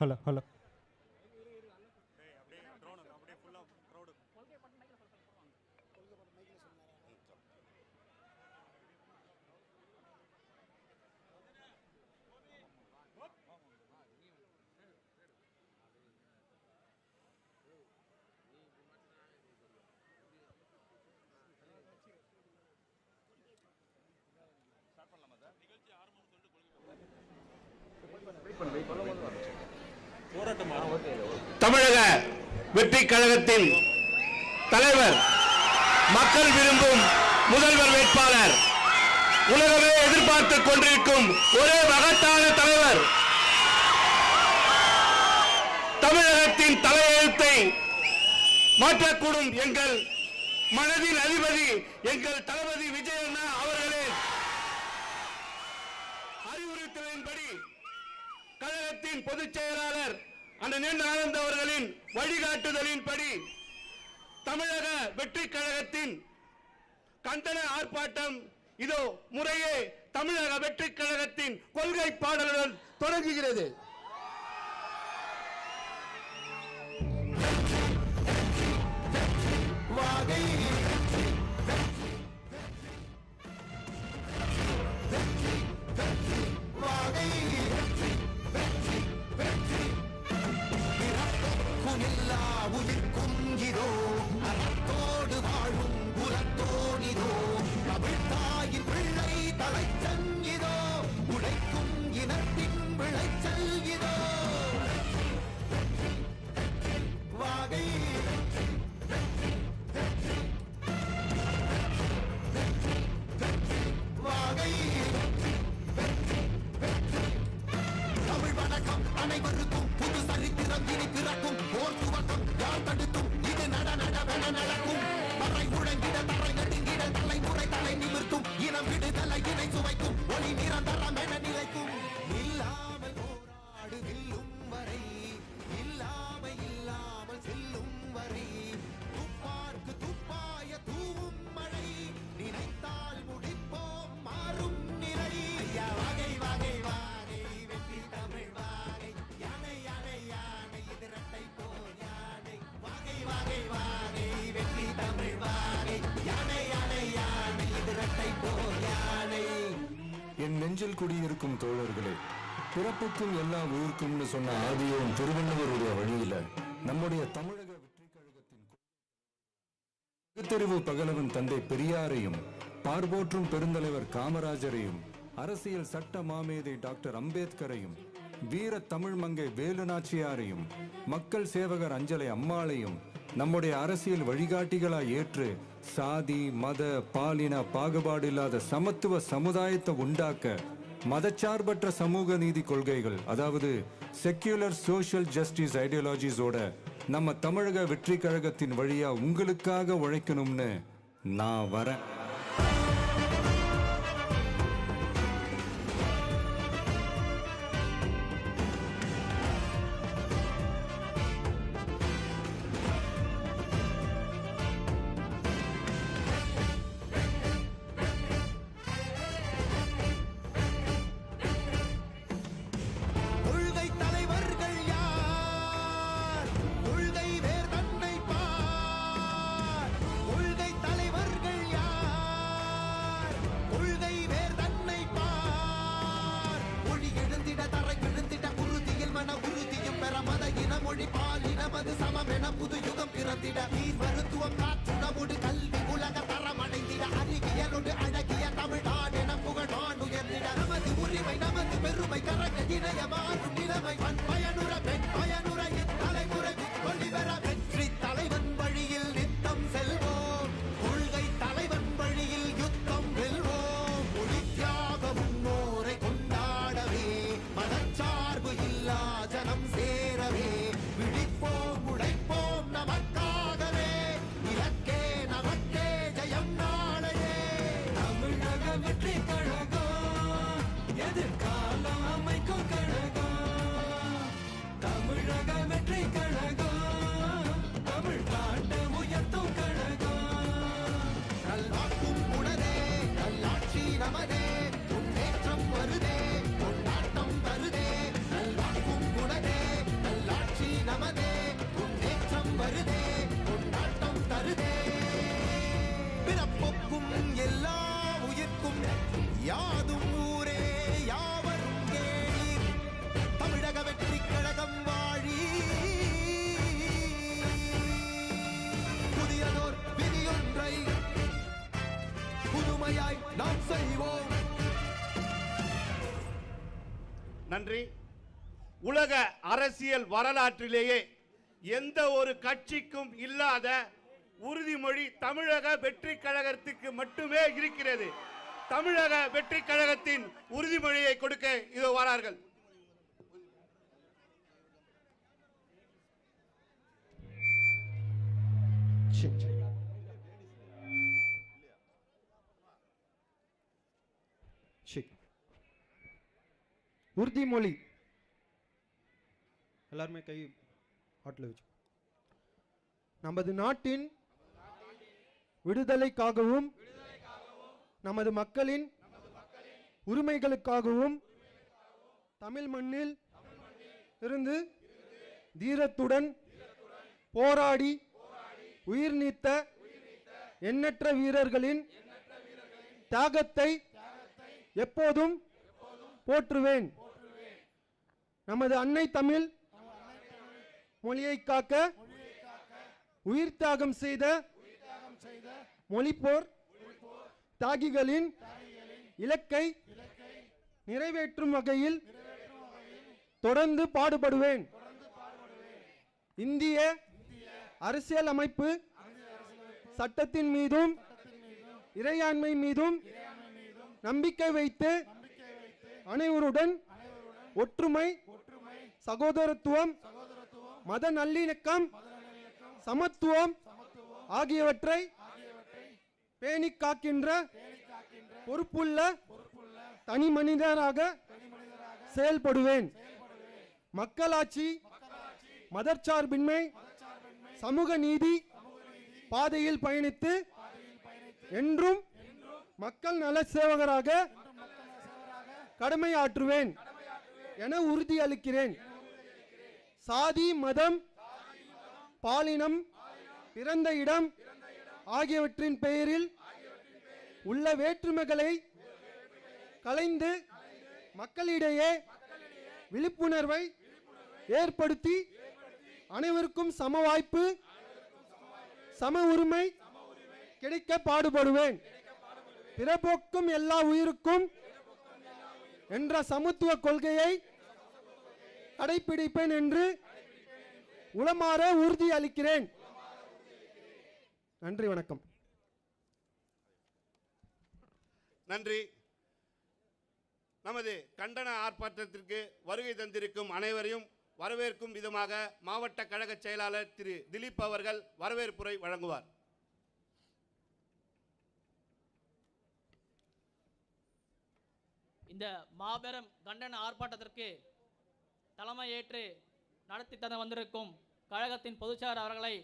Hello hello தமிழக வெற்றி கழகத்தின் தலைவர், மக்கள் விரும்பும் முதல்வர் வேட்பாளர், உலகமே எதிர்பார்த்துக் கொண்டிருக்கும் ஒரே மகத்தான தலைவர், தமிழகத்தின் தலையெழுத்தை மாற்றக்கூடும் எங்கள் மனதின் அதிபதி எங்கள் தளபதி விஜய் அண்ணா அவர்களின் அறிவுறுத்தலின்படி கழகத்தின் பொதுச் செயலாளர் அண்ணன் ஆனந்த் அவர்களின் வழிகாட்டுதலின்படி தமிழக வெற்றி கழகத்தின் கண்டன ஆர்ப்பாட்டம் இதோ முறையே தமிழக வெற்றி கழகத்தின் கொள்கை பாடலுடன் தொடங்குகிறது. என் நெஞ்சில் குடியிருக்கும் தோழர்களே, பிறப்புக்கும் எல்லா உயிர்க்கும்னு சொன்ன ஆதியோன் திருவள்ளுவருடைய வழியில நம்முடைய தமிழக வெற்றி கழகத்தின் பகுத்தறிவு பகலவன் தந்தை பெரியாரையும், பார்போற்றும் பெருந்தலைவர் காமராஜரையும், அரசியல் சட்ட மாமேதை டாக்டர் அம்பேத்கரையும், வீர தமிழ் மங்கை வேலு நாச்சியாரையும், மக்கள் சேவகர் அஞ்சலை அம்மாளையும் நம்முடைய அரசியல் வழிகாட்டிகளாய் ஏற்று சாதி மத பாலின பாகுபாடு இல்லாத சமத்துவ சமுதாயத்தை உண்டாக்க மதச்சார்பற்ற சமூக நீதி கொள்கைகள், அதாவது செக்யூலர் சோஷியல் ஜஸ்டிஸ் ஐடியாலஜிஸோட நம்ம தமிழக வெற்றி கழகத்தின் வழியா உங்களுக்காக உழைக்கணும்னு நான் வரேன். நன்றி. உலக அரசியல் வரலாற்றிலேயே எந்த ஒரு கட்சிக்கும் இல்லாத உறுதிமொழி தமிழக வெற்றி கழகத்துக்கு மட்டுமே இருக்கிறது. தமிழக வெற்றி கழகத்தின் உறுதிமொழியை கொடுக்க இதோ வரார்கள். உறுதிமொழி எல்லாருமே கை ஆட்டில் வச்சு. நமது நாட்டின் விடுதலைக்காகவும் நமது மக்களின் உரிமைகளுக்காகவும் தமிழ் மண்ணில் இருந்து தீரத்துடன் போராடி உயிர் நீத்த எண்ணற்ற வீரர்களின் தியாகத்தை எப்போதும் போற்றுவேன். நமது அன்னை தமிழ் மொழியை காக்க உயிர் தியாகம் செய்த மொழிப்போர் தியாகிகளின் இலக்கை நிறைவேற்றும் வகையில் தொடர்ந்து பாடுபடுவேன். இந்திய அரசியல் அமைப்பு சட்டத்தின் மீதும் இறையாண்மை மீதும் நம்பிக்கை வைத்து அனைவருடன் ஒற்றுமை, சகோதரத்துவம், மத நல்லிணக்கம், சமத்துவம் ஆகியவற்றை பேணி காக்கின்ற பொறுப்புள்ள தனி மனிதராக செயல்படுவேன். மக்களாட்சி, மதச்சார்பின்மை, சமூக நீதி பாதையில் பயணித்து என்றும் மக்கள் நல சேவகராக கடமையாற்றுவேன் என உறுதியளிக்கிறேன். சாதி, மதம், பாலினம், பிறந்த இடம் ஆகியவற்றின் பெயரில் உள்ள வேற்றுமைகளை களைந்து மக்களிடையே விழிப்புணர்வை ஏற்படுத்தி அனைவருக்கும் சம வாய்ப்பு, சம உரிமை கிடைக்க பாடுபடுவேன். பிறப்போக்கும் எல்லா உயிருக்கும் என்ற சமத்துவ கொள்கையை கடைபிடிப்பேன் என்று உளமாற உறுதி அளிக்கிறேன். நன்றி, வணக்கம். நன்றி. நமது கண்டன ஆர்ப்பாட்டத்திற்கு வருகை தந்திருக்கும் அனைவரையும் வரவேற்கும் விதமாக மாவட்ட கழக செயலாளர் திரு திலீப் அவர்கள் வரவேற்புரை வழங்குவார். இந்த மாபெரும் கண்டன ஆர்ப்பாட்டத்திற்கு தலைமையேற்று நடத்தி தந்து வந்திருக்கும் கழகத்தின் பொதுச்செயலாளர் அவர்களை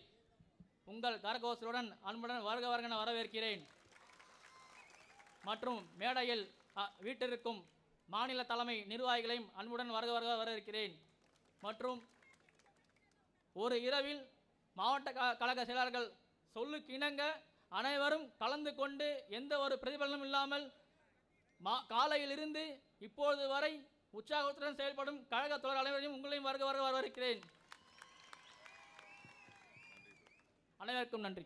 உங்கள் கரகோஷத்துடன் அன்புடன் வருக வருக என வரவேற்கிறேன். மற்றும் மேடையில் வீட்டிற்கும் மாநில தலைமை நிர்வாகிகளையும் அன்புடன் வருக வருக வரவேற்கிறேன். மற்றும் ஒரு இரவில் மாவட்ட கழக செயலாளர்கள் சொல்லுக்கு இணங்க அனைவரும் கலந்து கொண்டு எந்த ஒரு பிரதிபலனும் இல்லாமல் காலையிலிருந்து இப்பொழுது வரை உற்சாகத்துடன் செயல்படும் கழக தோழர் அனைவரையும் உங்களையும் வருக வருக வரவேற்கிறேன். அனைவருக்கும் நன்றி.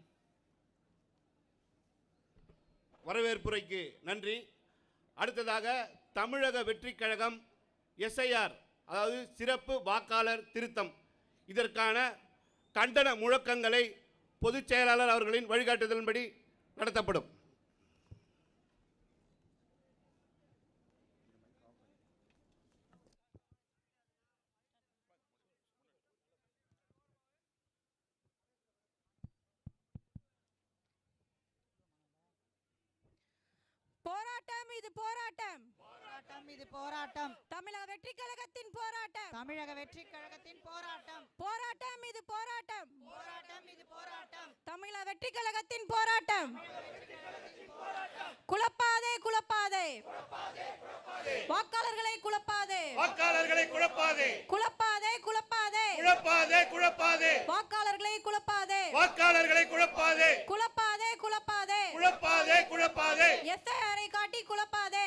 வரவேற்புரைக்கு நன்றி. அடுத்ததாக தமிழக வெற்றி கழகம் எஸ்ஐஆர், அதாவது சிறப்பு வாக்காளர் திருத்தம், இதற்கான கண்டன முழக்கங்களை பொதுச் செயலாளர் அவர்களின் வழிகாட்டுதலின்படி நடத்தப்படும். போராட்டம் இது போராட்டம், போராட்டம் இது போராட்டம், தமிழக வெற்றி கழகத்தின் போராட்டம், தமிழக வெற்றி கழகத்தின் போராட்டம், போராட்டம் இது போராட்டம், போராட்டம் இது போராட்டம், தமிழக வெற்றி கழகத்தின் போராட்டம். குழப்பாதே குழப்பாதே, வாக்காளர்களை குழப்பாதே, வாக்காளர்களை குழப்பாதே, குழப்பாதே குழப்பாதே, குழப்பாதே குழப்பாதே, வாக்காளர்களை குழப்பாதே, வாக்காளர்களை குழப்பாதே, குழப்பாதே குழப்பாதே, குழப்பாதே குழப்பாதே, எஸ்ஐஆரை காட்டி குழப்பாதே,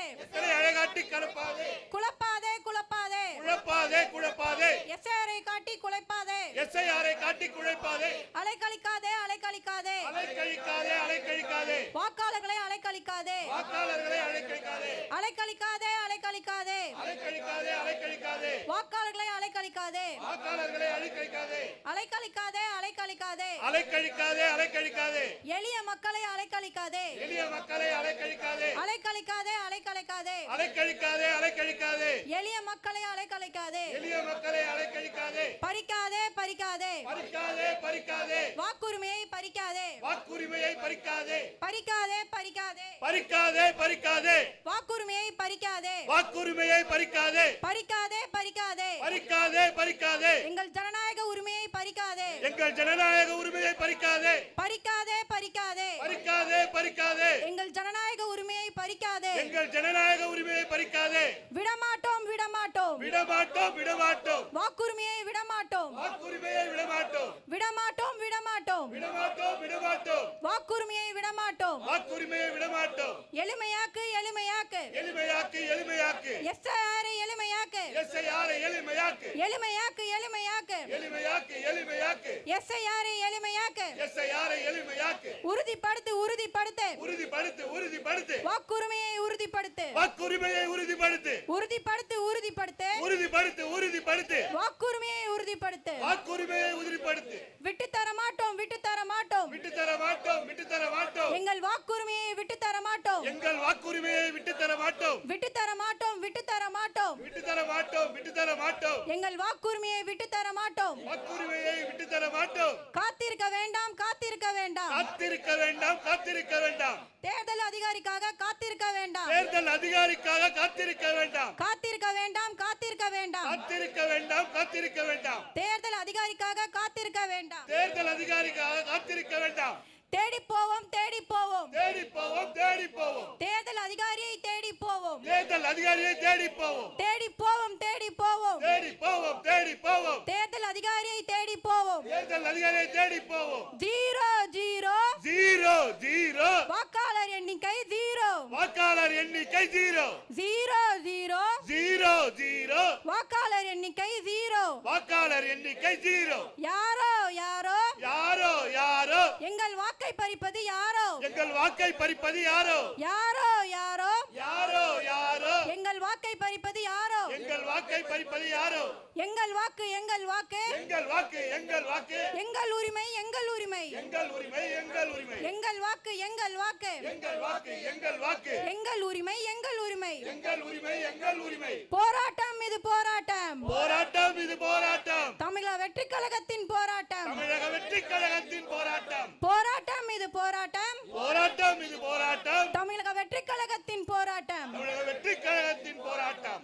அழகாட்டி கலப்பாதே, குழப்பாதே குழப்பாதே, குழப்பாதே குழப்பாதே, எஸ்ஐஆரை காட்டி குழைப்பாதே, எஸ்ஐஆரை காட்டி குழைப்பாதே, அலைக்கழிக்காதே அலைக்கழிக்காதே, அலைக்கழிக்காதே அலைக்கழிக்காதே, வாக்காளர்களை அலைக்கழிக்காதே, வாக்காளர்களை அலைக்கழிக்காதே, அலைக்கழிக்காதே அலைக்கழிக்காதே, அலைக்கழிக்காதே அலைக்கழிக்காதே, வாக்காளர்களை அலைக்கழிக்காதே வாக்காளர்களை அலைக்கழிக்காதே அலைக்கழிக்காதே அலைக்கழிக்காதே அலைக்கழிக்காதே அலைக்கழிக்காதே எளிய மக்களை அலைக்கழிக்காதே எளிய மக்களை அலைக்கழிக்காதே அலைக்கழிக்காதே அலைக்கழிக்காதே அலைக்கழிக்காதே அலைக்கழிக்காதே எளிய மக்களை அலைக்கழிக்காதே எளிய மக்களை அலைக்கழிக்காதே பறிக்காதே பறிக்காதே பறிக்காதே பறிக்காதே வாக்குரிமையை பறிக்காதே வாக்குரிமையை பறிக்காதே பறிக்காதே பறிக்காதே பறிக்காதே பறிக்காதே வாக்குரிமையை பறிக்காதே வாக்குரிமையை பறிக்காதே பறிக்காதே பறிக்காதே பறிக்காதே பறிக்காதே எங்கள் ஜனநாயக உரிமையை பறிக்காதே எங்கள் ஜனநாயக உரிமையை பறிக்காதே பறிக்காதே பறிக்காதே பறிக்காதே பறிக்காதே எங்கள் ஜனநாயக உரிமையை பறிக்காதே எங்கள் ஜனநாயக உரிமையை பறிக்காதே விடமாட்டோம் விடமாட்டோம் விடமாட்டோம் விடமாட்டோம் வாக்குரிமையை விடமாட்டோம் வாக்குரிமையை விடமாட்டோம் விடமாட்டோம் விடமாட்டோம் விடமாட்டோம் விடமாட்டோம் வாக்குரிமையை விடமாட்டோம் வாக்குரிமையை விடமாட்டோம் எளிமையாக்கு எளிமையாக்கு எளிமையாக்கு எளிமையாக்கு எஸ்ஐஆரை எளிமையாக்கு எஸ்ஐஆரை எளிமையாக்கு எளிமையாக்கு எளிமையாக்கு எளிமையாக்கு எளிமையாக்கு எஸ்ஐஆரை எளிமையாக்கு எஸ்ஐஆரை எளிமையாக்கு உறுதிப்படுத்து உறுதிப்படுத்து உறுதிப்படுத்து உறுதிப்படுத்து வாக்குரிமையை உறுதிப்படுத்து வாக்குரிமையை உறுதிப்படுத்து உறுதிப்படுத்து உறுதிப்படுத்து உறுதிப்படுத்து உறுதிப்படுத்து வாக்குரிமையை உறுதிப்படுத்து வாக்குரிமையை உறுதிப்படுத்து விட்டு தர மாட்டோம் விட்டு தர மாட்டோம் விட்டு தர மாட்டோம் விட்டு தர மாட்டோம் எங்கள் வாக்குரிமையை விட்டு தர மாட்டோம் எங்கள் வாக்குரிமையை விட்டு தர மாட்டோம் விட்டு தர மாட்டோம் விட்டு தர மாட்டோம் விட்டு தர மாட்டோம் விட்டு தர மாட்டோம் எங்கள் வாக்குரிமையை விட்டு தர மாட்டோம் வாக்குரிமையை விட்டு தர மாட்டோம் காத்திருக்க வேண்டாம் காத்திருக்க வேண்டாம் காத்திருக்க வேண்டாம் காத்திருக்க வேண்டாம் தேர்தல் அதிகாரிக்காக காத்திருக்க வேண்டாம் தேர்தல் அதிகாரிக்காக காத்திருக்க வேண்டாம் காத்திருக்க வேண்டாம் காத்திருக்க வேண்டாம் காத்திருக்க வேண்டாம் காத்திருக்க வேண்டாம் தேர்தல் அதிகாரிக்காக காத்திருக்க வேண்டாம் தேர்தல் அதிகாரிக்காக காத்திருக்க வேண்டாம் தேடி போவோம் தேடி போவோம் தேடி போவோம் தேடி போவோம் தேர்தல் அதிகாரியை தேடி போவோம் தேர்தல் அதிகாரியை தேடி போவோம் தேடி போவோம் தேடி போவோம் தேடி போவோம் தேடி போவோம் தேர்தல் அதிகாரியை தேடி போவோம் தேர்தல் அதிகாரியை தேடி போவோம் ஜீரோ ஜீரோ ஜீரோ ஜீரோ வாக்காளர் எண்ணிக்கை ஜீரோ வாக்காளர் எண்ணிக்கை zero zero zero zero zero வாக்காளர் எண்ணிக்கை ஜீரோ வாக்காளர் எண்ணிக்கை ஜீரோ யாரோ யாரோ யாரோ யாரோ எங்கள் வாக்கை பறிப்பது யாரோ எங்கள் வாக்கை பறிப்பது யாரோ யாரோ யாரோ யாரோ யாரோ எங்கள் வாக்கை பறிப்பது யாரோ எங்கள் வாக்கை பறிப்பது யாரோ எங்கள் வாக்கு எங்கள் வாக்கு எங்கள் வாக்கு எங்கள் வாக்கு எங்கள் உரிமை எங்கள் உரிமை எங்கள் உரிமை எங்கள் உரிமை எங்கள் வாக்கு எங்கள் வாக்கு எங்கள் வாக்கு எங்கள் வாக்கு எங்கள் உரிமை எங்கள் உரிமை எங்கள் உரிமை எங்கள் உரிமை போராட்டம் இது போராட்டம் போராட்டம் இது போராட்டம் தமிழக வெற்றி கழகத்தின் போராட்டம் தமிழக வெற்றி கழகத்தின் போராட்டம் போராட்டம் இது போராட்டம் போராட்டம் இது போராட்டம் தமிழக வெற்றி கழகத்தின் போராட்டம் தமிழக வெற்றி கழகத்தின் போராட்டம்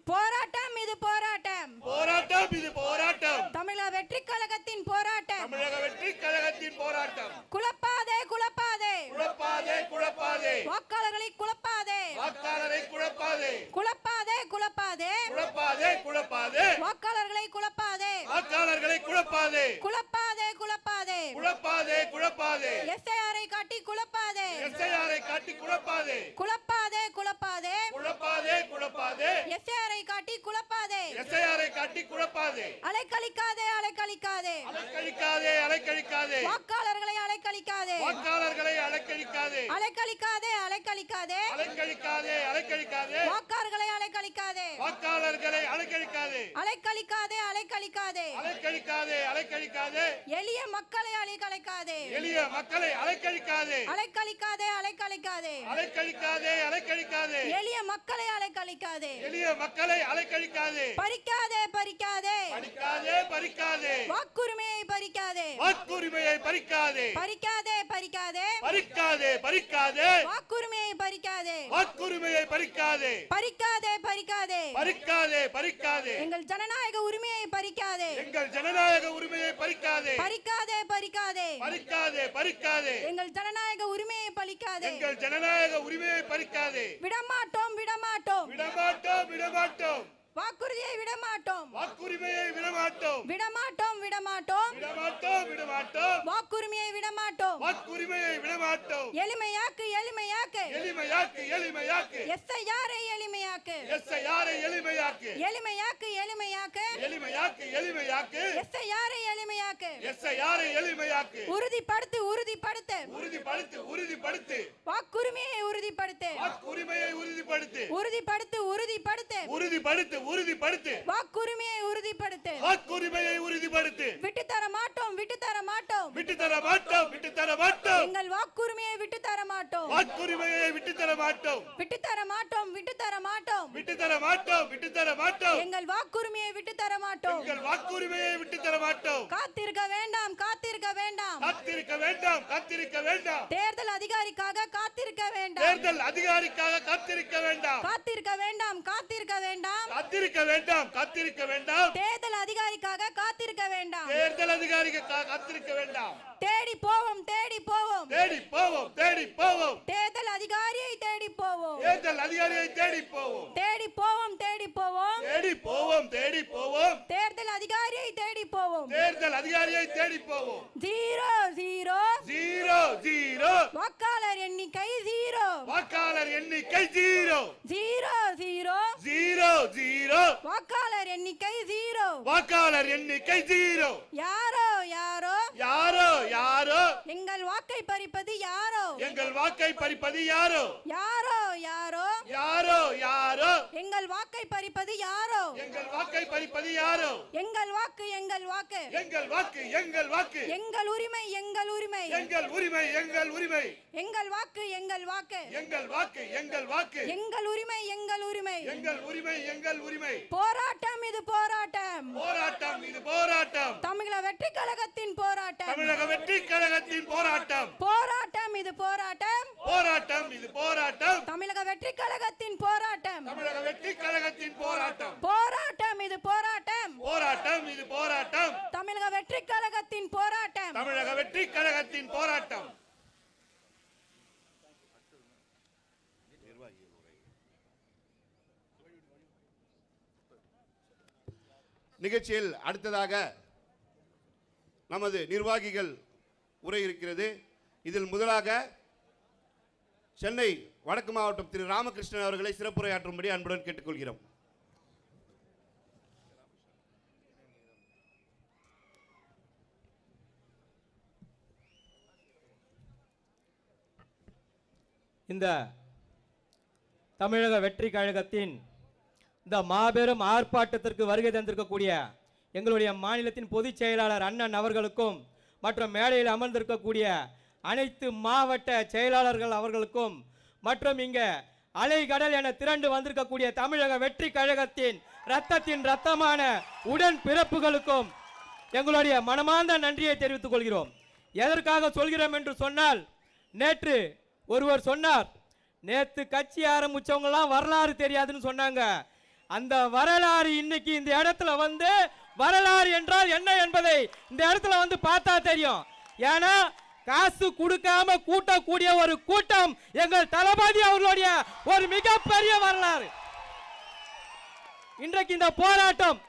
போராட்டம் இது போராட்டம் போராட்டம் இது போராட்டம் தமிழக வெற்றி கழகத்தின் போராட்டம் தமிழக வெற்றி கழகத்தின் போராட்டம் குழப்பாதே குழப்பாதே குழப்பாதே குழப்பாதே வாக்காளர்களை குழப்பாதே வாக்காளரை குழப்பாதே குழப்பாதே குழப்பாதே குழப்பாதே குழப்பாதே வாக்காளர்களை குழப்பாதே வாக்காளர்களை குழப்பாதே குழப்பாதே குழப்பாதே குழப்பாதே குழப்பாதே எஸ்ஐஆரை காட்டி குழப்பாதே எஸ்ஐஆரை காட்டி குழப்பாதே குழப்பாதே குழப்பாதே குழப்பாதே குழப்பாதே எஸ்ஐஆரை காட்டி குழப்பாதே எஸ்ஐஆரை காட்டி குழப்பாதே அலைக்கழிக்காதே அலைக்கழிக்காதே அலைக்கழிக்காதே அலைக்கழிக்காதே வாக்காளர்களை அலைக்கழிக்காதே வாக்காளர்களை அலைக்கழிக்காதே அலைக்கழிக்காதே அலைக்கழிக்காதே அலைக்கழிக்காதே அலைக்கழிக்காதே வாக்காளர்களை அலைக்கழிக்காதே வாக்காளர்களை அலைக்கழிக்காதே அலைக்கழிக்காதே அலைக்கழிக்காதே அலைக்கழிக்காதே அலைக்கழிக்காதே எளிய மக்களை அலைக்கழிக்காதே எளிய மக்களை அலைக்கழிக்காதே அலைக்கழிக்காதே அலைக்கழிக்காதே அலைக்கழிக்காதே அலைக்கழிக்காதே எளிய மக்களை அலைக்கழிக்காதே எளிய மக்களை அலைக்கழிக்காதே பறிக்காதே பறிக்காதே பறிக்காதே பறிக்காதே வாக்குரிமையை பறிக்காதே வாக்குரிமையை பறிக்காதே பறிக்காதே பறிக்காதே பறிக்காதே பறிக்காதே வாக்குரிமையை பறிக்காதே வாக்குரிமையை பறிக்காதே பறிக்காதே பறிக்காதே பறிக்காதே பறிக்காதே எங்கள் ஜனநாயக உரிமையை பறிக்காதே எங்கள் ஜனநாயக உரிமையை பறிக்காதே பறிக்காதே பறிக்காதே பறிக்காதே பறிக்காதே எங்கள் ஜனநாயக உரிமையை பறிக்காதே எங்கள் ஜனநாயக உரிமையை பறிக்காதே விடமாட்டோம் விடமாட்டோம் விடமாட்டோம் விடமாட்டோம் வாக்குறுதியை விடமாட்டோம் வாக்குரிமையை விடமாட்டோம் விடமாட்டோம் விடமாட்டோம் விடமாட்டோம் விடமாட்டோம் வாக்குரிமையை விடமாட்டோம் வாக்குரிமையை விடமாட்டோம் எளிமையாக்கு எளிமையாக்கு எளிமையாக்கு எளிமையாக்கு எஸ்ஐஆரை எளிமையாக்கு எஸ்ஐஆரை எளிமையாக்கு எளிமையாக்கு எளிமையாக்கு எளிமையாக்கு எளிமையாக்கு எஸ்ஐஆரை எளிமையாக்கு எஸ்ஐஆரை எளிமையாக்கு உறுதிப்படுத்து உறுதிப்படுத்து உறுதிப்படுத்து உறுதிப்படுத்து வாக்குரிமையை உறுதிப்படுத்து வாக்குரிமையை உறுதிப்படுத்து உறுதிப்படுத்து உறுதிப்படுத்து உறுதிப்படுத்து உறுதிப்படுத்து உறுதிப்படுத்து வாக்குரிமையை உறுதிப்படுத்து வாக்குரிமையை உறுதிப்படுத்து விட்டு தர மாட்டோம் விட்டு தர மாட்டோம் விட்டு தர மாட்டோம் விட்டு தர மாட்டோம் எங்கள் வாக்குரிமையை விட்டு தர மாட்டோம் வாக்குரிமையை விட்டு தர மாட்டோம் விட்டு தர மாட்டோம் விட்டு தர மாட்டோம் விட்டு தர மாட்டோம் விட்டு தர மாட்டோம் எங்கள் வாக்குரிமையை விட்டு தர மாட்டோம் எங்கள் வாக்குரிமையை விட்டு தர மாட்டோம் காத்திருக்க வேண்டாம் காத்திருக்க வேண்டாம் காத்திருக்க வேண்டாம் காத்திருக்க வேண்டாம் தேர்தல் அதிகாரிக்காக காத்திருக்க வேண்டாம் தேர்தல் அதிகாரிக்காக காத்திருக்க வேண்டாம் காத்திருக்க வேண்டாம் காத்திருக்க வேண்டாம் காத்திருக்க வேண்டாம் காத்திருக்க வேண்டாம் தேர்தல் அதிகாரிக்காக காத்திருக்க வேண்டாம் தேர்தல் அதிகாரிக்காக காத்திருக்க வேண்டாம் தேடி போவோம் தேடி போவோம் தேடி போவோம் தேடி போவோம் தேர்தல் அதிகாரியை தேடி போவோம் தேர்தல் அதிகாரியை தேடி போவோம் தேடி போவோம் தேடி போவோம் தேடி போவோம் தேடி போவோம் தேர்தல் அதிகாரியை தேடி போவோம் தேர்தல் அதிகாரியை தேடி போவோம் 0 0 0 0 வாக்காளர் எண்ணிக்கை 0 வாக்காளர் எண்ணிக்கை 0 0 0 0 0 வாக்காளர் எண்ணிக்கை 0 வாக்காளர் எண்ணிக்கை 0 யாரோ யாரோ யாரோ யாரோ எங்கள் வாக்கை பறிப்பது யாரோ எங்கள் வாக்கை பறிப்பது யாரோ யாரோ யாரோ யாரோ யாரோ எங்கள் வாக்கை பறிப்பது யாரோ எங்கள் வாக்கை பறிப்பது யாரோ எங்கள் வாக்கு எங்கள் வாக்கு எங்கள் வாக்கு எங்கள் வாக்கு எங்கள் உரிமை எங்கள் உரிமை எங்கள் உரிமை எங்கள் உரிமை எங்கள் வாக்கு எங்கள் வாக்கு எங்கள் வாக்கு எங்கள் வாக்கு எங்கள் உரிமை எங்கள் உரிமை எங்கள் உரிமை எங்கள் உரிமை போராட்டம் இது போராட்டம் போராட்டம் இது போராட்டம் தமிழக வெற்றி கழகத்தின் போராட்டம் தமிழக வெற்றி கழகத்தின் போராட்டம் போராட்டம் இது போராட்டம் போராட்டம் இது போராட்டம் தமிழக வெற்றி கழகத்தின் போராட்டம் தமிழக வெற்றி கழகத்தின் போராட்டம் போராட்டம் இது போராட்டம் போராட்டம் இது போராட்டம் தமிழக வெற்றி கழகத்தின் போராட்டம் தமிழக வெற்றி கழகத்தின் போராட்டம். நிகழ்ச்சியில் அடுத்ததாக நமது நிர்வாகிகள் உரை இருக்கிறது. இதில் முதலாக சென்னை வடக்கு மாவட்டம் திரு ராமகிருஷ்ணன் அவர்களை சிறப்புரையாற்றும்படி அன்புடன் கேட்டுக்கொள்கிறோம். இந்த தமிழக வெற்றி கழகத்தின் இந்த மாபெரும் ஆர்ப்பாட்டத்திற்கு வருகை தந்திருக்கக்கூடிய எங்களுடைய மாநிலத்தின் பொதுச் செயலாளர் அண்ணன் அவர்களுக்கும் மற்றும் மேடையில் அமர்ந்திருக்கக்கூடிய அனைத்து மாவட்ட செயலாளர்கள் அவர்களுக்கும் மற்றும் இங்கே அலைகடல் என திரண்டு வந்திருக்கக்கூடிய தமிழக வெற்றி கழகத்தின் இரத்தத்தின் இரத்தமான உடன் பிறப்புகளுக்கும் எங்களுடைய மனமார்ந்த நன்றியை தெரிவித்துக் கொள்கிறோம். எதற்காக சொல்கிறோம் என்று சொன்னால், நேற்று ஒருவர் சொன்னார், நேற்று கட்சி ஆரம்பிச்சவங்கலாம் வரலாறு தெரியாதுன்னு சொன்னாங்க. அந்த வரலாறு இன்னைக்கு இந்த இடத்துல வந்து வரலாறு என்றால் என்ன என்பதை இந்த இடத்துல வந்து பார்த்தா தெரியும். ஏன்னா காசு கொடுக்காம கூட்டக்கூடிய ஒரு கூட்டம் எங்கள் தளபதி அவர்களுடைய ஒரு மிகப்பெரிய வரலாறு. இன்றைக்கு இந்த போராட்டம்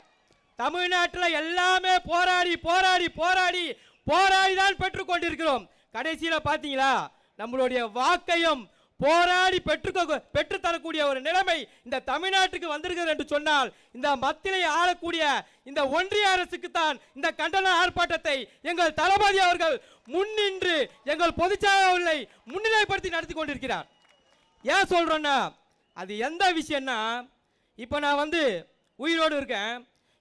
தமிழ்நாட்டில் எல்லாமே போராடி போராடி போராடி போராடி தான் பெற்றுக் கொண்டிருக்கிறோம். கடைசியில் பார்த்தீங்களா, நம்மளுடைய வாக்கையும் போராடி பெற்று தரக்கூடிய ஒரு நிலைமை இந்த தமிழ்நாட்டுக்கு வந்திருக்கிறது என்று சொன்னால், இந்த மத்தியிலே ஆளக்கூடிய இந்த ஒன்றிய அரசுக்கு தான் இந்த கண்டன ஆர்ப்பாட்டத்தை எங்கள் தளபதி அவர்கள் முன்னின்று எங்கள் பொதுச்செயலாளரை முன்னிலைப்படுத்தி நடத்தி கொண்டிருக்கிறார். ஏன் சொல்றேன்னா, அது எந்த விஷயம்னா, இப்போ நான் வந்து உயிரோடு இருக்கேன்,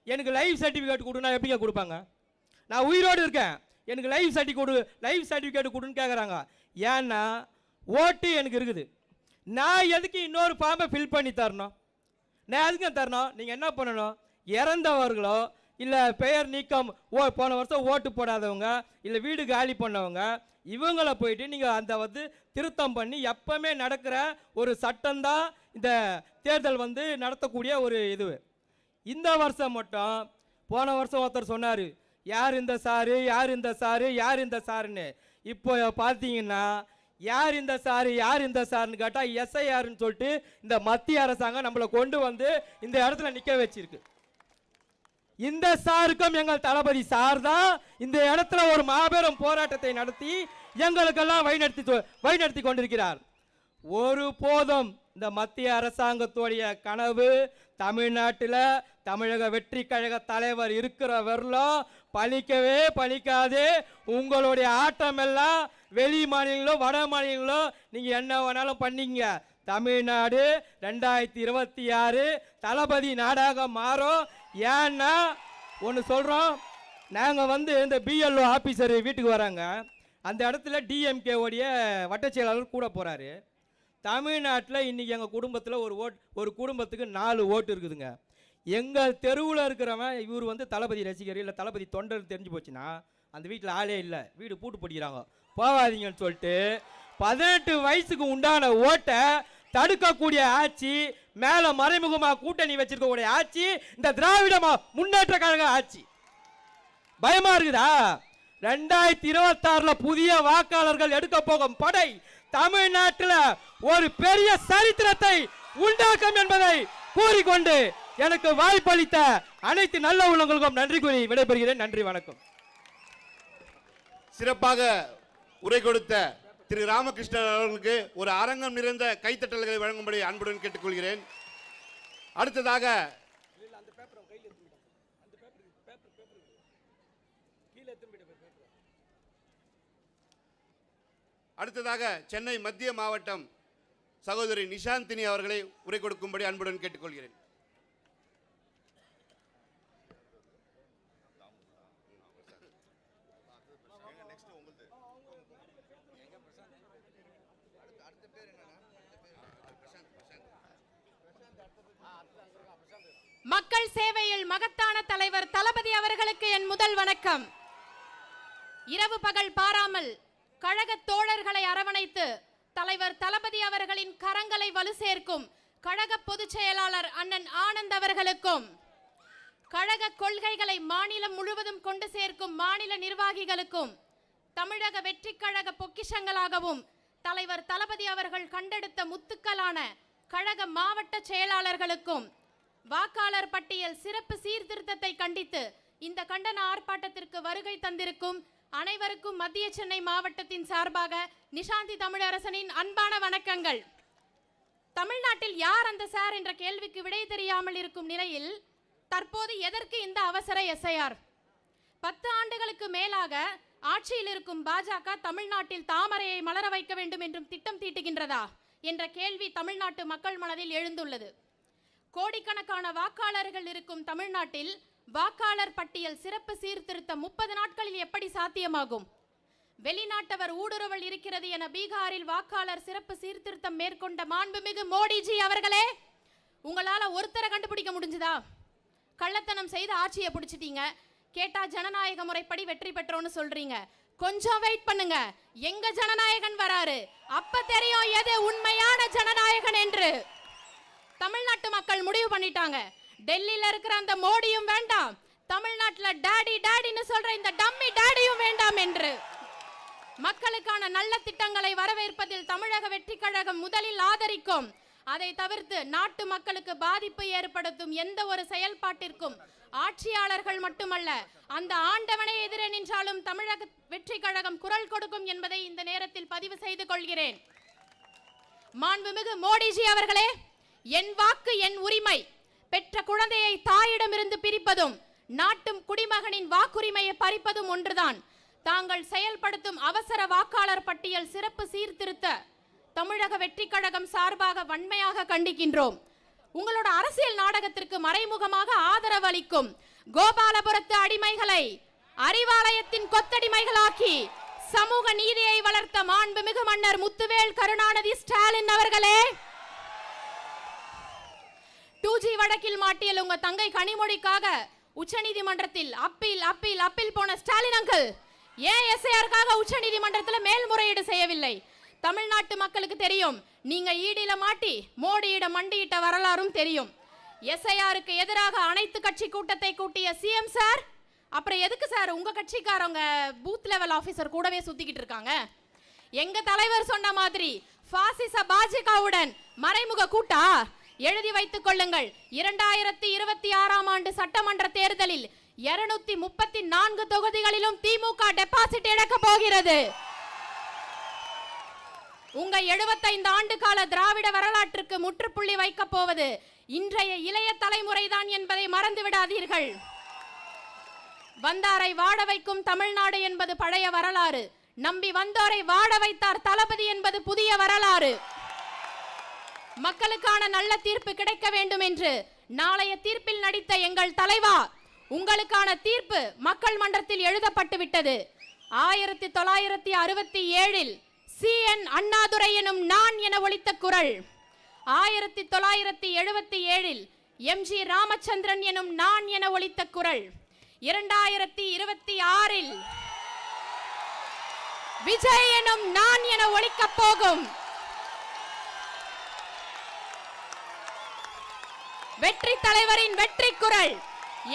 எனக்கு லைஃப் சர்டிஃபிகேட் கொடுனா எப்படிங்க கொடுப்பாங்க? நான் உயிரோடு இருக்கேன், எனக்கு லைஃப் சர்டிஃபிகேட் கொடுன்னு கேட்குறாங்க. ஏன்னா ஓட்டு எனக்கு இருக்குது. நான் எதுக்கு இன்னொரு ஃபார்மை ஃபில் பண்ணி தரணும்? நான் எதுக்கு தரணும்? நீங்கள் என்ன பண்ணணும், இறந்தவர்களோ இல்லை பெயர் நீக்கம் போன வருஷம் ஓட்டு போடாதவங்க இல்லை வீடு காலி பண்ணவங்க இவங்களை போயிட்டு நீங்கள் அந்த வந்து திருத்தம் பண்ணி எப்பவுமே நடக்கிற ஒரு சட்டம்தான் இந்த தேர்தல் வந்து நடத்தக்கூடிய ஒரு இது. இந்த வருஷம் மட்டும், போன வருஷம் ஒருத்தர் சொன்னார், யார் இந்த சாரு யார் இந்த சாரு யார் இந்த சாருன்னு. இப்போ பார்த்தீங்கன்னா யார் இந்த சாரு யார் இந்த சாருன்னு கேட்டால் எஸ்ஐஆர்னு சொல்லிட்டு இந்த மத்திய அரசாங்கம் நம்மளை கொண்டு வந்து இந்த இடத்துல நிற்க வச்சிருக்கு. இந்த சாருக்கும் எங்கள் தளபதி சார் தான் இந்த இடத்துல ஒரு மாபெரும் போராட்டத்தை நடத்தி எங்களுக்கெல்லாம் வழிநடத்தி கொண்டிருக்கிறார். ஒரு போதும் இந்த மத்திய அரசாங்கத்துடைய கனவு தமிழ்நாட்டில் தமிழக வெற்றி கழக தலைவர் இருக்கிற வரலும் பலிக்கவே பலிக்காது. உங்களுடைய ஆட்டம் எல்லாம் வெளி மாநிலங்களோ வட மாநிலங்களோ நீங்கள் என்ன வேணாலும் பண்ணிங்க, தமிழ்நாடு 2026 தளபதி நாடாக மாறும். ஏன்னா ஒன்று சொல்கிறோம், நாங்கள் வந்து இந்த பிஎல்ஓ ஆஃபீஸர் வீட்டுக்கு வராங்க, அந்த இடத்துல டிஎம்கே உடைய வட்டச் செயலாளர் கூட போகிறாரு. தமிழ்நாட்டில் இன்றைக்கி எங்கள் குடும்பத்தில் ஒரு குடும்பத்துக்கு 4 ஓட்டு இருக்குதுங்க. எங்கள் தெருவில் இருக்கிறவன் இவர் வந்து தளபதி ரசிகர் இல்லை தளபதி தொண்டர் தெரிஞ்சு போச்சுன்னா அந்த வீட்டில் ஆளே இல்லை, வீடு பூட்டு படிக்கிறாங்க, போகாதீங்கன்னு சொல்லிட்டு 18 வயசுக்கு உண்டான ஓட்டை தடுக்கக்கூடிய ஆட்சி, மேலே மறைமுகமாக கூட்டணி வச்சிருக்கக்கூடிய ஆட்சி இந்த திராவிட முன்னேற்ற கழக ஆட்சி. பயமா இருக்குதா? 2026 புதிய வாக்காளர்கள் எடுக்க போகும் படை தமிழ்நாட்டில் ஒரு பெரிய சரித்திரத்தை உண்டாக்கும் என்பதை கூறிக்கொண்டு எனக்கு வாய்ப்பளித்த அனைத்து நல்ல உள்ளங்களுக்கும் நன்றி கூறி விடைபெறுகிறேன். நன்றி, வணக்கம். சிறப்பாக உரை கொடுத்த திரு ராமகிருஷ்ணன் அவர்களுக்கு ஒரு அரங்கம் நிறைந்த கைத்தட்டல்களை வழங்கும்படி அன்புடன் கேட்டுக்கொள்கிறேன். அடுத்ததாக சென்னை மத்திய மாவட்டம் சகோதரி நிஷாந்தினி அவர்களை உரை கொடுக்கும்படி அன்புடன் கேட்டுக்கொள்கிறேன். மக்கள் சேவையில் மகத்தான தலைவர் தளபதி அவர்களுக்கு என் முதல் வணக்கம். இரவு பகல் பாராமல் கழக தோழர்களை அரவணைத்து தலைவர் தளபதி அவர்களின் கரங்களை வலு சேர்க்கும் கழக பொதுச் செயலாளர் அண்ணன் ஆனந்த் அவர்களுக்கும், கழக கொள்கைகளை மாநிலம் முழுவதும் கொண்டு சேர்க்கும் மாநில நிர்வாகிகளுக்கும், தமிழக வெற்றி கழக பொக்கிஷங்களாகவும் தலைவர் தளபதி அவர்கள் கண்டெடுத்த முத்துக்களான கழக மாவட்ட செயலாளர்களுக்கும், வாக்காளர் பட்டியல் சிறப்பு சீர்திருத்தத்தை கண்டித்து இந்த கண்டன ஆர்ப்பாட்டத்திற்கு வருகை தந்திருக்கும் அனைவருக்கும் மத்திய சென்னை மாவட்டத்தின் சார்பாக நிஷாந்தி தமிழரசனின் அன்பான வணக்கங்கள். தமிழ்நாட்டில் யார் அந்த சார் என்ற கேள்விக்கு விடை தெரியாமல் இருக்கும் நிலையில் தற்போது எதற்கு இந்த அவசர எஸ்ஐஆர்? 10 ஆண்டுகளுக்கு மேலாக ஆட்சியில் இருக்கும் பாஜக தமிழ்நாட்டில் தாமரையை மலர வைக்க வேண்டும் என்றும் திட்டம் தீட்டுகின்றதா என்ற கேள்வி தமிழ்நாட்டு மக்கள் மனதில் எழுந்துள்ளது. கோடிக்கணக்கான வாக்காளர்கள் இருக்கும் தமிழ்நாட்டில் வாக்காளர் பட்டியல் சிறப்பு சீர்திருத்தம் 30 நாட்களில் எப்படி சாத்தியமாகும்? வெளிநாட்டவர் ஊடுருவல் இருக்கிறது என பீகாரில் வாக்காளர் சிறப்பு சீர்திருத்தம் மேற்கொண்ட மாண்புமிகு மோடிஜி அவர்களே, உங்களால ஒருத்தரை கண்டுபிடிக்க முடிஞ்சுதா? கள்ளத்தனம் செய்து ஆட்சியை பிடிச்சிட்டீங்க, கேட்டா ஜனநாயக முறைப்படி வெற்றி பெற்றோன்னு சொல்றீங்க. கொஞ்சம் வெயிட் பண்ணுங்க, எங்க ஜனநாயகன் வராரு, அப்ப தெரியும் எது உண்மையான ஜனநாயகன் என்று. தமிழ்நாட்டு மக்கள் முடிவு பண்ணிட்டாங்க, டெல்லியில இருக்கிற அந்த மோடியும் வேண்டாம், தமிழ்நாட்டில் டாடி டாடின்னு சொல்ற இந்த டம்மி டாடியும் வேண்டாம் என்று. மக்களுக்கான நல்ல திட்டங்களை வரவேற்பதில் தமிழக வெற்றி கழகம் முதலில் ஆதரிக்கும். அதை தவிர்த்து நாட்டு மக்களுக்கு பாதிப்பு ஏற்படுத்தும் எந்த ஒரு செயல்பாட்டிற்கும் ஆட்சியாளர்கள் மட்டுமல்ல, அந்த ஆண்டவனை எதிரே நின்றாலும் தமிழக வெற்றி கழகம் குரல் கொடுக்கும் என்பதை இந்த நேரத்தில் பதிவு செய்து கொள்கிறேன். மாண்புமிகு மோடிஜி அவர்களே, என் வாக்கு என் உரிமை, பெற்ற குழந்தையை தாயிடமிருந்து பிரிப்பதும் நாட்டும் குடிமகனின் வாக்குரிமையை பறிப்பதும் ஒன்றுதான். தாங்கள் செயல்படுத்தும் அவசர வாக்காளர் பட்டியல் சிறப்பு சீர்திருத்த தமிழக வெற்றி கழகம் சார்பாக வன்மையாக கண்டிக்கின்றோம். உங்களோட அரசியல் நாடகத்திற்கு மறைமுகமாக ஆதரவு அளிக்கும் கோபாலபுரத்து அடிமைகளை அறிவாலயத்தின் கொத்தடிமைகளாக்கி சமூக நீதியை வளர்த்த மாண்புமிகு மன்னர் முத்துவேல் கருணாநிதி ஸ்டாலின் அவர்களே, 2G வழக்கில் மாட்டியல் உங்க தங்கை கனிமொழிக்காக உச்சநீதிமன்றத்தில் அப்பீல் அப்பீல் அப்பீல் போன ஸ்டாலின் அங்கிள் ஏன் எஸ்ஐஆருக்காக உச்சநீதிமன்றத்தில் மேல்முறையீடு செய்யவில்லை? தமிழ்நாட்டு மக்களுக்கு தெரியும், நீங்க ஈடில மாட்டி மோடியிடம் மண்டியிட்ட வரலாறும் தெரியும். எஸ்ஐஆருக்கு எதிராக அனைத்து கட்சி கூட்டத்தை கூட்டிய சிஎம் சார், அப்புறம் எதுக்கு சார் உங்க கட்சிக்காரங்க பூத் லெவல் ஆபீசர் கூடவே சுத்திக்கிட்டு இருக்காங்க? எங்க தலைவர் சொன்ன மாதிரி பாசிச பாஜகவுடன் மறைமுக கூட்டா? எழுதி வைத்துக் கொள்ளுங்கள், 2026ஆம் ஆண்டு சட்டமன்ற தேர்தலில் 234 தொகுதிகளிலும் திமுக டெபாசிட் இழக்க போகிறது. உங்க 75 ஆண்டு கால திராவிட வரலாற்றுக்கு முற்றுப்புள்ளி வைக்க போவது இன்றைய இளைய தலைமுறைதான் என்பதை மறந்து விடாதீர்கள். வந்தாரை வாழ வைக்கும் தமிழ்நாடு என்பது பழைய வரலாறு, நம்பி வந்தோரை வாழ வைத்தார் தளபதி என்பது புதிய வரலாறு. மக்களுக்கான நல்ல தீர்ப்பு கிடைக்க வேண்டும் என்று நாளைய தீர்ப்பில் நடித்த எங்கள் தலைவா, உங்களுக்கான தீர்ப்பு மக்கள் மன்றத்தில் எழுதப்பட்டு விட்டது. 1967 CN அண்ணாதுரை எனும் நான் என ஒலித்த குரல், 1977 MG ராமச்சந்திரன் எனும் நான் என ஒலித்த குரல், 2026 விஜய் எனும் நான் என ஒலிக்கப் போகும். வெற்றி தலைவரின் வெற்றி குரல்,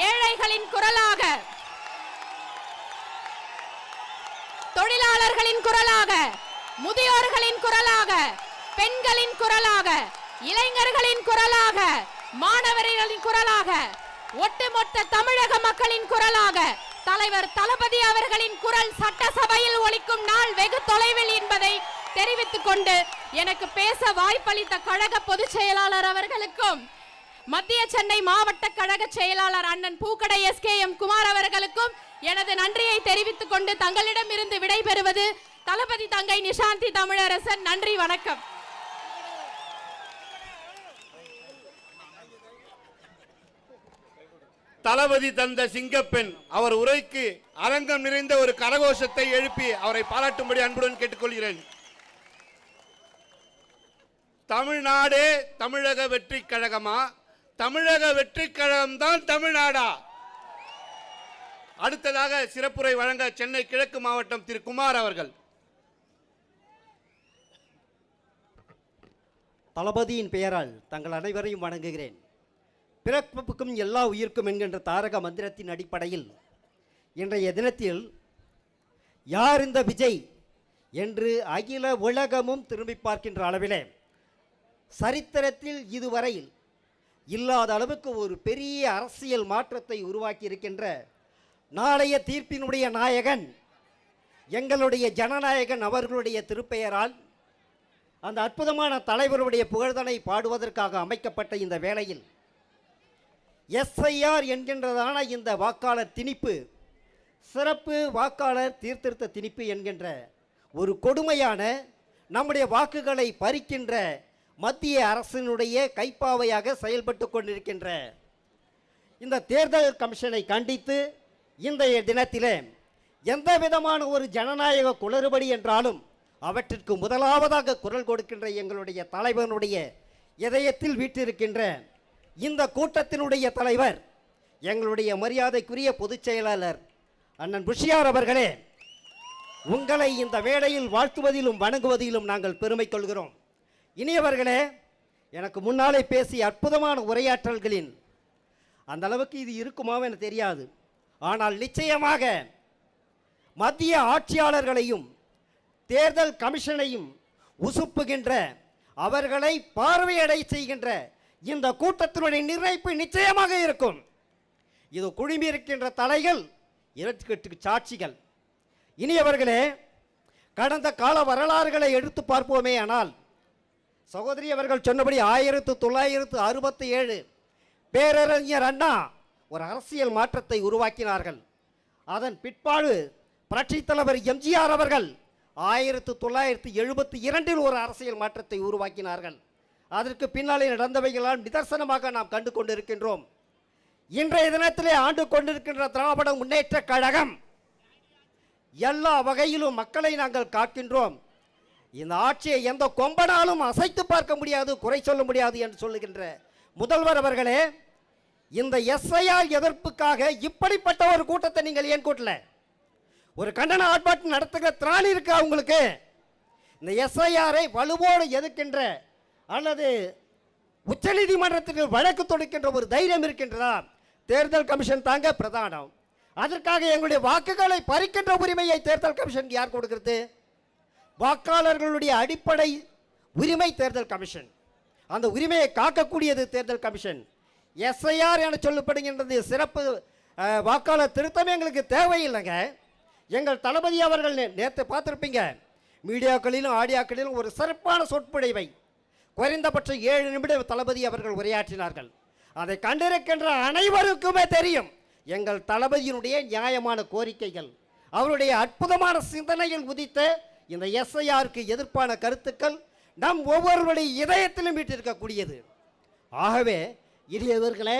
ஏழைகளின் குரலாக, தொழிலாளர்களின் குரலாக, முதியோர்களின் குரலாக, பெண்களின் குரலாக, இளைஞர்களின் குரலாக, மாணவர்களின் குரலாக, ஒட்டுமொத்த தமிழக மக்களின் குரலாக தலைவர் தளபதி அவர்களின் குரல் சட்டசபையில் ஒலிக்கும் நாள் வெகு தொலைவில் என்பதை தெரிவித்துக் கொண்டு எனக்கு பேச வாய்ப்பளித்த கழக பொதுச் செயலாளர் அவர்களுக்கும் மத்திய சென்னை மாவட்ட கழக செயலாளர் அண்ணன் பூக்கடை SKM குமார் அவர்களுக்கும் எனது நன்றியை தெரிவித்துக் கொண்டு தங்களிடமிருந்து விடைபெறுவது தளபதி தங்கை நிஷாந்தி தமிழரசன். நன்றி, வணக்கம். தளபதி தந்த சிங்கப்பெண் அவர் உரைக்கு அரங்கம் நிறைந்த ஒரு கரகோஷத்தை எழுப்பி அவரை பாராட்டும்படி அன்புடன் கேட்டுக்கொள்கிறேன். தமிழ்நாடே தமிழக வெற்றி கழகமா, தமிழக வெற்றி கழகம் தான் தமிழ்நாடா? அடுத்ததாக சிறப்புரை வழங்க சென்னை கிழக்கு மாவட்டம் திரு குமார் அவர்கள். தளபதியின் பெயரால் தங்கள் அனைவரையும் வணங்குகிறேன். பிறப்புக்கும் எல்லா உயிர்க்கும் என்கின்ற தாரக மந்திரத்தின் அடிப்படையில் இன்றைய தினத்தில் யார் இந்த விஜய் என்று அகில உலகமும் திரும்பி பார்க்கின்ற அளவிலே சரித்திரத்தில் இதுவரையில் இல்லாத அளவுக்கு ஒரு பெரிய அரசியல் மாற்றத்தை உருவாக்கி இருக்கின்ற நாளைய தீர்ப்பினுடைய நாயகன் எங்களுடைய ஜனநாயகன் அவர்களுடைய திருப்பெயரால் அந்த அற்புதமான தலைவருடைய புகழ்தனை பாடுவதற்காக அமைக்கப்பட்ட இந்த வேளையில் SIR என்கின்றதான இந்த வாக்காளர் திணிப்பு, சிறப்பு வாக்காளர் சீர்திருத்த திணிப்பு என்கின்ற ஒரு கொடுமையான நம்முடைய வாக்குகளை பறிக்கின்ற மத்திய அரசினுடைய கைப்பாவையாக செயல்பட்டு கொண்டிருக்கின்ற இந்த தேர்தல் கமிஷனை கண்டித்து இன்றைய தினத்திலே எந்த விதமான ஒரு ஜனநாயக குளறுபடி என்றாலும் அவற்றிற்கு முதலாவதாக குரல் கொடுக்கின்ற எங்களுடைய தலைவனுடைய இதயத்தில் வீற்றிருக்கின்ற இந்த கூட்டத்தினுடைய தலைவர் எங்களுடைய மரியாதைக்குரிய பொதுச் செயலாளர் அண்ணன் புஷியார் அவர்களே, உங்களை இந்த வேளையில் வாழ்த்துவதிலும் வணங்குவதிலும் நாங்கள் பெருமை கொள்கிறோம். இனியவர்களே, எனக்கு முன்னாலே பேசிய அற்புதமான உரையாற்றல்களின் அந்த அளவுக்கு இது இருக்குமா என தெரியாது. ஆனால் நிச்சயமாக மத்திய ஆட்சியாளர்களையும் தேர்தல் கமிஷனையும் உசுப்புகின்ற, அவர்களை பார்வையடை செய்கின்ற இந்த கூட்டத்தினுடைய நிர்ணயிப்பு நிச்சயமாக இருக்கும். இது குழுமி இருக்கின்ற தலைகள் இரட்டுக்கு சாட்சிகள். இனியவர்களே, கடந்த கால வரலாறுகளை எடுத்து பார்ப்போமே ஆனால் சகோதரி அவர்கள் சொன்னபடி 1967 பேரறிஞர் அண்ணா ஒரு அரசியல் மாற்றத்தை உருவாக்கினார்கள். அதன் பிற்பாடு புரட்சி தலைவர் MGR அவர்கள் 1972 ஒரு அரசியல் மாற்றத்தை உருவாக்கினார்கள். அதற்கு பின்னாலே நடந்தவைகளால் நிதர்சனமாக நாம் கண்டு கொண்டிருக்கின்றோம். இன்றைய தினத்திலே ஆண்டு கொண்டிருக்கின்ற திராவிட முன்னேற்ற கழகம் எல்லா வகையிலும் மக்களை நாங்கள் காக்கின்றோம். இந்த ஆட்சியை எந்த கொம்பனாலும் அசைத்து பார்க்க முடியாது, குறை சொல்ல முடியாது என்று சொல்லுகின்ற முதல்வர் அவர்களே, இந்த SIR எதிர்ப்புக்காக இப்படிப்பட்ட ஒரு கூட்டத்தை நீங்கள் ஏன் கூட்டல? ஒரு கண்டன ஆர்ப்பாட்டம் நடத்துகிற திராணி இருக்கா உங்களுக்கு? இந்த SIR-ஐ வலுவோடு எதிர்க்கின்ற அல்லது உச்சநீதிமன்றத்திற்கு வழக்கு தொடுக்கின்ற ஒரு தைரியம் இருக்கின்றதா? தேர்தல் கமிஷன் தாங்க பிரதானம். அதற்காக எங்களுடைய வாக்குகளை பறிக்கின்ற உரிமையை தேர்தல் கமிஷன் யார் கொடுக்கிறது? வாக்காளர்களுடைய அடிப்படை உரிமை தேர்தல் கமிஷன். அந்த உரிமையை காக்கக்கூடியது தேர்தல் கமிஷன். SIR என சொல்லப்படுகின்றது சிறப்பு வாக்காளர் திருத்தமே எங்களுக்கு தேவையில்லைங்க. எங்கள் தளபதி அவர்கள் நேற்று பார்த்துருப்பீங்க, மீடியாக்களிலும் ஆடியோக்களிலும் ஒரு சிறப்பான சொற்பொழிவை குறைந்தபட்சம் 7 நிமிடம் தளபதி அவர்கள் உரையாற்றினார்கள். அதை கண்டிருக்கின்ற அனைவருக்குமே தெரியும் எங்கள் தளபதியினுடைய நியாயமான கோரிக்கைகள், அவருடைய அற்புதமான சிந்தனையில் உதித்த இந்த SIR-க்கு எதிர்ப்பான கருத்துக்கள் நம் ஒவ்வொருவருடைய இதயத்திலும் வீட்டிருக்கக்கூடியது. ஆகவே இனியவர்களே,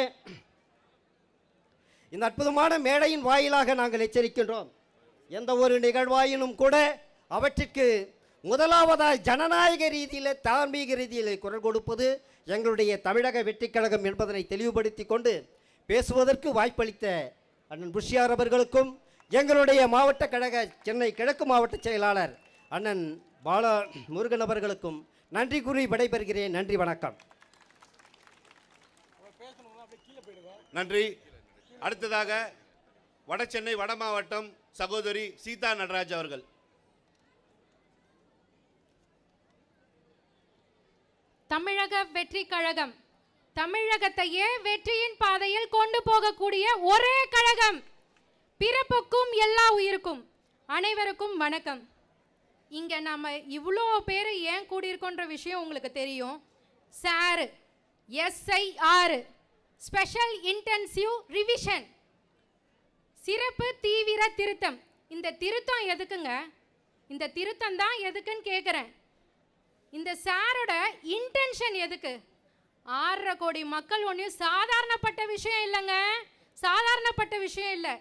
இந்த அற்புதமான மேடையின் வாயிலாக நாங்கள் எச்சரிக்கின்றோம். எந்த ஒரு நிகழ்வாயினும் கூட அவற்றிற்கு முதலாவதாய் ஜனநாயக ரீதியில், தார்மீக ரீதியில் குரல் கொடுப்பது எங்களுடைய தமிழக வெற்றி கழகம் என்பதனை தெளிவுபடுத்தி கொண்டு பேசுவதற்கு வாய்ப்பளித்த அண்ணன் புஷியார் அவர்களுக்கும், எங்களுடைய மாவட்ட கழக சென்னை கிழக்கு மாவட்ட செயலாளர் அண்ணன் பாலா முருகன் அவர்களுக்கும் நன்றி கூறி விடைபெறுகிறேன். நன்றி, வணக்கம். நன்றி. அடுத்ததாக வடசென்னை வட மாவட்டம் சகோதரி சீதா நடராஜ் அவர்கள். தமிழக வெற்றி கழகம் தமிழகத்தையே வெற்றியின் பாதையில் கொண்டு போகக்கூடிய ஒரே கழகம். பிறப்புக்கும் எல்லா உயிருக்கும் அனைவருக்கும் வணக்கம். இங்க நாம இவ்வளோ பேர் ஏன் கூடியிருக்கோன்ற விஷயம் உங்களுக்கு தெரியும். SIR SIR special intensive revision, சிறப்பு தீவிர திருத்தம். இந்த திருத்தம் எதுக்குங்க? இந்த திருத்தம் தான் எதுக்குன்னு கேட்குறேன். இந்த சாரோட இன்டென்ஷன் எதுக்கு? 6.5 கோடி மக்கள் ஒன்றும் சாதாரணப்பட்ட விஷயம் இல்லைங்க, சாதாரணப்பட்ட விஷயம் இல்லை.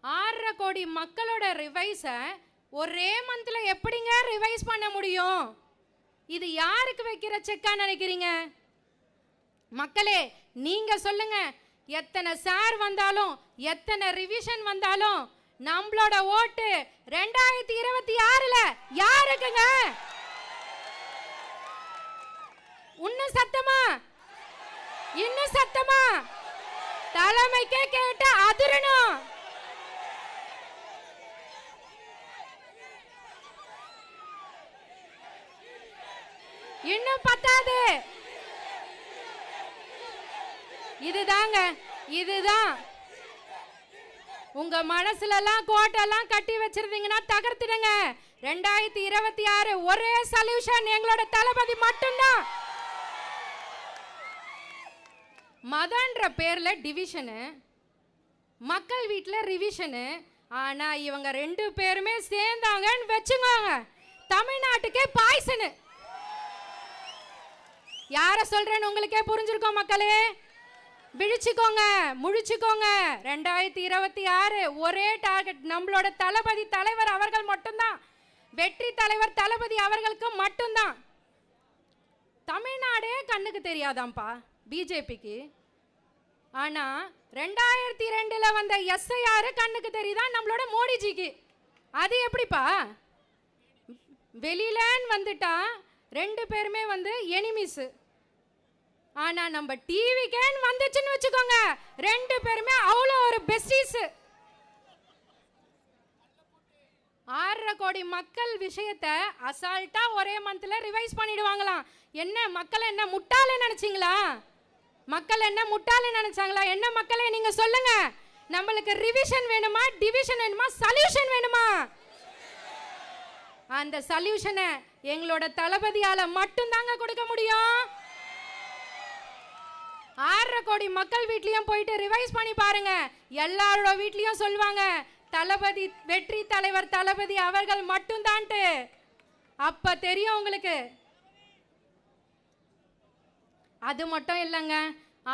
6.5 கோடி மக்களோட ரிவைஸை ஒரே மந்தில் எப்படிங்க ரிவைஸ் பண்ண முடியும்? இது யாருக்கு வைக்கிற செக்கா நினைக்கிறீங்க? மக்களே, நீங்க சொல்லுங்க. எத்தனை சார் வந்தாலும், எத்தனை ரிவிஷன் வந்தாலும் நம்மளோட ஓட்டு 2026ல யாருக்குங்க? இன்னும் சத்தமா, இன்னும் சத்தமா, தலைமைக்கே கேட்டு அதிரணும். இன்னும் பத்தாது. இதுதாங்க, இதுதான். உங்க மனசுல எல்லாம் கோட்டெல்லாம் கட்டி வச்சிருந்தீங்கன்னா தகர்த்திடுங்க. 2026 ஒரே சொல்யூஷன், எங்களோட தளபதி மட்டும்தான். மதன்ற பேர்ல டிவிஷனு, மக்கள் வீட்டில் ரிவிஷனு. ஆனா இவங்க 2 பேருமே சேர்ந்தாங்கன்னு வச்சுக்கோங்க, தமிழ்நாட்டுக்கே பாய்சனு. யார சொல்றேன்னு உங்களுக்கே புரிஞ்சிருக்கோம் மக்களே. விழிச்சுக்கோங்க, முழிச்சுக்கோங்க. 2026 ஒரே டார்கெட், நம்மளோட தளபதி தலைவர் அவர்கள் மட்டும்தான். வெற்றி தலைவர் தளபதி அவர்களுக்கு மட்டும்தான். தமிழ்நாடே கண்ணுக்கு தெரியாதாம்ப்பா பிஜேபிக்கு. ஆனா 2002ல வந்த SIR கண்ணுக்கு தெரியுதான் நம்மளோட மோடிஜிக்கு. அது எப்படிப்பா? வெளியிலன்னு வந்துட்டா 2 பேருமே வந்து எனிமிஸ். ஆனா நம்ம டிவிக்கேன்னு வந்துச்சுன்னு வச்சுக்கோங்க, 2 பேருமே அவ்வளோ ஒரு பெஸ்டீஸ். 6.5 கோடி மக்கள் விஷயத்தை அசால்ட்டா ஒரே மந்த்ல ரிவைஸ் பண்ணிடுவாங்களாம். என்ன மக்கள் என்ன முட்டாளே நினைச்சீங்களா? மக்கள் என்ன முட்டாளே நினைச்சாங்களா? என்ன மக்களே நீங்க சொல்லுங்க, நம்மளுக்கு ரிவிஷன் வேணுமா, டிவிஷன் வேணுமா, சொல்யூஷன் வேணுமா? அந்த சொல்யூஷனை எங்களோட தளபதியால மட்டும் தாங்க கொடுக்க முடியும். 6.5 கோடி மக்கள் வீட்லயும் போயிட்டு ரிவைஸ் பண்ணி பாருங்க. எல்லாரோட வீட்லயும் சொல்லுவாங்க தளபதி, வெற்றி தலைவர் தளபதி அவர்கள் மட்டும் தான்ட்டு. அப்ப தெரியும் உங்களுக்கு. அது மட்டும் இல்லைங்க,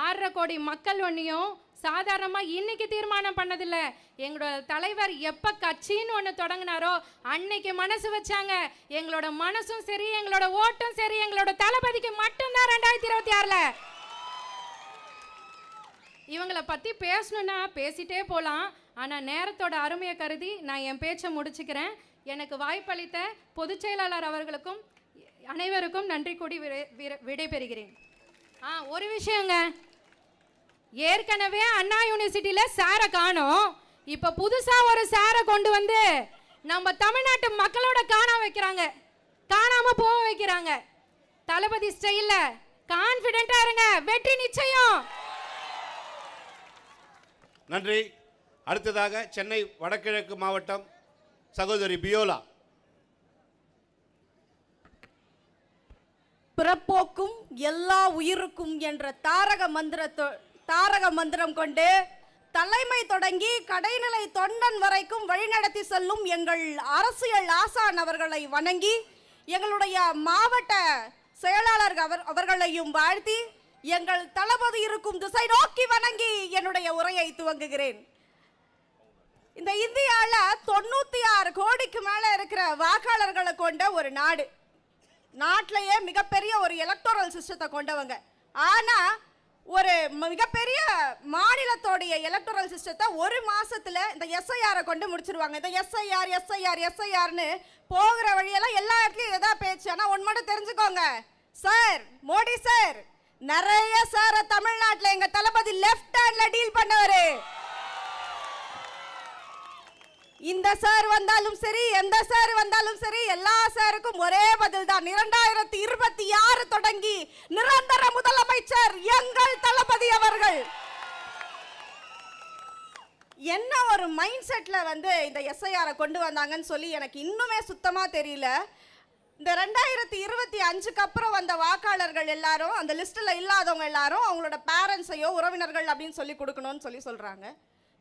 6.5 கோடி மக்கள் ஒன்றையும் சாதாரணமா இன்னைக்கு தீர்மானம் பண்ணதில்லை. எங்களோட தலைவர் எப்ப கட்சின்னு ஒன்று தொடங்கினாரோ அன்னைக்கு மனசு வச்சாங்க. எங்களோட மனசும் சரி, எங்களோட ஓட்டும் சரி, எங்களோட தளபதிக்கு மட்டும்தான் 2026ல. இவங்களை பத்தி பேசணும்னா பேசிட்டே போலாம். ஆனா நேரத்தோட அருமையை கருதி நான் என் பேச்சை முடிச்சுக்கிறேன். எனக்கு வாய்ப்பளித்த பொதுச் செயலாளர் அவர்களுக்கும் அனைவருக்கும் நன்றி கூடி விடைபெறுகிறேன். ஒரு விஷயங்க, ஏற்கனவே அண்ணா யூனிவர்சிட்டியில சாரை காணோம். இப்ப புதுசா ஒரு சாரை கொண்டு வந்து நம்ம தமிழ்நாட்டு மக்களோட காணாம போக வைக்கிறாங்க. தளபதி ஸ்டைல்ல கான்பிடென்ட்டா இருங்க, வெற்றி நிச்சயம். நன்றி. அடுத்ததாக சென்னை வடகிழக்கு மாவட்டம் சகோதரி பியோலா. பிறப்போக்கும் எல்லா உயிருக்கும் என்ற தாரக மந்திரம் கொண்டு தலைமை தொடங்கி கடைநிலை தொண்டன் வரைக்கும் வழிநடத்தி செல்லும் எங்கள் அரசியல் ஆசான் அவர்களை வணங்கி எங்களுடைய மாவட்ட செயலாளர் அவர்களையும் வாழ்த்தி எங்கள் தளபதி இருக்கும் திசை நோக்கி வணங்கி என்னுடைய உரையை துவங்குகிறேன். இந்த இந்தியாவில் 96 கோடிக்கு மேலே இருக்கிற வாக்காளர்களை கொண்ட ஒரு நாடு, நாட்டிலேயே மிகப்பெரிய ஒரு எலக்டோரல் சிஸ்டத்தை கொண்டவங்க. ஆனால் ஒரு மிகப்பெரிய மாநிலத்தோடைய எலக்டோரல் சிஸ்டத்தை ஒரு மாசத்துல இந்த எஸ்ஐஆரை கொண்டு முடிச்சிருவாங்க. இந்த எஸ்ஐஆர்னு போகிற வழியெல்லாம் எல்லா இடத்துலையும் எதா பேச்சு. ஆனால் ஒன்று மட்டும் தெரிஞ்சுக்கோங்க சார், மோடி சார் நிறைய சார் தமிழ்நாட்டில் எங்க தளபதி லெஃப்ட் ஹேண்ட்ல டீல் பண்ணவரு. இந்த சார் வந்தாலும் சரி, எந்த சார் வந்தாலும் சரி, எல்லா சாருக்கும் ஒரே பதில் தான். 2026 தொடங்கி நிரந்தர முதலமைச்சர் எங்கள் தளபதி அவர்கள். என்ன ஒரு மைண்ட் செட்ல இந்த எஸ்ஐஆரை கொண்டு வந்தாங்கன்னு சொல்லி எனக்கு இன்னுமே சுத்தமா தெரியல. இந்த 2025க்கு அப்புறம் வந்த வாக்காளர்கள் எல்லாரும், அந்த லிஸ்ட்ல இல்லாதவங்க எல்லாரும் அவங்களோட பேரண்ட்ஸையோ உறவினர்கள் அப்படின்னு சொல்லி கொடுக்கணும்னு சொல்றாங்க.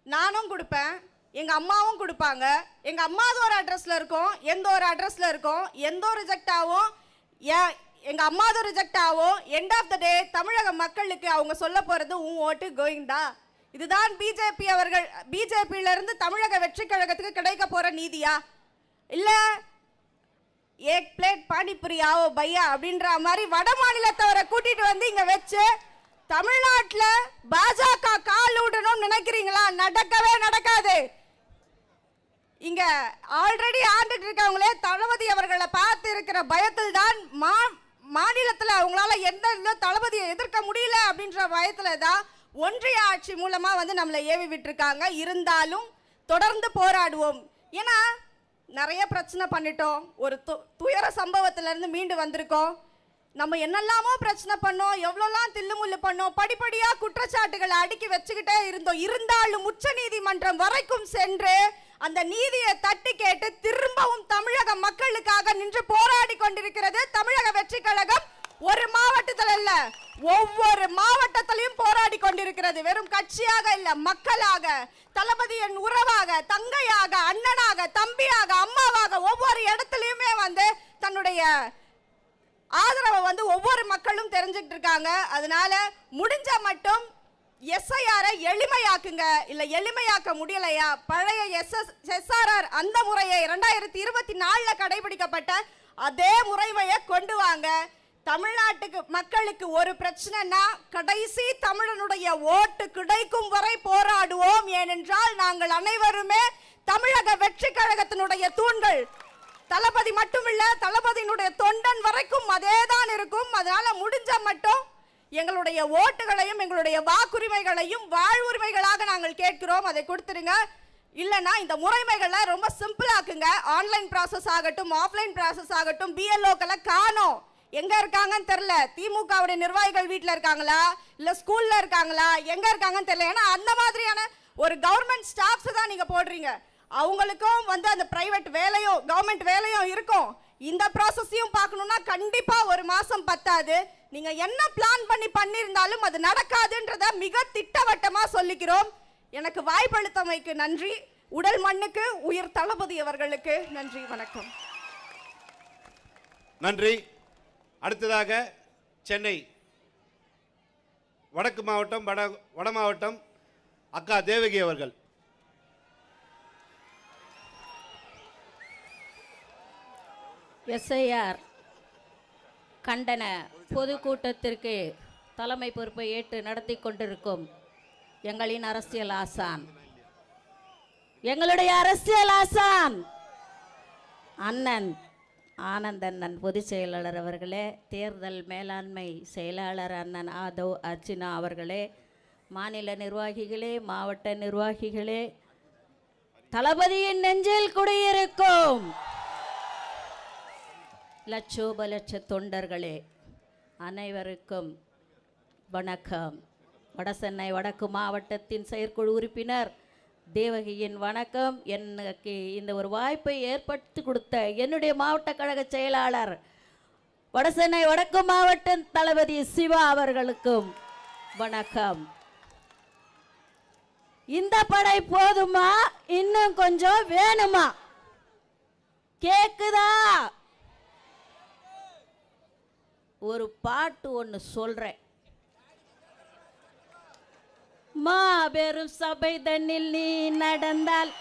நானும் கொடுப்பேன், எங்க அம்மாவும் கொடுப்பாங்க. எங்க அம்மாவது ஒரு அட்ரஸ்ல இருக்கும், எந்த ஒரு அட்ரஸ்ல இருக்கும், எந்த ரிஜெக்ட் ஆகும், எங்க அம்மாவது ரிஜெக்ட் ஆகும். எண்ட் ஆஃப் த டே தமிழக மக்களுக்கு அவங்க சொல்ல போறது உன் ஓட்டு கோயிந்தா. இதுதான் பிஜேபியில இருந்து தமிழக வெற்றி கழகத்துக்கு கிடைக்க போற நீதியா? இல்ல ஏக் பிளேட் பானிபுரி ஆவோ பையா அப்படின்ற மாதிரி வட மாநிலத்தவரை கூட்டிட்டு வந்து இங்க வச்சு தமிழ்நாட்டில் பாஜக கால் விடணும்னு நினைக்கிறீங்களா? நடக்கவே நடக்காது. இங்க ஆல்ரெடி ஆண்டுட்டு இருக்கவங்களே தளபதி அவர்களை பார்த்து இருக்கிற பயத்தில் தான் மாநிலத்தில் அவங்களால எந்த தளபதியை எதிர்க்க முடியல அப்படின்ற பயத்துல தான் ஒன்றிய ஆட்சி மூலமா நம்மளை ஏவி விட்டுருக்காங்க. இருந்தாலும் தொடர்ந்து போராடுவோம். ஏன்னா நிறைய பிரச்சனை பண்ணிட்டோம், ஒரு துயர சம்பவத்திலிருந்து மீண்டு வந்திருக்கோம். நம்ம என்னெல்லாமோ பிரச்சனை பண்ணோம், எவ்வளோலாம் தில்லுமுள்ளு பண்ணோம், படிப்படியாக குற்றச்சாட்டுகளை அடுக்கி வச்சுக்கிட்டே இருந்தோம். இருந்தாலும் உச்ச நீதிமன்றம் வரைக்கும் சென்று அந்த நீதியை தட்டி கேட்டு திரும்பவும் தமிழக மக்களுக்காக நின்று போராடி கொண்டிருக்கிறது தமிழக வெற்றி கழகம். ஒரு மாவட்டத்தில் இல்ல, ஒவ்வொரு மாவட்டத்திலையும் போராடி கொண்டிருக்கிறது. வெறும் கட்சியாக இல்ல, மக்களாக, தளபதியின் உறவாக, தங்கையாக, அண்ணனாக, தம்பியாக, அம்மாவாக ஒவ்வொரு இடத்துலயுமே தன்னுடைய ஆதரவை ஒவ்வொரு மக்களும் தெரிஞ்சுக்கிட்டு இருக்காங்க. அதனால முடிஞ்ச மட்டும் எஸ்ஐஆரை எளிமையாக்குங்க. இல்ல எளிமையாக்க முடியலையா, பழைய எஸ்ஆர்ஆர் அந்த முறையை 2024 கடைபிடிக்கப்பட்ட அதே முறைமையை கொண்டு வாங்க. தமிழ்நாட்டுக்கு மக்களுக்கு ஒரு பிரச்சனைனா கடைசி தமிழனுடைய ஓட்டு கிடைக்கும் வரை போராடுவோம். ஏனென்றால் நாங்கள் அனைவருமே தமிழக வெற்றி கழகத்தினுடைய தூண்கள். தளபதி மட்டுமில்ல, தளபதியினுடைய தொண்டன் வரைக்கும் அதேதான் இருக்கும். அதனால முடிஞ்ச மட்டும் எங்களுடைய ஓட்டுகளையும் எங்களுடைய வாக்குரிமைகளையும் வாழ்வுரிமைகளாக நாங்கள் கேட்கிறோம், அதை கொடுத்துருங்க. இல்லைன்னா இந்த முறைமைகளை ரொம்ப சிம்பிளாக்குங்க. ஆன்லைன் ப்ராசஸ் ஆகட்டும், ஆஃப்லைன் ப்ராசஸ் ஆகட்டும், பிஎல்ஓக்களை காணோம், எங்க இருக்காங்கன்னு தெரியல. திமுகவுடைய நிர்வாகிகள் வீட்டில் இருக்காங்களா, இல்ல ஸ்கூல்ல இருக்காங்களா, எங்க இருக்காங்கன்னு தெரியல. ஏன்னா அந்த மாதிரியான ஒரு கவர்மெண்ட் ஸ்டாஃப்ஸ் தான் நீங்க போடுறீங்க. அவங்களுக்கும் அந்த பிரைவேட் வேலையும் கவர்மெண்ட் வேலையும் இருக்கும். இந்த ப்ராசஸையும் பார்க்கணும்னா கண்டிப்பா ஒரு மாசம் பத்தாது. நீங்க என்ன பிளான் பண்ணியிருந்தாலும் அது நடக்காதுன்றத மிக திட்டவட்டமா சொல்லிக்கிறோம். எனக்கு வாய்ப்பளித்தமைக்கு நன்றி. உடல் மண்ணுக்கு உயிர் தளபதி அவர்களுக்கு நன்றி. வணக்கம். நன்றி. அடுத்ததாக சென்னை வடக்கு மாவட்டம் வட மாவட்டம் அக்கா தேவகி அவர்கள். எஸ்ஐஆர் கண்டன பொதுக்கூட்டத்திற்கு தலைமை பொறுப்பை ஏற்று நடத்தி கொண்டிருக்கும் எங்களின் அரசியல் ஆசான், எங்களுடைய அரசியல் ஆசான் அண்ணன் ஆனந்தண்ணன் பொதுச் செயலாளர் அவர்களே, தேர்தல் மேலாண்மை செயலாளர் அண்ணன் ஆதவ் அர்ஜுனா அவர்களே, மாநில நிர்வாகிகளே, மாவட்ட நிர்வாகிகளே, தளபதியின் நெஞ்சில் குடியிருக்கும் லட்சோப லட்ச தொண்டர்களே, அனைவருக்கும் வணக்கம். வடசென்னை வடக்கு மாவட்டத்தின் செயற்குழு உறுப்பினர் தேவகியின் வணக்கம். எனக்கு இந்த ஒரு வாய்ப்பை ஏற்படுத்தி கொடுத்த என்னுடைய மாவட்ட கழக செயலாளர் வடசென்னை வடக்கு மாவட்ட தளபதி சிவா அவர்களுக்கும் வணக்கம். இந்த படை போதுமா, இன்னும் கொஞ்சம் வேணுமா? கேக்குதா? ஒரு பாட்டு ஒன்று சொல்கிறேன். மாபெரும் சபை தன்னில் நீ நடந்தால்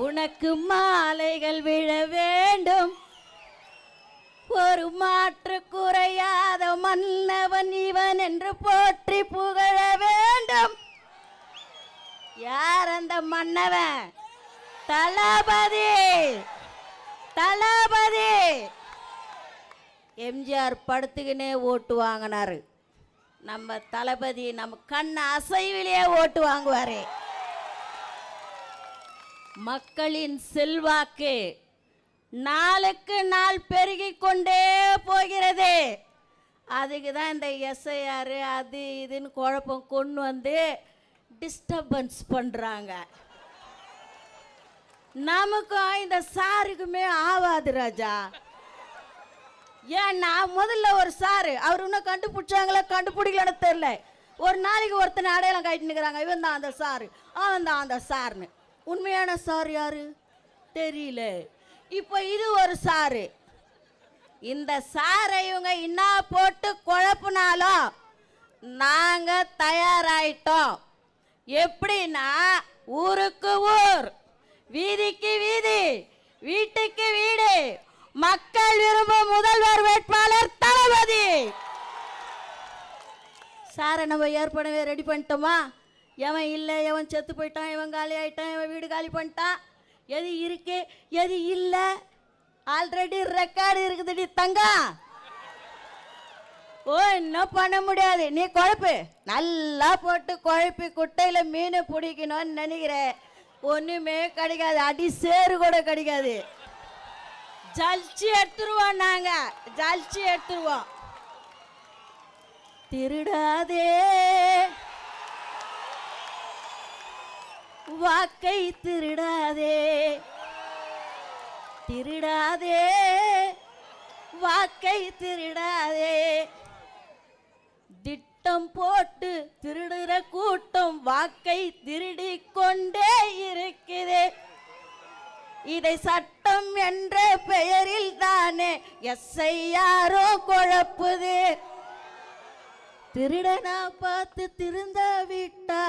உனக்கு மாலைகள் விழ வேண்டும். ஒரு மாற்று குறையாத மன்னவன் இவன் என்று போற்றி புகழ வேண்டும். யார் அந்த மன்னவன்? தளபதி. தளபதி எம்ஜிஆர் படுத்துக்கினே ஓட்டு வாங்கினாரு. நம்ம தளபதி நம்ம கண் அசைவிலேயே ஓட்டு வாங்குவாரு. மக்களின் செல்வாக்கு நாளுக்கு நாள் பெருகிக் கொண்டே போகிறது. அதுக்கு தான் இந்த எஸ்ஐஆர் அது இதுன்னு குழப்பம் கொண்டு வந்து டிஸ்டர்பன்ஸ் பண்ணுறாங்க. நமக்கும் இந்த சாருக்குமே ஆவாது ராஜா. ஏன்னா முதல்ல ஒரு சாரு அவர் இன்னும் கண்டுபிடிச்சாங்களா கண்டுபிடிக்கலன்னு தெரியல. ஒரு நாளைக்கு ஒருத்தனை அடையாளம் காட்டிட்டு நிற்கிறாங்க, இவன் தான் அந்த சாரு, அவன் தான் அந்த சாருன்னு. உண்மையான சார் யாரு தெரியல. இப்போ இது ஒரு சாரு. இந்த சாரை இவங்க என்ன போட்டு குழப்பினாலும் நாங்க தயாராயிட்டோம். எப்படின்னா ஊருக்கு ஊர், வீதிக்கு வீதி, வீட்டுக்கு வீடு, மக்கள் விரும்பும் முதல்வர் வேட்பாளர் தளபதி. சாரை நம்ம ஏற்கனவே ரெடி பண்ணிட்டோமா? எவன் இல்லை, எவன் செத்து போயிட்டான், எவன் காலி ஆயிட்டான், எவன் வீடு காலி பண்ணிட்டான், எது இருக்கு எது இல்லை ஆல்ரெடி ரெக்கார்டு இருக்குதுடி தங்கம். ஓ இன்னும் பண்ண முடியாது. நீ குழப்பு நல்லா போட்டு குழப்பி குட்டையில் மீன் பிடிக்கணும்னு நினைக்கிற, ஒன்றுமே கிடைக்காது. அடி சேரு கூட கிடைக்காது. ஜலிச்சு எடுத்துருவோம், நாங்கள் ஜலிச்சு எடுத்துருவோம். திருடாதே வாக்கை, திருடாதே திருடாதே வாக்கை, திருடாதே. திட்டம் போட்டு திருடுற கூட்டம் வாக்கை திருடி கொண்டே இருக்குது. இதை சட்டம் என்ற பெயரில் தானே எஸ்ஐஆரோ குழப்புது. திருடனா பார்த்து திருந்த விட்டா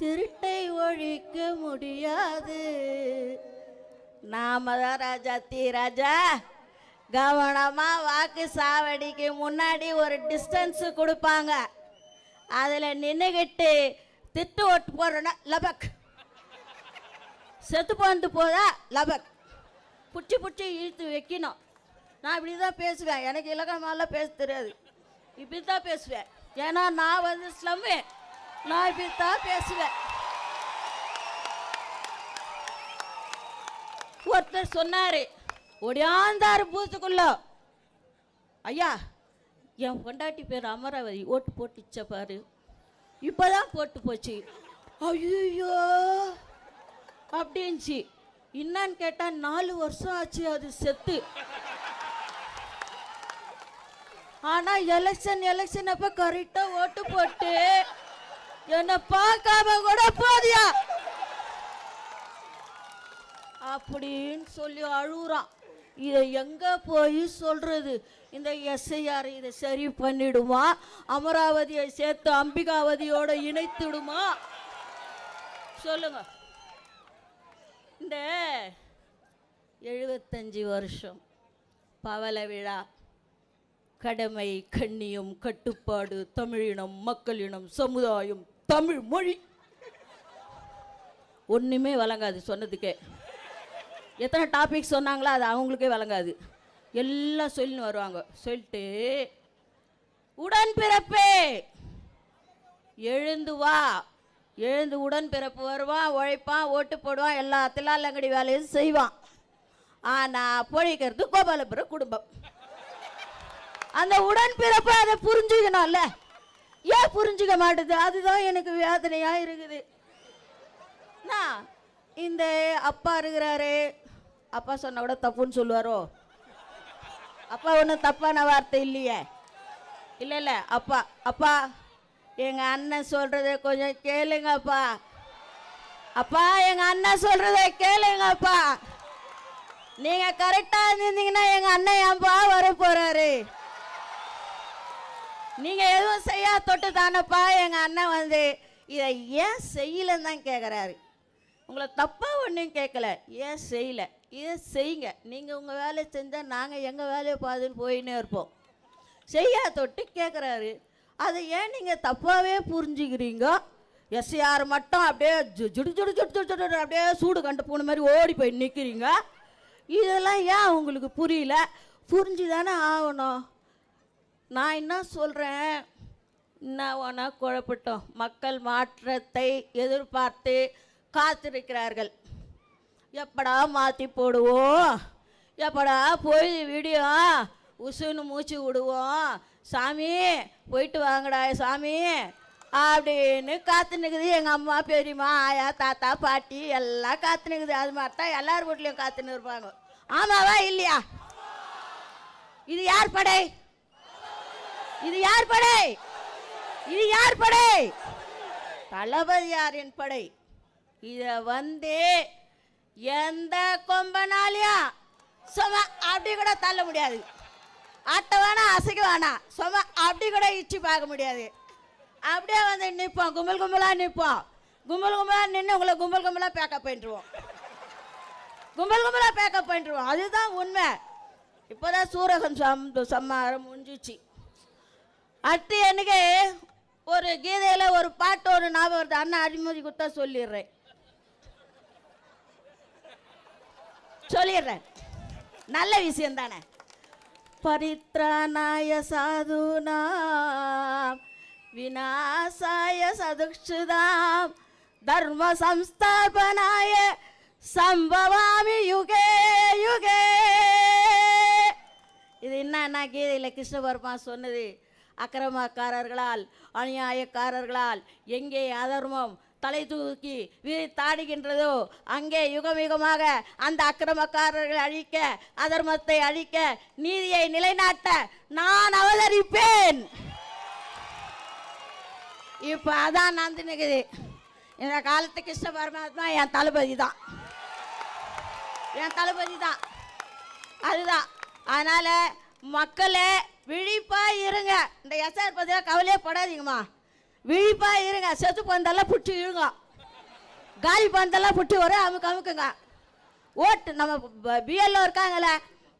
திருட்டை ஒழிக்க முடியாது. நாம தான் ராஜா ராஜா கவனமா வாக்கு சாவடிக்கு முன்னாடி ஒரு டிஸ்டன்ஸ் கொடுப்பாங்க. அதில் நின்றுக்கிட்டு திட்டு ஓட்டு போடுறோன்னா லபக், செத்து போந்து போதா லபக், புச்சி புச்சி இழுத்து வைக்கணும். நான் இப்படி தான் பேசுவேன். எனக்கு இலக்கணமாலாம் பேச தெரியாது, இப்படி தான் பேசுவேன். ஏன்னா நான் வந்து ஸ்லம்மு, நான் இப்படி தான் பேசுவேன். ஒருத்தர் சொன்னாரு, ஒடியாந்தாரு பூத்துக்குள்ள, ஐயா என் பொண்டாட்டி பேர் அமராவதி, ஓட்டு போட்டுச்ச பாரு, இப்போதான் போட்டு போச்சு. ஐயோ அப்படின்ச்சு. என்னன்னு கேட்டா 4 வருஷம் ஆச்சு அது செத்து. ஆனா எலெக்ஷன் அப்ப கரெக்டா ஓட்டு போட்டு என்ன பார்க்காம கூட போதியா அப்படின்னு சொல்லி அழுகுறான். இதை எங்க போய் சொல்றது? இந்த எஸ்ஐஆர் இதை சரி பண்ணிடுமா? அமராவதியை சேர்த்து அம்பிகாவதியோட இணைத்துடுமா? சொல்லுங்க. இந்த 75 வருஷம் பவள விழா, கடமை, கண்ணியம், கட்டுப்பாடு, தமிழினம், மக்களினம், சமுதாயம், தமிழ் மொழி, ஒன்றுமே வழங்காது சொன்னதுக்கே. எத்தனை டாபிக் சொன்னாங்களோ அது அவங்களுக்கே வழங்காது. எல்லாம் சொல்லின்னு வருவாங்க. சொல்லிட்டு உடன்பிறப்பே எழுந்து வா, எழுந்து உடன்பிறப்பு வருவான், உழைப்பான், ஓட்டு போடுவான், எல்லா தில்லாலங்கடி வேலையும் செய்வான். ஆனால் பொழிக்கிறது கோபாலபுர குடும்பம். அந்த உடன்பிறப்பு அதை புரிஞ்சுக்கணும்ல, ஏன் புரிஞ்சுக்க மாட்டுது? அதுதான் எனக்கு வேதனையாக இருக்குது. நான் இந்த அப்பா இருக்கிறாரு, அப்பா சொன்ன கூட தப்புன்னு சொல்லுவாரோ? அப்பா ஒன்றும் தப்பான வார்த்தை இல்லையே. இல்லை இல்லை, அப்பா அப்பா எங்கள் அண்ணன் சொல்கிறத கொஞ்சம் கேளுங்கப்பா, அப்பா எங்கள் அண்ணன் சொல்கிறத கேளுங்கப்பா. நீங்க கரெக்டா இருந்தீங்கன்னா எங்க அண்ணன் ஏன்பா வர போறாரு? நீங்க எதுவும் செய்யா தொட்டு தானப்பா எங்க அண்ணன் வந்து இதை ஏன் செய்யலன்னு தான் கேட்குறாரு. உங்களை தப்பா ஒன்றும் கேட்கல, ஏன் செய்யல, இதை செய்யுங்க. நீங்கள் உங்கள் வேலையை செஞ்சால் நாங்கள் எங்கள் வேலையை பார்த்துன்னு போயின்னே இருப்போம். செய்யா தொட்டு கேட்குறாரு. அதை ஏன் நீங்கள் தப்பாகவே புரிஞ்சுக்கிறீங்க? எஸ்ஆர் மட்டும் அப்படியே ஜுடு ஜுடு ஜுடு ஜுடு அப்படியே சூடு கண்டு போன மாதிரி ஓடி போய் நிற்கிறீங்க. இதெல்லாம் ஏன் உங்களுக்கு புரியல? புரிஞ்சு தானே ஆகணும். நான் என்ன சொல்கிறேன், என்ன வேணா குழப்பட்டோம். மக்கள் மாற்றத்தை எதிர்பார்த்து காத்திருக்கிறார்கள். எப்படா மாற்றி போடுவோம், எப்படா போய் வீடியோ உசுன்னு மூச்சு விடுவோம், சாமி போயிட்டு வாங்கடா சாமி அப்படின்னு காத்துனுக்குது. எங்கள் அம்மா பெரியம்மா ஆயா தாத்தா பாட்டி எல்லாம் காத்துனுக்குது. அது மாதிரி தான் எல்லார் வீட்லேயும் காத்துன்னு இருப்பாங்க. ஆமாவா இல்லையா? இது யார் படை? இது யார் படை? இது யார் படை? தளபதியாரின் படை. இதை வந்து எந்த கொம்பனாலையும் சும்மா அப்படி கூட தள்ள முடியாது. ஆட்ட வேணா அசைக்க வேணாம், சும்மா அப்படி கூட இச்சு பார்க்க முடியாது. அப்படியே வந்து நிற்போம், கும்பல் கும்பலாக நிற்போம். கும்பல் கும்பலாக நின்று உங்களை கும்பல் கும்பலாக பேக்கப் பண்ணிட்டுருவோம். கும்பல் கும்பலாக பேக்கப் பண்ணிட்டுருவோம். அதுதான் உண்மை. இப்போதான் சூரகம் சம்மாரம் முடிஞ்சிச்சு. அடுத்து எனக்கு ஒரு கீதையில் ஒரு பாட்டு ஒரு ஞாபகம் வருது. அண்ணா அடிமதி குத்தா சொல்லிடுறேன். நல்ல விஷயம் தானே. பரித்ராணாய சாதுனாம் விநாசாய சதுக்ஷுதாம் தர்ம சம்ஸ்தாபனாய சம்பவாமி யுகே யுகே. இது என்ன கீதையில் கிருஷ்ண பரமாத்மா சொன்னது. அக்கிரமக்காரர்களால் அநியாயக்காரர்களால் எங்கே அதர்மம் தலை தூக்கி விரித்தாடுகின்றதோ அங்கே யுகமாக அந்த அக்கிரமக்காரர்களை அழிக்க, அதர்மத்தை அழிக்க, நீதியை நிலைநாட்ட நான் அவதரிப்பேன். இப்போ அதான் நடந்துனுக்குது. இந்த காலத்து கிருஷ்ண பரமாத்மா என் தளபதி தான், என் தளபதி தான். அதுதான். அதனால மக்களே விழிப்பா இருங்க. இந்த எஸ்ஆர் பத்தியா கவலையே படாதீங்கம்மா, விழிப்பா இருங்க. செத்து பந்தெல்லாம் பிடிச்சி இழுங்க, காலி பந்தெல்லாம் பிடிச்சி வர அமுக்குங்க. ஓட்டு நம்ம பிஎல்ஓ இருக்காங்கல்ல,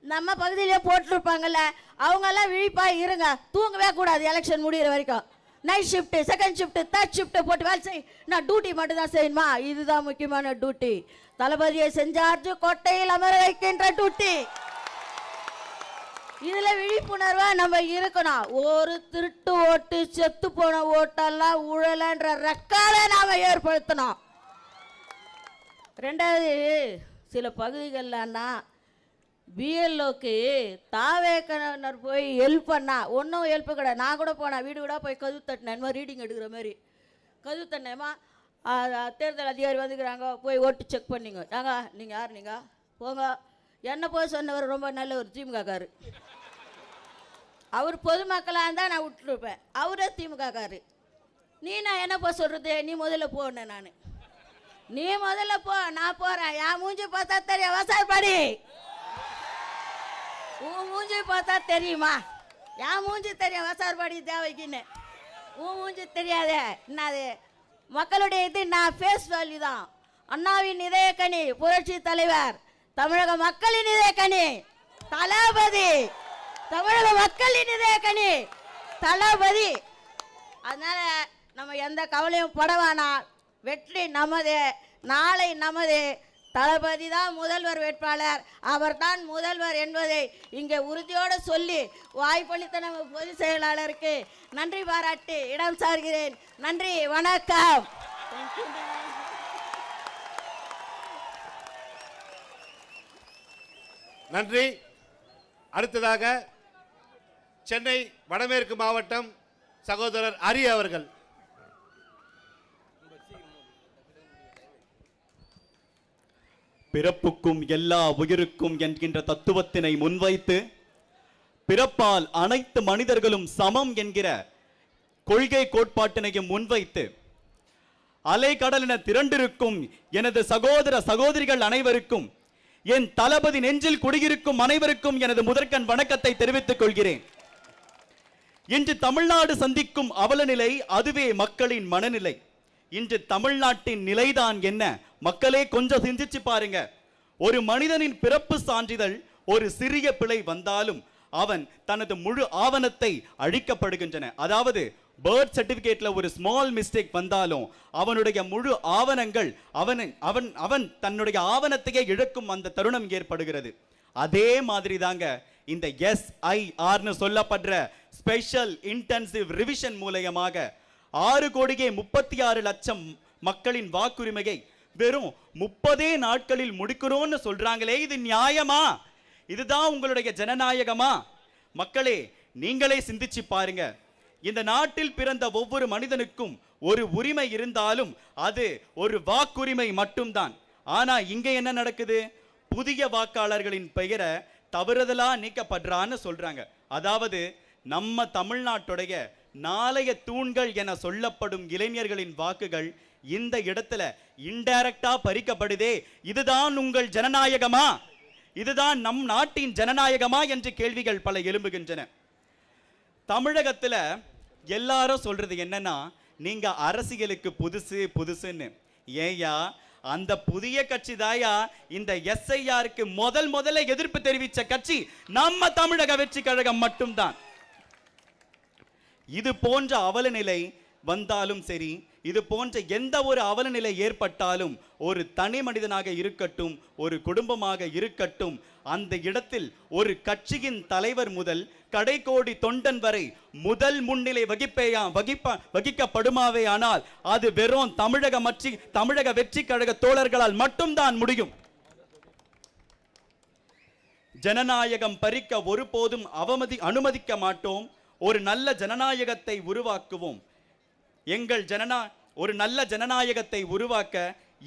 நம்ம பகுதியிலே போட்டுருப்பாங்கல்ல, அவங்கெல்லாம் விழிப்பா இருங்க. தூங்கவே கூடாது எலெக்ஷன் முடிகிற வரைக்கும். Night shift, second shift, third shift போட்டு வேலை செய். நான் டியூட்டி மட்டும் தான் செய்யணுமா? இதுதான் முக்கியமான டியூட்டி. தளபதியை செஞ்சார்ஜு கோட்டையில் அமர வைக்கின்ற டியூட்டி. இதுல விழிப்புணர்வா நம்ம இருக்கணும். ஒரு திருட்டு ஓட்டு, செத்து போன ஓட்டெல்லாம் ஊழலன்ற ரெக்கார்டை நாம ஏற்படுத்தணும். ரெண்டாவது, சில பகுதிகள்லன்னா பிஎல்ஓக்கு தாவேக்கனர் போய் ஹெல்ப் பண்ணா ஒன்றும் ஹெல்ப் கிடையாது. நான் கூட போனேன், வீடு கூட போய் கதவு தட்டினேன். இந்த மாதிரி ரீடிங் எடுக்கிற மாதிரி கதவு தட்டினேம்மா. தேர்தல் அதிகாரி வந்துக்கிறாங்க, போய் ஓட்டு செக் பண்ணிங்க. ஏங்க நீங்கள் யார்? நீங்கள் போங்க. என்ன போய் சொன்னவர் ரொம்ப நல்ல ஒரு திமுககாரு. அவர் பொதுமக்களாக இருந்தால் நான் விட்டுருப்பேன். அவரே திமுககாரு. நான் என்ன போய் சொல்கிறது? நீ முதல்ல போனேன். நான் நீ முதல்ல போ, நான் போகிறேன். என் மூஞ்சி பார்த்தா தெரியும் வசார்பாடி. உன் மூஞ்சி பார்த்தா தெரியுமா? என் மூஞ்சி தெரியும் வசார்பாடி தேவைக்குன்னு. உன் மூஞ்சி தெரியாதே. என்னது மக்களுடைய இது? நான் ஃபேஸ் வேல்யூ தான். அண்ணாவின் இதயக்கனி புரட்சி தலைவர், தமிழக மக்களின் இதயக்கனி தளபதி, தமிழக மக்களின் இதயக்கனி தளபதி. அதனால நம்ம எந்த கவலையும் படவானா. வெற்றி நமது, நாளை நமது. தளபதி தான் முதல்வர் வேட்பாளர், அவர் தான் முதல்வர் என்பதை இங்கே உறுதியோடு சொல்லி வாய்ப்பளித்த நம்ம பொதுச் செயலாளருக்கு நன்றி பாராட்டி இடம் சார்கிறேன். நன்றி, வணக்கம். நன்றி. அடுத்ததாக சென்னை வடமேற்கு மாவட்டம் சகோதரர் அரி அவர்கள். பிறப்புக்கும் எல்லா உயிருக்கும் என்கின்ற தத்துவத்தினை முன்வைத்து பிறப்பால் அனைத்து மனிதர்களும் சமம் என்கிற கொள்கை கோட்பாட்டினையும் முன்வைத்து அலை கடலென திரண்டிருக்கும் எனது சகோதர சகோதரிகள் அனைவருக்கும் என் தளபதி நெஞ்சில் குடியிருக்கும் அனைவருக்கும் எனது முதற்கண் வணக்கத்தை தெரிவித்துக் கொள்கிறேன். இன்று தமிழ்நாடு சந்திக்கும் அவலநிலை அதுவே மக்களின் மனநிலை. இன்று தமிழ்நாட்டின் நிலைதான் என்ன? மக்களே கொஞ்சம் சிந்திச்சு பாருங்க. ஒரு மனிதனின் பிறப்பு சான்றிதழ் ஒரு சிறிய பிழை வந்தாலும் அவன் தனது முழு ஆவணத்தை அழிக்கப்படுகின்றன. அதாவது பர்த் சர்டிபிகேட்ல ஒரு ஸ்மால் மிஸ்டேக் வந்தாலும் அவனுடைய முழு ஆவணங்கள் அவன் தன்னுடைய ஆவணத்தையே இழக்கும் அந்த தருணம் ஏற்படுகிறது. அதே மாதிரி தாங்க இந்த SIRனு சொல்லப்படுற ஸ்பெஷல் இன்டென்சிவ் ரிவிஷன் மூலமாக 6,36,00,000 மக்களின் வாக்குரிமையை வெறும் 30 நாட்களில் முடிக்கிறோம்னு சொல்றாங்களே, இது நியாயமா? இதுதான் உங்களுடைய ஜனநாயகமா? மக்களே, நீங்களே சிந்திச்சு பாருங்க. இந்த நாட்டில் பிறந்த ஒவ்வொரு மனிதனுக்கும் ஒரு உரிமை இருந்தாலும் அது ஒரு வாக்குரிமை மட்டும்தான். ஆனா இங்க என்ன நடக்குது? புதிய வாக்காளர்களின் பெயரை தவறுதலா நீக்கப்படுறான்னு சொல்றாங்க. அதாவது நம்ம தமிழ்நாட்டுடைய நாளைய தூண்கள் என சொல்லப்படும் இளைஞர்களின் வாக்குகள் இந்த இடத்துல இன்டைரக்டா பறிக்கப்படுதே. இதுதான் உங்கள் ஜனநாயகமா? இதுதான் நம் நாட்டின் ஜனநாயகமா என்று கேள்விகள் பல எழும்புகின்றன. தமிழகத்துல எல்லாரும் சொல்றது என்னன்னா, நீங்க அரசியலுக்கு புதுசுன்னு. ஏயா, அந்த புதிய கட்சி தாயா இந்த SIRக்கு முதல்ல எதிர்ப்பு தெரிவித்த கட்சி நம்ம தமிழக வெற்றி கழகம் மட்டும்தான். இது போன்ற அவலநிலை வந்தாலும் சரி, இது போன்ற எந்த ஒரு அவலநிலை ஏற்பட்டாலும் ஒரு தனி மனிதனாக இருக்கட்டும், ஒரு குடும்பமாக இருக்கட்டும், அந்த இடத்தில் ஒரு கட்சியின் தலைவர் முதல் கடைக்கோடி தொண்டன் வரை முதல் முன்னிலை வகிக்கப்படுமாவே ஆனால் அது வெறும் தமிழக வெற்றி கழக தோழர்களால் மட்டும்தான் முடியும். ஜனநாயகம் பறிக்க ஒருபோதும் அனுமதிக்க மாட்டோம். ஒரு நல்ல ஜனநாயகத்தை உருவாக்குவோம். ஒரு நல்ல ஜனநாயகத்தை உருவாக்க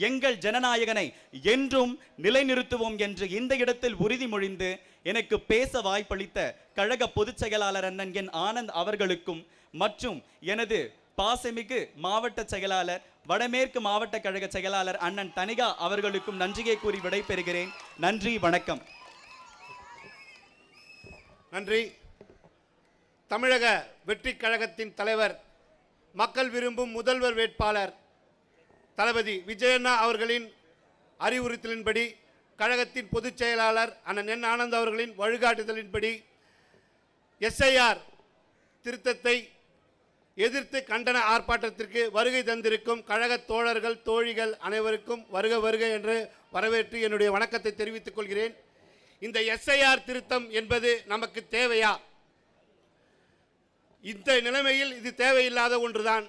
எங்கள் ஜனநாயகனை என்றும் நிலைநிறுத்துவோம் என்று இந்த இடத்தில் உறுதிமொழிந்து எனக்கு பேச வாய்ப்பளித்த கழக பொதுச் செயலாளர் அண்ணன் என் ஆனந்த் அவர்களுக்கும் மற்றும் எனது பாசமிகு மாவட்ட செயலாளர் வடமேற்கு மாவட்ட கழக செயலாளர் அண்ணன் தனிகா அவர்களுக்கும் நன்றியை கூறி விடைபெறுகிறேன். நன்றி, வணக்கம். நன்றி. தமிழக வெற்றி கழகத்தின் தலைவர், மக்கள் விரும்பும் முதல்வர் வேட்பாளர் தளபதி விஜயண்ணா அவர்களின் அறிவுறுத்தலின்படி, கழகத்தின் பொதுச் செயலாளர் அண்ணன் என் ஆனந்த் அவர்களின் வழிகாட்டுதலின்படி SIR திருத்தத்தை எதிர்த்து கண்டன ஆர்ப்பாட்டத்திற்கு வருகை தந்திருக்கும் கழக தோழர்கள் தோழிகள் அனைவருக்கும் வருக வருக என்று வரவேற்று என்னுடைய வணக்கத்தை தெரிவித்துக் கொள்கிறேன். இந்த SIR திருத்தம் என்பது நமக்கு தேவையா? இந்த நிலைமையில் இது தேவையில்லாத ஒன்றுதான்.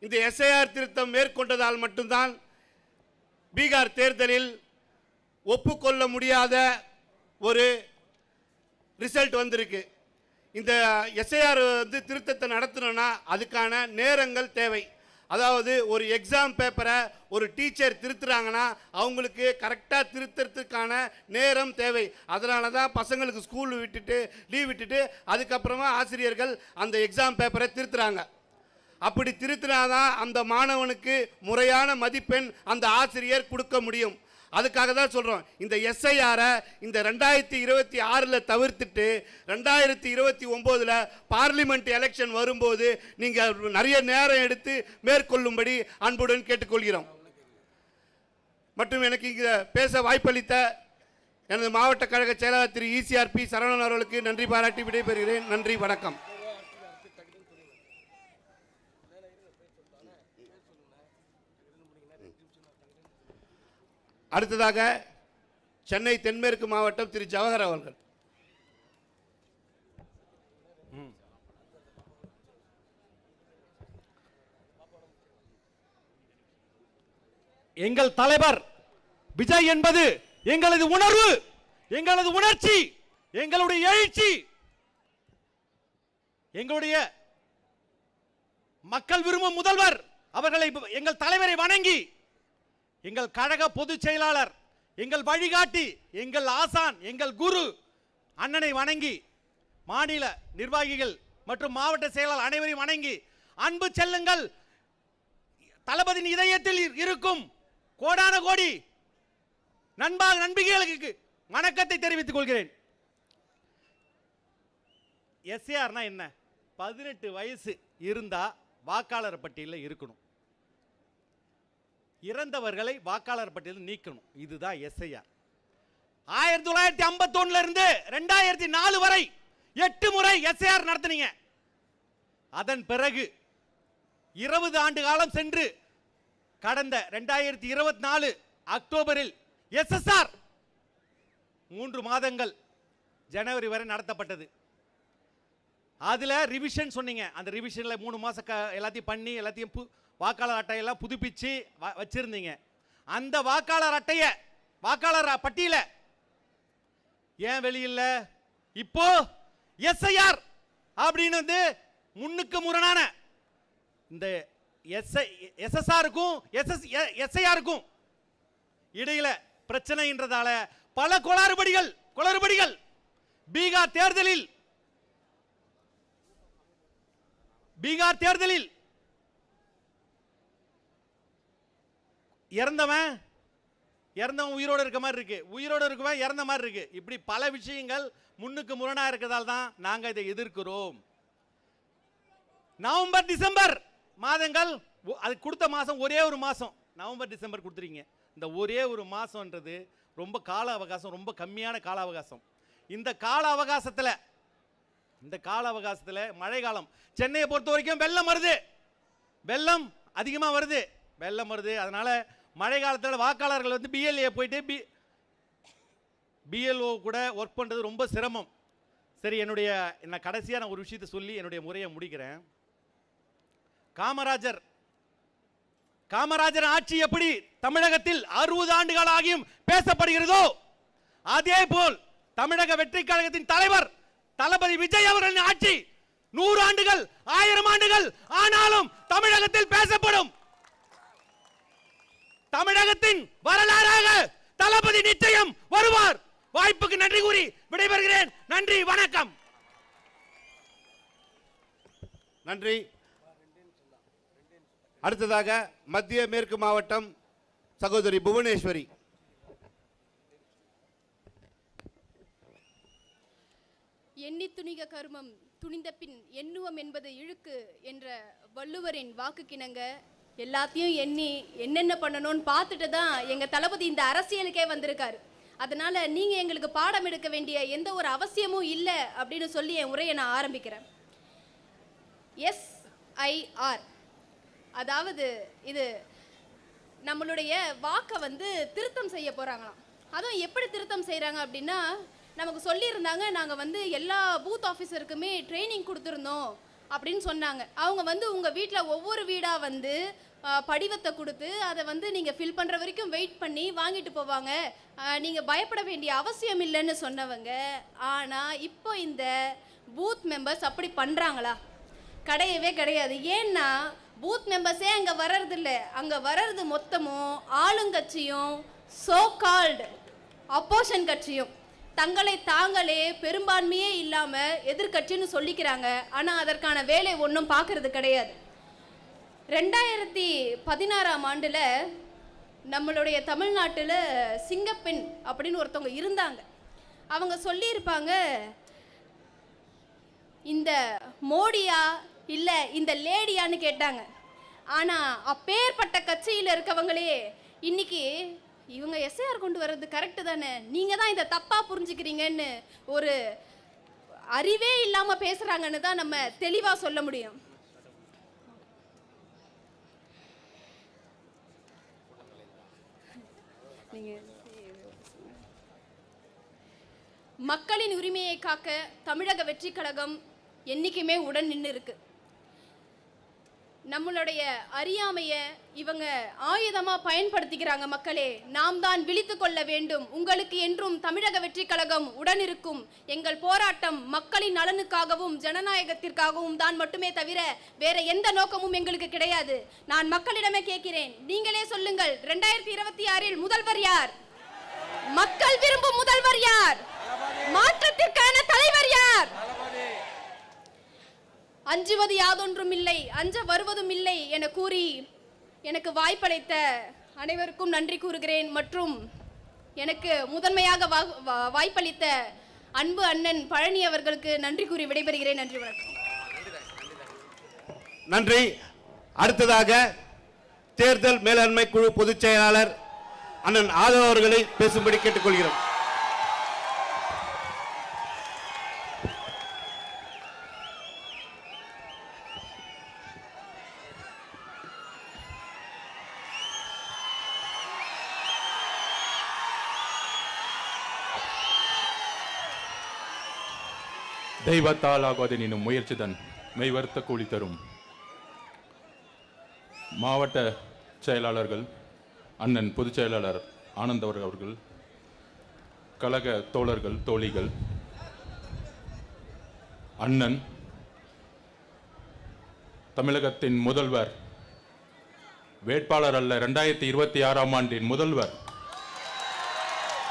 இந்த SIR திருத்தம் மேற்கொண்டதால் மட்டும்தான் பீகார் தேர்தலில் ஒப்புக்கொள்ள முடியாத ஒரு ரிசல்ட் வந்திருக்கு. இந்த SIR திருத்தத்தை நடத்தணும்னா அதுக்கான நேரங்கள் தேவை. அதாவது ஒரு எக்ஸாம் பேப்பரை ஒரு டீச்சர் திருத்துறாங்கன்னா அவங்களுக்கு கரெக்டாக திருத்துறதுக்கான நேரம் தேவை. அதனால தான் பசங்களுக்கு ஸ்கூல் லீவ் விட்டுட்டு அதுக்கப்புறமா ஆசிரியர்கள் அந்த எக்ஸாம் பேப்பரை திருத்துறாங்க. அப்படி திருத்தினாதான் அந்த மாணவனுக்கு முறையான மதிப்பெண் அந்த ஆசிரியர் கொடுக்க முடியும். அதுக்காக தான் சொல்கிறோம், இந்த SIR-ஐ இந்த 2026 தவிர்த்துட்டு 2029 பார்லிமெண்ட் எலெக்ஷன் வரும்போது நீங்கள் நிறைய நேரம் எடுத்து மேற்கொள்ளும்படி அன்புடன் கேட்டுக்கொள்கிறோம். மற்றும் எனக்கு இங்கே பேச வாய்ப்பளித்த எனது மாவட்ட கழக செயலாளர் திரு ECRP சரவணன் அவர்களுக்கு நன்றி பாராட்டி விடைபெறுகிறேன். நன்றி, வணக்கம். அடுத்ததாக சென்னை தென்மேற்கு மாவட்டம் திரு ஜவஹர் அவர்கள். எங்கள் தலைவர் விஜய் என்பது எங்களது உணர்வு, எங்களது உணர்ச்சி, எங்களுடைய எழுச்சி, எங்களுடைய மக்கள் விரும்பும் முதல்வர் அவர்களை, எங்கள் தலைவரை வணங்கி, எங்கள் கழக பொதுச் செயலாளர், எங்கள் வழிகாட்டி, எங்கள் ஆசான், எங்கள் குரு அண்ணனை வணங்கி, மாநில நிர்வாகிகள் மற்றும் மாவட்ட செயலாளர் அனைவரையும் வணங்கி, அன்பு செல்லுங்கள், தளபதியின் இதயத்தில் இருக்கும் கோடான கோடி நண்பிகளுக்கு வணக்கத்தை தெரிவித்துக் கொள்கிறேன். எஸ்ஏஆர்னா என்ன? 18 வயசு இருந்தா வாக்காளர் பட்டியலில் இருக்கணும், இறந்தவர்களை வாக்காளர் பட்டியலில் நீக்கணும். இதுதான் எஸ்ஐஆர். 1951 இருந்து 2004 வரை 8 முறை எஸ்ஐஆர் நடத்தினீங்க. அதன் பிறகு 20 ஆண்டு காலம் சென்று கடந்த 2024 அக்டோபரில் எஸ்எஸ்ஆர் 3 மாதங்கள் ஜனவரி வரை நடத்தப்பட்டது. அதுல ரிவிஷன் சொன்னீங்க. அந்த ரிவிஷன்ல 3 மாசம் எல்லாத்தையும் பண்ணி எல்லாத்தையும் வாக்காளர் அட்டையெல்லாம் புதுப்பிச்சு வச்சிருந்தீங்க. அந்த வாக்காளர் அட்டைய வாக்காளர் பட்டியல ஏன் வெளியில? இப்போ எஸ்ஐஆர் அப்படின்னு வந்து முன்னுக்கு முரணான இந்த எஸ்எஸ்ஆருக்கும் எஸ்ஐஆருக்கும் இடையில பிரச்சனைன்றதால பல குளறுபடிகள் பீகார் தேர்தலில் இறந்தவன் உயிரோடு இருக்க மாதிரி இருக்கு, உயிரோடு இருக்கவன் இறந்த மாதிரி இருக்கு. இப்படி பல விஷயங்கள் முன்னுக்கு முரணா இருக்கிறதால தான் நாங்க இதை எதிர்க்கிறோம். நவம்பர் டிசம்பர் மாதங்கள் அது கொடுத்த மாசம் ஒரே ஒரு மாசம் நவம்பர் டிசம்பர் கொடுத்துறீங்க. இந்த ஒரே ஒரு மாசம்ன்றது ரொம்ப கால அவகாசம், ரொம்ப கம்மியான கால அவகாசம். இந்த கால அவகாசத்தில் மழை காலம் சென்னையை பொறுத்த வரைக்கும் வெள்ளம் அதிகமாக வருது. அதனால மழை காலத்தில் வாக்காளர்கள் வந்து பிஎல்ஏ போயிட்டு பிஎல்ஓ கூட ஒர்க் பண்ணுறது ரொம்ப சிரமம். சரி, நான் கடைசியாக நான் ஒரு விஷயத்தை சொல்லி என்னுடைய முறையை முடிக்கிறேன். காமராஜர் ஆட்சி எப்படி தமிழகத்தில் 60 ஆண்டுகள் ஆகியும் பேசப்படுகிறதோ அதே போல் தமிழக வெற்றி கழகத்தின் தலைவர் தளபதி விஜய் அவர்களின் ஆட்சி 100 ஆண்டுகள் 1000 ஆண்டுகள் ஆனாலும் தமிழகத்தில் பேசப்படும். தமிழகத்தின் வரலாறாக தளபதி நிச்சயம் வருவார். வாய்ப்புக்கு நன்றி கூறி விடைபெறுகிறேன். நன்றி, வணக்கம். நன்றி. அடுத்ததாக மத்திய மேற்கு மாவட்டம் சகோதரி புவனேஸ்வரி. எண்ணி துணிக கருமம் துணிந்த பின் எண்ணுவம் என்பது இழுக்கு என்ற வள்ளுவரின் வாக்குக்கிணங்க எல்லாத்தையும் எண்ணி என்னென்ன பண்ணணும்னு பார்த்துட்டு தான் எங்க தளபதி இந்த அரசியலுக்கே வந்திருக்காரு. அதனால நீங்க எங்களுக்கு பாடம் எடுக்க வேண்டிய எந்த ஒரு அவசியமும் இல்லை அப்படின்னு சொல்லி என் உரையை நான் ஆரம்பிக்கிறேன். எஸ்ஐஆர், அதாவது இது நம்மளுடைய வாக்கை வந்து திருத்தம் செய்ய போறாங்களாம். அதுவும் எப்படி திருத்தம் செய்யறாங்க அப்படின்னா, நமக்கு சொல்லியிருந்தாங்க நாங்கள் வந்து எல்லா பூத் ஆஃபீஸருக்குமே ட்ரைனிங் கொடுத்துருந்தோம் அப்படின்னு சொன்னாங்க. அவங்க வந்து உங்கள் வீட்டில் ஒவ்வொரு வீடாக வந்து படிவத்தை கொடுத்து அதை வந்து நீங்கள் ஃபில் பண்ணுற வரைக்கும் வெயிட் பண்ணி வாங்கிட்டு போவாங்க, நீங்கள் பயப்பட வேண்டிய அவசியம் இல்லைன்னு சொன்னவங்க. ஆனால் இப்போ இந்த பூத் மெம்பர்ஸ் அப்படி பண்ணுறாங்களா? கிடையவே கிடையாது. ஏன்னா பூத் மெம்பர்ஸே அங்கே வர்றதில்ல. அங்கே வர்றது மொத்தமும் ஆளுங்கட்சியும் சோ கால்டு அப்போசிஷன் கட்சியும் தங்களை தாங்களே பெரும்பான்மையே இல்லாமல் எதிர்கட்சின்னு சொல்லிக்கிறாங்க. ஆனால் அதற்கான வேலை ஒன்றும் பார்க்கறது கிடையாது. 2016ஆம் ஆண்டில் நம்மளுடைய தமிழ்நாட்டில் சிங்கப்பெண் அப்படின்னு ஒருத்தவங்க இருந்தாங்க. அவங்க சொல்லியிருப்பாங்க, இந்த மோடியா இல்லை இந்த லேடியான்னு கேட்டாங்க. ஆனால் அப்பேற்பட்ட கட்சியில் இருக்கவங்களே இன்னைக்கு இவங்க எஸ்ஐஆர் கொண்டு வர்றது கரெக்டு தானே, நீங்கள் தான் இதை தப்பாக புரிஞ்சுக்கிறீங்கன்னு ஒரு அறிவே இல்லாமல் பேசுகிறாங்கன்னு தான் நம்ம தெளிவாக சொல்ல முடியும். மக்களின் உரிமையை காக்க தமிழக வெற்றி கழகம் என்னைக்குமே உடன் நின்று இருக்கு. நம்மளுடைய அறியாமையை இவங்க ஆயுதமா பயன்படுத்திக்கிறாங்க. மக்களே, நாம் தான் விழித்து கொள்ள வேண்டும். உங்களுக்கு என்றும் தமிழக வெற்றி கழகம் உடன் இருக்கும். எங்கள் போராட்டம் மக்களின் நலனுக்காகவும் ஜனநாயகத்திற்காகவும் தான் மட்டுமே தவிர வேற எந்த நோக்கமும் எங்களுக்கு கிடையாது. நான் மக்களிடமே கேட்கிறேன், நீங்களே சொல்லுங்கள், 2026இல் முதல்வர் யார்? மக்கள் விரும்பும் முதல்வர் யார்? மாற்றத்திற்கான தலைவர் யார்? அஞ்சுவது யாதொன்றும் இல்லை, அஞ்ச வருவதும் இல்லை என கூறி எனக்கு வாய்ப்பளித்த அனைவருக்கும் நன்றி கூறுகிறேன். மற்றும் எனக்கு முதன்மையாக வாய்ப்பளித்த அன்பு அண்ணன் பழனி அவர்களுக்கு நன்றி கூறி விடைபெறுகிறேன். நன்றி, வணக்கம். நன்றி. அடுத்ததாக தேர்தல் மேலாண்மை குழு பொதுச் செயலாளர் அண்ணன் ஆதவ் அவர்களை பேசும்படி கேட்டுக்கொள்கிறோம். தெய்வத்தால் ஆகாது எனும் முயற்சிதன் மெய்வர்த்த கூலி தரும். மாவட்ட செயலாளர்கள், அண்ணன் பொதுச் செயலாளர் ஆனந்த் அவர்கள், கழக தோழர்கள், தோழிகள், அண்ணன் தமிழகத்தின் முதல்வர், வேட்பாளர் அல்ல 2026ஆம் ஆண்டின் முதல்வர்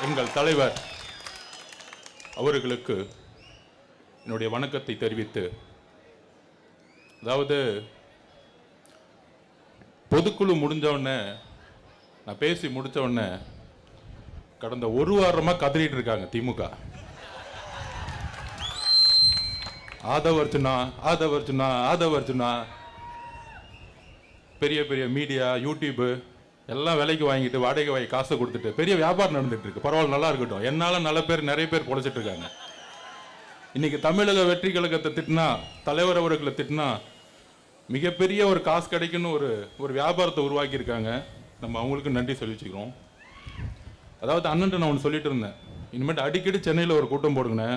எங்கள் தலைவர் அவர்களுக்கு என்னுடைய வணக்கத்தை தெரிவித்து, அதாவது பொதுக்குழு முடிஞ்ச உடனே, நான் பேசி முடிச்ச உடனே கடந்த ஒரு வாரமா கதறிட்டு இருக்காங்க திமுக. ஆதவ் அர்ஜுனா, ஆதவ் அர்ஜுனா, ஆதவ் அர்ஜுனா. பெரிய பெரிய மீடியா, யூடியூப் எல்லாம் விலைக்கு வாங்கிட்டு வாடகை வாங்கி காசை கொடுத்துட்டு பெரிய வியாபாரம் நடந்துட்டு இருக்கு. பரவாயில்ல, நல்லா இருக்கட்டும். என்னால நிறைய பேர் பொழைச்சிட்டு இருக்காங்க. இன்னைக்கு தமிழக வெற்றி கழகத்தை திட்டினா, தலைவர் அவர்களை திட்டினா மிகப்பெரிய ஒரு காசு கிடைக்குன்னு ஒரு வியாபாரத்தை உருவாக்கி இருக்காங்க. நம்ம அவங்களுக்கு நன்றி சொல்லி வச்சுக்கிறோம். அதாவது அண்ணன் நான் ஒன்று சொல்லிட்டு இருந்தேன், இனிமேட்டு அடிக்கடி சென்னையில் ஒரு கூட்டம் போடுங்கண்ணே.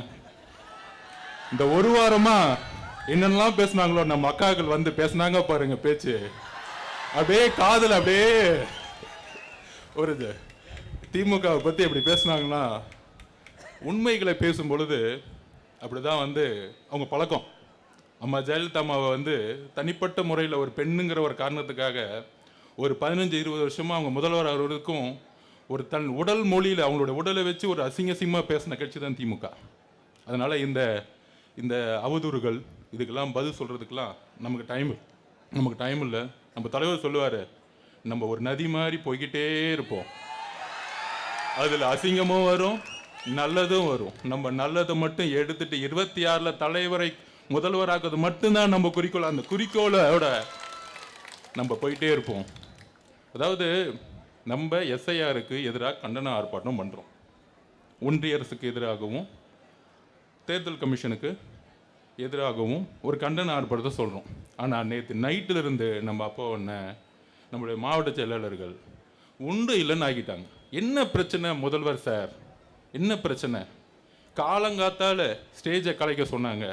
இந்த ஒரு வாரமா என்னென்னலாம் பேசினாங்களோ நம்ம அக்காக்கள் வந்து பேசினாங்க பாருங்க, பேச்சு அப்படியே காதல் அப்படியே ஒரு திமுகவை பற்றி எப்படி பேசினாங்கன்னா, உண்மைகளை பேசும் பொழுது அப்படிதான் அவங்க பழக்கம். அம்மா ஜெயலலிதா அம்மாவை தனிப்பட்ட முறையில் ஒரு பெண்ணுங்கிற ஒரு காரணத்துக்காக ஒரு 15-20 வருஷமாக அவங்க முதல்வர் அவர்களுக்கும் ஒரு தன் உடல் மொழியில் அவங்களுடைய உடலை வச்சு ஒரு அசிங்கமாக பேசின கட்சி தான் திமுக. அதனால் இந்த அவதூறுகள் இதுக்கெல்லாம் பதில் சொல்கிறதுக்கெல்லாம் நமக்கு டைம் இல்லை. நம்ம தலைவர் சொல்லுவார், நம்ம ஒரு நதி மாதிரி போய்கிட்டே இருப்போம், அதில் அசிங்கமும் வரும் நல்லதும் வரும். நம்ம நல்லதை மட்டும் எடுத்துட்டு 26ல் தலைவரை முதல்வராக்குறது மட்டும்தான் நம்ம குறிக்கோள். அந்த குறிக்கோளோட நம்ம போயிட்டே இருப்போம். அதாவது நம்ம எஸ்ஐஆருக்கு எதிராக கண்டன ஆர்ப்பாட்டம் பண்ணுறோம். ஒன்றிய அரசுக்கு எதிராகவும் தேர்தல் கமிஷனுக்கு எதிராகவும் ஒரு கண்டன ஆர்ப்பாட்டத்தை சொல்கிறோம். ஆனால் நேற்று நைட்டிலிருந்து நம்ம அப்போ நம்முடைய மாவட்ட செயலாளர்கள் உண்டு இல்லைன்னு ஆகிட்டாங்க. என்ன பிரச்சனை முதல்வர் சார், என்ன பிரச்சனை? காலங்காத்தால ஸ்டேஜை கலைக்க சொன்னாங்க.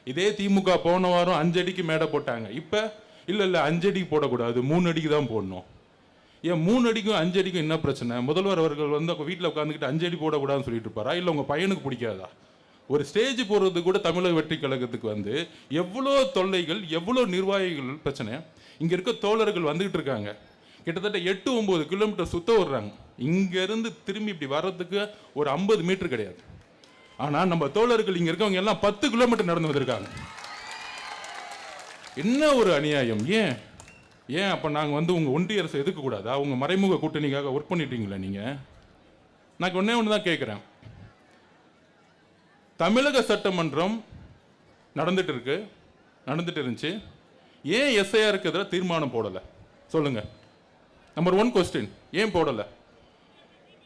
இதே திமுக போன வாரம் 5 அடிக்கு மேடை போட்டாங்க. இப்போ இல்லை 5 அடிக்கு போடக்கூடாது, 3 அடிக்கு தான் போடணும். ஏன் 3 அடிக்கும் 5 அடிக்கும் என்ன பிரச்சனை? முதல்வர் அவர்கள் அவங்க வீட்டில் உட்காந்துக்கிட்டு 5 அடி போடக்கூடாதுன்னு சொல்லிட்டு இருப்பாரா? இல்லை உங்கள் பையனுக்கு பிடிக்காதா? ஒரு ஸ்டேஜ் போடுறது கூட தமிழக வெற்றி கழகத்துக்கு எவ்வளோ தொல்லைகள், எவ்வளோ நிர்வாகிகள் பிரச்சனை. இங்கே இருக்க தோழர்கள் வந்துகிட்டு இருக்காங்க, கிட்டத்தட்ட 8-9 கிலோமீட்டர் சுத்த வர்றாங்க. இங்கேருந்து திரும்பி இப்படி வர்றதுக்கு ஒரு 50 மீட்டர் கிடையாது. ஆனால் நம்ம தோழர்கள் இங்கே இருக்கவங்க எல்லாம் 10 கிலோமீட்டர் நடந்து வந்திருக்காங்க. என்ன ஒரு அநியாயம்! ஏன் அப்போ நாங்கள் உங்கள் ஒன்றிய அரசு எதுக்கக்கூடாதா? உங்கள் மறைமுக கூட்டணிக்காக ஒர்க் பண்ணிட்டீங்களா நீங்கள்? நான் ஒன்று தான் கேட்குறேன். தமிழக சட்டமன்றம் நடந்துட்டு இருந்துச்சு. ஏன் எஸ்ஐஆருக்கு எதிராக தீர்மானம் போடலை சொல்லுங்க? நம்பர் 1 கொஸ்டின், ஏன் போடலை?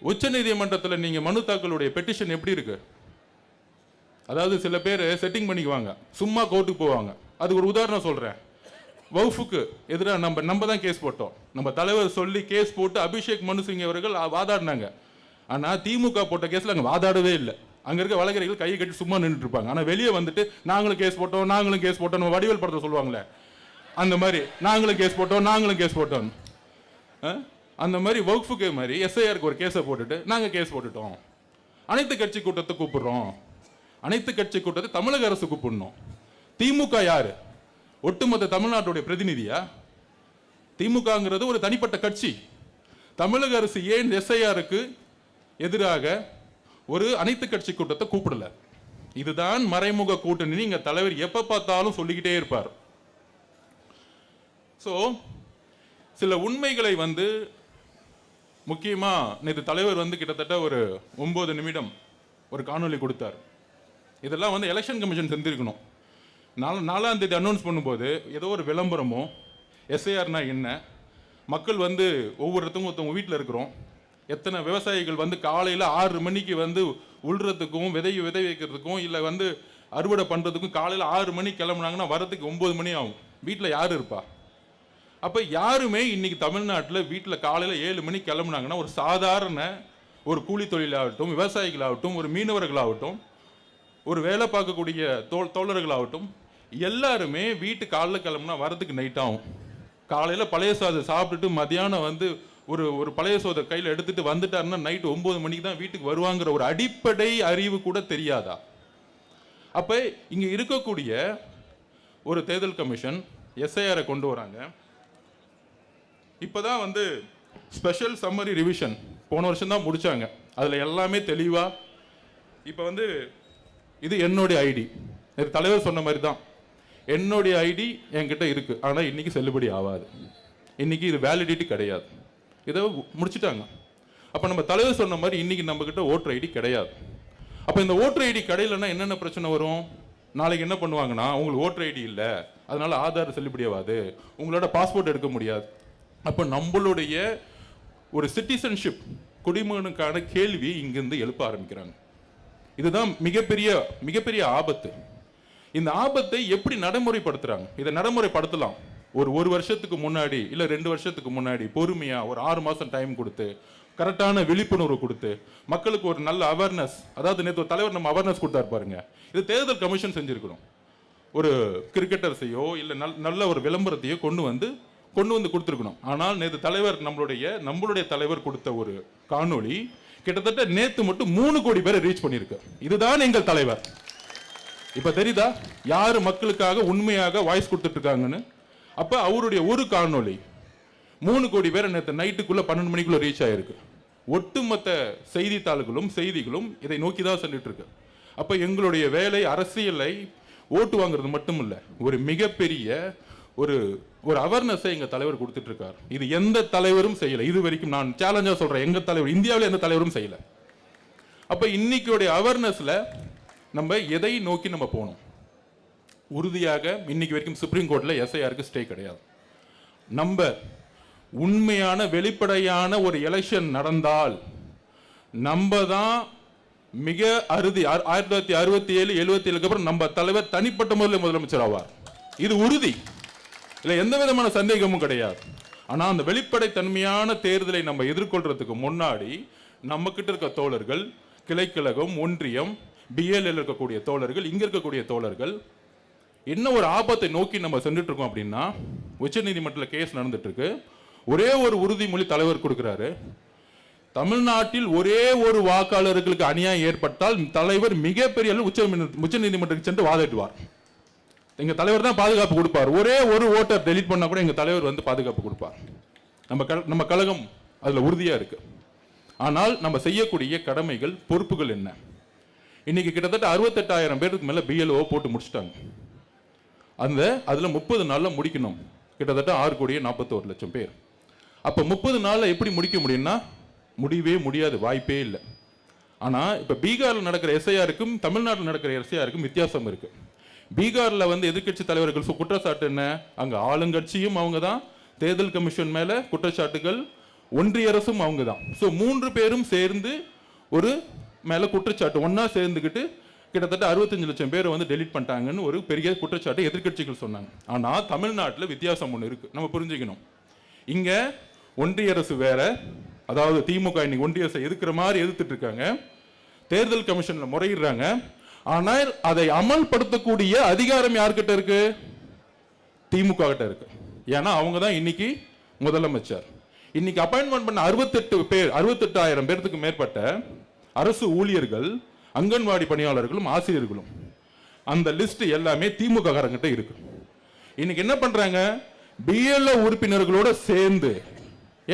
உச்ச நீதிமன்றத்தில் நீங்கள் மனு தாக்கலுடைய பெட்டிஷன் எப்படி இருக்கு? அதாவது சில பேர் செட்டிங் பண்ணிக்குவாங்க, சும்மா கோர்ட்டுக்கு போவாங்க. அதுக்கு ஒரு உதாரணம் சொல்கிறேன். வவுஃபுக்கு எதிராக நம்ம தான் கேஸ் போட்டோம். நம்ம தலைவர் சொல்லி கேஸ் போட்டு அபிஷேக் மனு சிங் அவர்கள் வாதாடினாங்க. ஆனால் திமுக போட்ட கேஸில் அங்கே வாதாடவே இல்லை. அங்கே இருக்க வழக்கறிஞர்கள் கையை கட்டி சும்மா நின்றுட்டு இருப்பாங்க. ஆனால் வெளியே வந்துட்டு நாங்களும் கேஸ் போட்டோம் நம்ம வடிவேல் படத்தை சொல்லுவாங்களே, அந்த மாதிரி நாங்களும் கேஸ் போட்டோம். அந்த மாதிரி வக்ஃபுக்கு மாதிரி எஸ்ஐஆருக்கு ஒரு கேஸை போட்டுட்டு நாங்கள் கேஸ் போட்டுட்டோம். அனைத்து கட்சி கூட்டத்தை கூப்பிடுறோம். அனைத்து கட்சி கூட்டத்தை தமிழக அரசு கூப்பிடணும். திமுக யாரு? ஒட்டுமொத்த தமிழ்நாட்டுடைய பிரதிநிதியா? திமுகங்கிறது ஒரு தனிப்பட்ட கட்சி. தமிழக அரசு ஏன் எஸ்ஐஆருக்கு எதிராக ஒரு அனைத்து கட்சி கூட்டத்தை கூப்பிடல? இதுதான் மறைமுக கூட்டணி. நீங்க தலைவர் எப்ப பார்த்தாலும் சொல்லிக்கிட்டே இருப்பார். சோ சில உண்மைகளை முக்கியமா நேற்று தலைவர் வந்து கிட்டத்தட்ட ஒரு 9 நிமிடம் ஒரு காணொலி கொடுத்தார். இதெல்லாம் வந்து எலெக்ஷன் கமிஷன் செஞ்சிருக்கணும். 4ஆம் தேதி அனௌன்ஸ் பண்ணும்போது ஏதோ ஒரு விளம்பரமோ எஸ்ஐஆர்னா என்ன, மக்கள் வந்து ஒவ்வொருத்தவங்க வீட்டில் இருக்கிறோம், எத்தனை விவசாயிகள் வந்து காலையில் 6 மணிக்கு வந்து உள்றதுக்கும் விதை வைக்கிறதுக்கும் இல்லை வந்து அறுவடை பண்ணுறதுக்கும் காலையில் 6 மணிக்கு கிளம்புனாங்கன்னா வரதுக்கு 9 மணி ஆகும். வீட்டில் யார் இருப்பா? அப்போ யாருமே இன்னைக்கு தமிழ்நாட்டில் வீட்டில் காலையில் 7 மணிக்கு கிளம்புனாங்கன்னா ஒரு சாதாரண ஒரு கூலி தொழிலாகட்டும், விவசாயிகளாகட்டும், ஒரு மீனவர்களாகட்டும், ஒரு வேலை பார்க்கக்கூடிய தோழர்களாகட்டும், எல்லாருமே வீட்டு காலையில் கிளம்புனா வரதுக்கு நைட் ஆகும். காலையில் பழைய சாதம் சாப்பிட்டுட்டு மதியானம் வந்து ஒரு பழைய சோதை கையில் எடுத்துட்டு வந்துட்டாருன்னா நைட்டு 9 மணிக்கு தான் வீட்டுக்கு வருவாங்கிற ஒரு அடிப்படை அறிவு கூட தெரியாதா? அப்போ இங்கே இருக்கக்கூடிய ஒரு தேர்தல் கமிஷன் எஸ்ஐஆரை கொண்டு வராங்க. இப்போதான் வந்து ஸ்பெஷல் சம்மரி ரிவிஷன் போன வருஷம் தான் முடிச்சாங்க. அதில் எல்லாமே தெளிவாக இப்போ வந்து இது என்னுடைய ஐடி, தலைவர் சொன்ன மாதிரி தான் என்னுடைய ஐடி என்கிட்ட இருக்கு, ஆனால் இன்னைக்கு செல்லுபடி ஆகாது, இன்னைக்கு இது வேலிடிட்டி கிடையாது, இதை முடிச்சுட்டாங்க. அப்போ நம்ம தலைவர் சொன்ன மாதிரி இன்னைக்கு நம்ம கிட்ட ஓட்டர் ஐடி கிடையாது. அப்போ இந்த ஓட்டர் ஐடி கிடையிலன்னா என்னென்ன பிரச்சனை வரும்? நாளைக்கு என்ன பண்ணுவாங்கன்னா, உங்களுக்கு ஓட்டர் ஐடி இல்லை, அதனால ஆதார் செல்லுபடி ஆகாது, உங்களோட பாஸ்போர்ட் எடுக்க முடியாது. அப்போ நம்மளுடைய ஒரு சிட்டிசன்ஷிப் குடிமகனுக்கான கேள்வி இங்கிருந்து எழுப்ப ஆரம்பிக்கிறாங்க. இதுதான் மிகப்பெரிய ஆபத்து. இந்த ஆபத்தை எப்படி நடைமுறைப்படுத்துறாங்க? இதை நடைமுறைப்படுத்தலாம். ஒரு வருஷத்துக்கு முன்னாடி இல்லை 2 வருஷத்துக்கு முன்னாடி பொறுமையா ஒரு 6 மாசம் டைம் கொடுத்து கரெக்டான விழிப்புணர்வு கொடுத்து மக்களுக்கு ஒரு நல்ல அவேர்னஸ், அதாவது நேற்று தலைவர் நம்ம அவேர்னஸ் கொடுத்தாரு பாருங்க, இது தேர்தல் கமிஷன் செஞ்சிருக்கணும். ஒரு கிரிக்கெட்டர்ஸையோ இல்லை நல்ல ஒரு விளம்பரத்தையோ கொண்டு வந்து கொடுத்துருக்கணும். ஆனால் நேற்று தலைவர் நம்மளுடைய தலைவர் கொடுத்த ஒரு காணொளி கிட்டத்தட்ட நேற்று மட்டும் 3 கோடி பேரை ரீச் பண்ணியிருக்கு. இதுதான் எங்கள் தலைவர். இப்ப தெரியுதா யாரு மக்களுக்காக உண்மையாக வாய்ஸ் கொடுத்துட்டு இருக்காங்கன்னு? அப்ப அவருடைய ஒரு காணொளி 3 கோடி பேரை நேற்று நைட்டுக்குள்ள 12 மணிக்குள்ள ரீச் ஆயிருக்கு. ஒட்டுமொத்த செய்திகளும் இதை நோக்கி தான் சொல்லிட்டு இருக்கு. அப்ப எங்களுடைய வேலை அரசியலை ஓட்டு வாங்குறது மட்டும் இல்ல, ஒரு மிகப்பெரிய ஒரு அவேர்னஸை எங்க தலைவர் கொடுத்துட்டு இருக்காரு. இது எந்த தலைவரும் செய்யல இது வரைக்கும். நான் சேலஞ்சா சொல்றேன், எங்க தலைவர் இந்தியாவில் எந்த தலைவரும் செய்யல. அப்ப இன்னைக்கு அவேர்னஸ்ல நம்ம எதை நோக்கி நம்ம போனோம்? உறுதியாக இன்னைக்கு வரைக்கும் சுப்ரீம் கோர்ட்ல எஸ்ஐஆருக்கு ஸ்டே கிடையாது. நம்ம உண்மையான வெளிப்படையான ஒரு எலெக்ஷன் நடந்தால் நம்ம தான் மிக அறுதி 1967 77க்கு அப்புறம் நம்ம தலைவர் தனிப்பட்ட முறையில் முதலமைச்சர் ஆவார். இது உறுதி, இல்லை எந்த விதமான சந்தேகமும் கிடையாது. ஆனா அந்த வெளிப்படைத்தன்மையான தேர்தலை நம்ம எதிர்கொள்றதுக்கு முன்னாடி நம்ம கிட்ட இருக்க தோழர்கள், கிளைக்கழகம், ஒன்றியம், பிஎல்எல் இருக்கக்கூடிய தோழர்கள், இங்க இருக்கக்கூடிய தோழர்கள் என்ன ஒரு ஆபத்தை நோக்கி நம்ம சென்றுட்டு இருக்கோம் அப்படின்னா, உச்சநீதிமன்றத்தில் கேஸ் நடந்துட்டு இருக்கு. ஒரே ஒரு உறுதிமொழி தலைவர் கொடுக்கிறாரு, தமிழ்நாட்டில் ஒரே ஒரு வாக்காளர்களுக்கு அநியாயம் ஏற்பட்டால் தலைவர் மிகப்பெரிய உச்சநீதிமன்றத்துக்கு சென்று வாதிடுவார். எங்க தலைவர் தான் பாதுகாப்பு கொடுப்பார். ஒரே ஒரு ஓட்டர் டெலீட் பண்ணா கூட எங்க தலைவர் வந்து பாதுகாப்பு கொடுப்பார். நம்ம கழகம் அதுல உறுதியா இருக்கு. ஆனால் நம்ம செய்யக்கூடிய கடமைகள், பொறுப்புகள் என்ன? இன்னைக்கு கிட்டத்தட்ட 68,000 பேருக்கு மேல பிஎல்ஓ போட்டு முடிச்சிட்டாங்க. அதுல 30 நாள்ல முடிக்கணும். கிட்டத்தட்ட 6,41,00,000 பேர். அப்ப 30 நாள்ல எப்படி முடிக்க முடியும்னா முடியவே முடியாது, வாய்ப்பே இல்லை. ஆனா இப்ப பீகார்ல நடக்கிற எஸ்ஐஆருக்கும் தமிழ்நாட்டில் நடக்கிற எஸ்ஐஆருக்கும் வித்தியாசம் இருக்கு. பீகார்ல வந்து எதிர்கட்சி தலைவர்கள் குற்றச்சாட்டு என்ன? அங்க ஆளுங்கட்சியும் அவங்க தான், தேர்தல் கமிஷன் மேல குற்றச்சாட்டுகள், ஒன்றிய அரசும் அவங்க தான். ஸோ 3 பேரும் சேர்ந்து ஒரு மேல குற்றச்சாட்டு ஒன்னா சேர்ந்துக்கிட்டு கிட்டத்தட்ட 65 லட்சம் பேரை வந்து டெலீட் பண்ணிட்டாங்கன்னு ஒரு பெரிய குற்றச்சாட்டு எதிர்கட்சிகள் சொன்னாங்க. ஆனா தமிழ்நாட்டில் வித்தியாசம் ஒன்று இருக்கு, நம்ம புரிஞ்சுக்கணும். இங்க ஒன்றிய அரசு வேற, அதாவது திமுக இன்னைக்கு ஒன்றிய அரசை எதிர்க்கிற மாதிரி எதிர்த்துட்டு இருக்காங்க, தேர்தல் கமிஷன்ல முறையிடுறாங்க. ஆனால் அதை அமல்படுத்தக்கூடிய அதிகாரம் யார்கிட்ட இருக்கு? திமுக கிட்ட இருக்கு. ஏன்னா அவங்க தான் இன்னைக்கு முதலமைச்சர். இன்னைக்கு அப்பாயின்மெண்ட் பண்ண 68,000 பேருக்கு மேற்பட்ட அரசு ஊழியர்கள், அங்கன்வாடி பணியாளர்களும் ஆசிரியர்களும், அந்த லிஸ்ட் எல்லாமே திமுக காரங்கிட்ட இருக்கு. இன்னைக்கு என்ன பண்றாங்க? பிஎல்ஓ உறுப்பினர்களோட சேர்ந்து,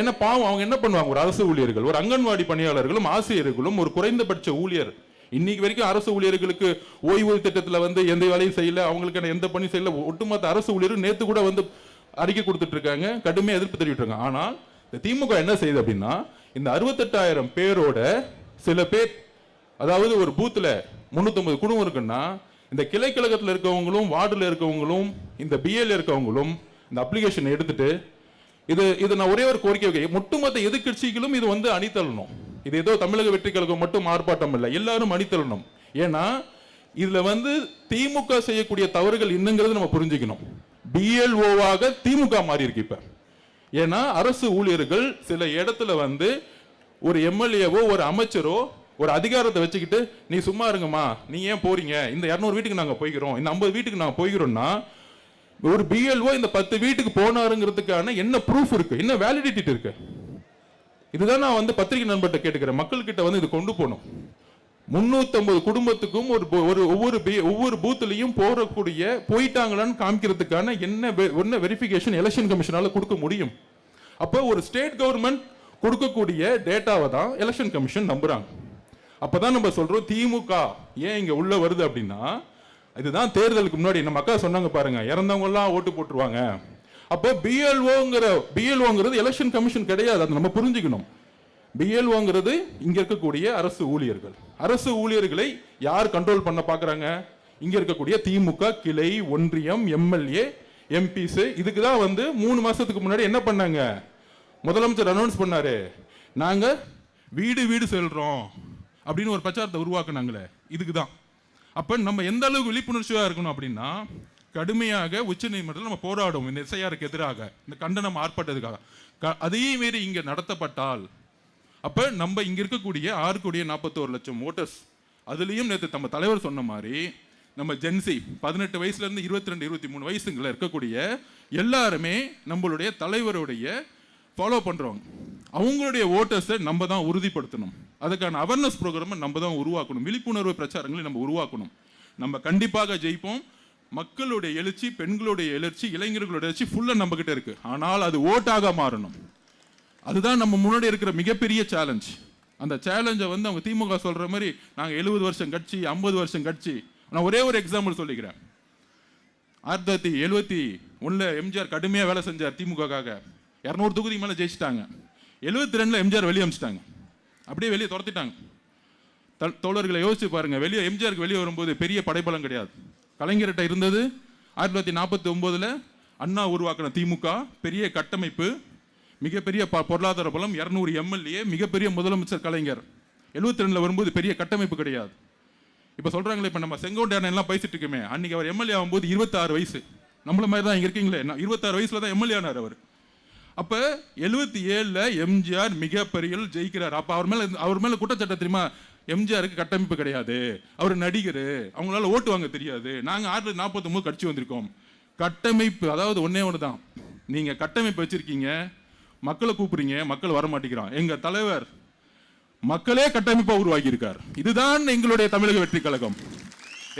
என்ன பாவம் அவங்க என்ன பண்ணுவாங்க? ஒரு அரசு ஊழியர்கள், ஒரு அங்கன்வாடி பணியாளர்களும் ஆசிரியர்களும், ஒரு குறைந்தபட்ச ஊழியர், இன்னைக்கு வரைக்கும் அரசு ஊழியர்களுக்கு ஓய்வூதிய திட்டத்தில் வந்து எந்த வேலையும் செய்யல, அவங்களுக்கு எந்த பணி செய்யல. ஒட்டுமொத்த அரசு ஊழியர்கள் நேற்று கூட வந்து அறிக்கை கொடுத்துட்டு இருக்காங்க, கடுமையாக எதிர்ப்பு தெரிவிட்டு இருக்காங்க. ஆனால் இந்த திமுக என்ன செய்யுது அப்படின்னா, இந்த 68,000 பேரோட சில பேர், அதாவது ஒரு பூத்துல 350 குடும்பம் இருக்குன்னா, இந்த கிளை கழகத்தில் இருக்கவங்களும் வார்டில் இருக்கவங்களும் இந்த பிஏல இருக்கவங்களும் இந்த அப்ளிகேஷன் எடுத்துட்டு இது நான் ஒரே ஒரு கோரிக்கை வைக்க, ஒட்டுமொத்த எதிர்க்கட்சிகளும் இது வந்து அணித்தள்ளணும். இது ஏதோ தமிழக வெற்றி கழகம் மட்டும் ஆர்ப்பாட்டம் இல்லை, எல்லாரும் அணித்தள்ளணும். ஏன்னா இதுல வந்து திமுக செய்யக்கூடிய தவறுகள் என்னங்கிறது நம்ம புரிஞ்சுக்கணும். பிஎல்ஓவாக திமுக மாறி இருக்கு இப்ப. ஏன்னா அரசு ஊழியர்கள் சில இடத்துல வந்து ஒரு எம்எல்ஏவோ ஒரு அமைச்சரோ ஒரு அதிகாரத்தை வச்சுக்கிட்டு, நீ சும்மா இருங்கம்மா, நீ ஏன் போறீங்க, இந்த 200 வீட்டுக்கு நாங்க போய்கிறோம், இந்த 50 வீட்டுக்கு நாங்க போய்கிறோம்னா, ஒரு பிஎல்ஓ இந்த 10 வீட்டுக்கு போனாருங்கிறதுக்கான என்ன ப்ரூஃப் இருக்கு, என்ன வேலிடிட்டி இருக்கு? இதுதான் நான் வந்து பத்திரிகை நண்பர்கிட்ட கேட்டுக்கிறேன். மக்கள்கிட்ட வந்து இது கொண்டு போகணும். 350 குடும்பத்துக்கும் ஒவ்வொரு பூத்துலையும் போயிட்டாங்களான்னு காமிக்கிறதுக்கான என்ன வெரிஃபிகேஷன் எலெக்ஷன் கமிஷனால கொடுக்க முடியும்? அப்போ ஒரு ஸ்டேட் கவர்மெண்ட் கொடுக்கக்கூடிய டேட்டாவை தான் எலெக்ஷன் கமிஷன் நம்புறாங்க. அப்பதான் நம்ம சொல்றோம் திமுக ஏன் இங்க உள்ள வருது அப்படின்னா, இதுதான் தேர்தலுக்கு முன்னாடி நம்ம அக்கா சொன்னாங்க பாருங்க, இறந்தவங்க எல்லாம் ஓட்டு போட்டுருவாங்க. அப்போ பிஎல்ஓங்கிறது எலெக்ஷன் கமிஷன் கிடையாது, அதை நம்ம புரிஞ்சுக்கணும். பிஎல்ஓங்கிறது இங்க இருக்கக்கூடிய அரசு ஊழியர்கள். அரசு ஊழியர்களை யார் கண்ட்ரோல் பண்ண பாக்குறாங்க? இங்க இருக்கக்கூடிய திமுக கிளை, ஒன்றியம், எம்எல்ஏ, எம்பிஸ். இதுக்கு தான் வந்து 3 மாசத்துக்கு முன்னாடி என்ன பண்ணாங்க, முதலமைச்சர் அனௌன்ஸ் பண்ணாரு, நாங்க வீடு வீடு செல்றோம் அப்படின்னு ஒரு பிரச்சாரத்தை உருவாக்குனாங்களே, இதுக்கு தான். அப்ப நம்ம எந்த அளவுக்கு விழிப்புணர்ச்சியா இருக்கணும் அப்படின்னா, கடுமையாக உச்சநீதிமன்றத்தில் நம்ம போராடும் இந்த எஸ்ஐஆருக்கு எதிராக, இந்த கண்டனம் ஆர்ப்பாட்டத்துக்காக. அதே மாரி இங்க நடத்தப்பட்டால், அப்ப நம்ம இங்க இருக்கக்கூடிய 6,41,00,000 ஓட்டர்ஸ், அதுலயும் நேற்று நம்ம தலைவர் சொன்ன மாதிரி நம்ம ஜென்சி 18 வயசுல இருந்து 22, 23 வயசுல இருக்கக்கூடிய எல்லாருமே நம்மளுடைய தலைவருடைய ஃபாலோ பண்றவங்க. அவங்களுடைய ஓட்டர்ஸை நம்ம தான் உறுதிப்படுத்தணும். அதுக்கான அவேர்னஸ் ப்ரோக்ராமை நம்ம தான் உருவாக்கணும். விழிப்புணர்வு பிரச்சாரங்களை நம்ம உருவாக்கணும். நம்ம கண்டிப்பாக ஜெயிப்போம். மக்களுடைய எழுச்சி, பெண்களுடைய எழுச்சி, இளைஞர்களுடைய எழுச்சி ஃபுல்லா நம்ம கிட்ட இருக்கு. ஆனால் அது ஓட்டாக மாறணும். அதுதான் நம்ம முன்னாடி இருக்கிற மிகப்பெரிய சேலஞ்ச். அந்த சேலஞ்சை வந்து அவங்க திமுக சொல்ற மாதிரி நாங்க 70 வருஷம் கட்சி, 50 வருஷம் கட்சி. நான் ஒரே ஒரு எக்ஸாம்பிள் சொல்லிக்கிறேன். 1971 எம்ஜிஆர் கடுமையா வேலை செஞ்சார் திமுகக்காக. 200 தொகுதி மேல ஜெயிச்சிட்டாங்க. 72 எம்ஜிஆர் வெளியே அமிச்சிட்டாங்க, அப்படியே வெளியே துரத்திட்டாங்க. தோழர்களை யோசிச்சு பாருங்க, எம்ஜிஆருக்கு வெளியே வரும்போது பெரிய படைபலம் கிடையாது. கலைஞர்கிட்ட இருந்தது 1949 அண்ணா உருவாக்கின திமுக, பெரிய கட்டமைப்பு, மிகப்பெரிய பொருளாதார பலம், 200 எம்எல்ஏ, மிகப்பெரிய முதலமைச்சர் கலைஞர். 72 வரும்போது பெரிய கட்டமைப்பு கிடையாது. இப்ப சொல்றாங்களே, இப்ப நம்ம செங்கோட்டையன் எல்லாம் பேசிட்டு இருக்கோமே, அன்னைக்கு அவர் எம்எல்ஏ ஆகும்போது 26 வயசு. நம்மள மாதிரி தான் இங்க இருக்கீங்களே, 26 வயசுல தான் எம்எல்ஏ ஆனார் அவர். அப்ப 77 எம்ஜிஆர் மிகப்பெரிய ஜெயிக்கிறார். அப்ப அவர் மேல குற்றச்சாட்டு தெரியுமா? எம்ஜிஆருக்கு கட்டமைப்பு கிடையாது, அவர் நடிகர், அவங்களால ஓட்டு வாங்க தெரியாது, நாங்க 1949 கட்சி வந்திருக்கோம். கட்டமைப்பு அதாவது ஒன்னே ஒண்ணுதான். நீங்க கட்டமைப்பு வச்சிருக்கீங்க, மக்களை கூப்பிடுறீங்க, மக்கள் வர மாட்டேங்கிறான். எங்க தலைவர் மக்களே கட்டமைப்பா உருவாக்கி இருக்கார். இதுதான் எங்களுடைய தமிழக வெற்றி கழகம்.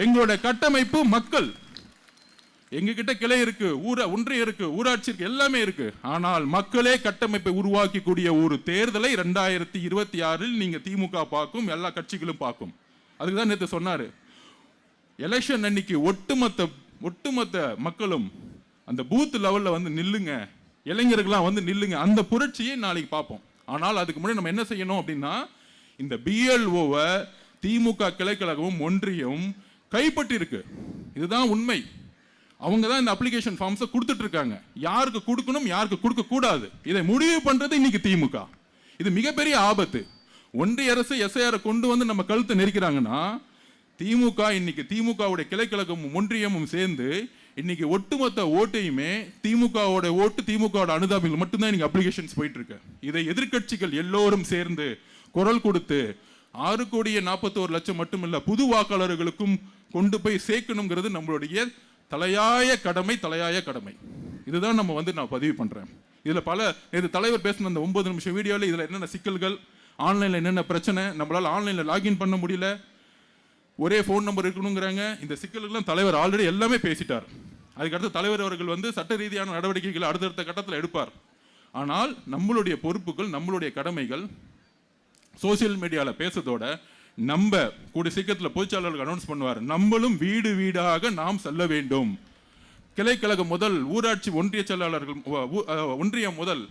எங்களுடைய கட்டமைப்பு மக்கள். எங்க கிட்ட கிளை இருக்கு, ஒன்றியம் இருக்கு, ஊராட்சி இருக்கு, எல்லாமே இருக்கு. ஆனால் மக்களே கட்டமைப்பை உருவாக்கி கூடிய ஒரு தேர்தலை 2026 நீங்க திமுக பார்க்கும், எல்லா கட்சிகளும் பார்க்கும். அதுக்கு தான் நேற்று சொன்னாரு, எலெக்ஷன் அன்னைக்கு ஒட்டுமொத்த மக்களும் அந்த பூத் லெவல்ல வந்து நில்லுங்க, இளைஞர்கள்லாம் வந்து நில்லுங்க. அந்த புரட்சியை நாளைக்கு பார்ப்போம். ஆனால் அதுக்கு முன்னாடி நம்ம என்ன செய்யணும் அப்படின்னா, இந்த பிஎல்ஓவை திமுக கிளைக்கழகமும் ஒன்றியம் கைப்பற்றி இருக்கு. இதுதான் உண்மை. அவங்க தான் இந்த அப்ளிகேஷன் ஃபார்ம்ஸை கொடுத்துட்டு இருக்காங்க. யாருக்கு கொடுக்கணும், யாருக்கு கொடுக்க கூடாது, இதை முடிவு பண்றது இன்னைக்கு திமுக. இது மிகப்பெரிய ஆபத்து. ஒன்றிய அரசு எஸ்ஐஆர் கொண்டு வந்து நம்ம கழுத்தை நெரிக்கிறாங்கன்னா, திமுக இன்னைக்கு திமுகவுடைய கிளைக்கழகமும் ஒன்றியமும் சேர்ந்து இன்னைக்கு ஒட்டுமொத்த ஓட்டையுமே திமுகவோட ஓட்டு, திமுகவோட அனுதாபிகள் மட்டும்தான் இன்னைக்கு அப்ளிகேஷன்ஸ் போயிட்டு இருக்கு. இதை எதிர்க்கட்சிகள் எல்லோரும் சேர்ந்து குரல் கொடுத்து 6,41,00,000 மட்டுமில்ல, புது வாக்காளர்களுக்கும் கொண்டு போய் சேர்க்கணுங்கிறது நம்மளுடைய தலையாய கடமை. இதுதான் நம்ம வந்து நான் பதிவு பண்றேன். இதுல இது தலைவர் பேசின அந்த 9 நிமிஷம் வீடியோல இதுல என்னென்ன சிக்கல்கள், ஆன்லைன்ல என்னென்ன பிரச்சனை, நம்மளால ஆன்லைன்ல லாகின் பண்ண முடியல, ஒரே ஃபோன் நம்பர் இருக்கணுங்கிறாங்க. இந்த சிக்கல்கள்லாம் தலைவர் ஆல்ரெடி எல்லாமே பேசிட்டார். அதுக்கடுத்து தலைவர் அவர்கள் வந்து சட்ட ரீதியான நடவடிக்கைகளை அடுத்தடுத்த கட்டத்தில் எடுப்பார். ஆனால் நம்மளுடைய பொறுப்புகள், நம்மளுடைய கடமைகள் சோசியல் மீடியாவில் பேசுறதோட நம்ம கூடிய சீக்கிரத்தில் பொதுச்சாளர்கள் அனௌன்ஸ் பண்ணுவார், நம்மளும் வீடு வீடாக நாம் செல்ல வேண்டும். கிளைக்கழகம் முதல் ஊராட்சி ஒன்றிய செயலாளர்கள், ஒன்றியம் முதல்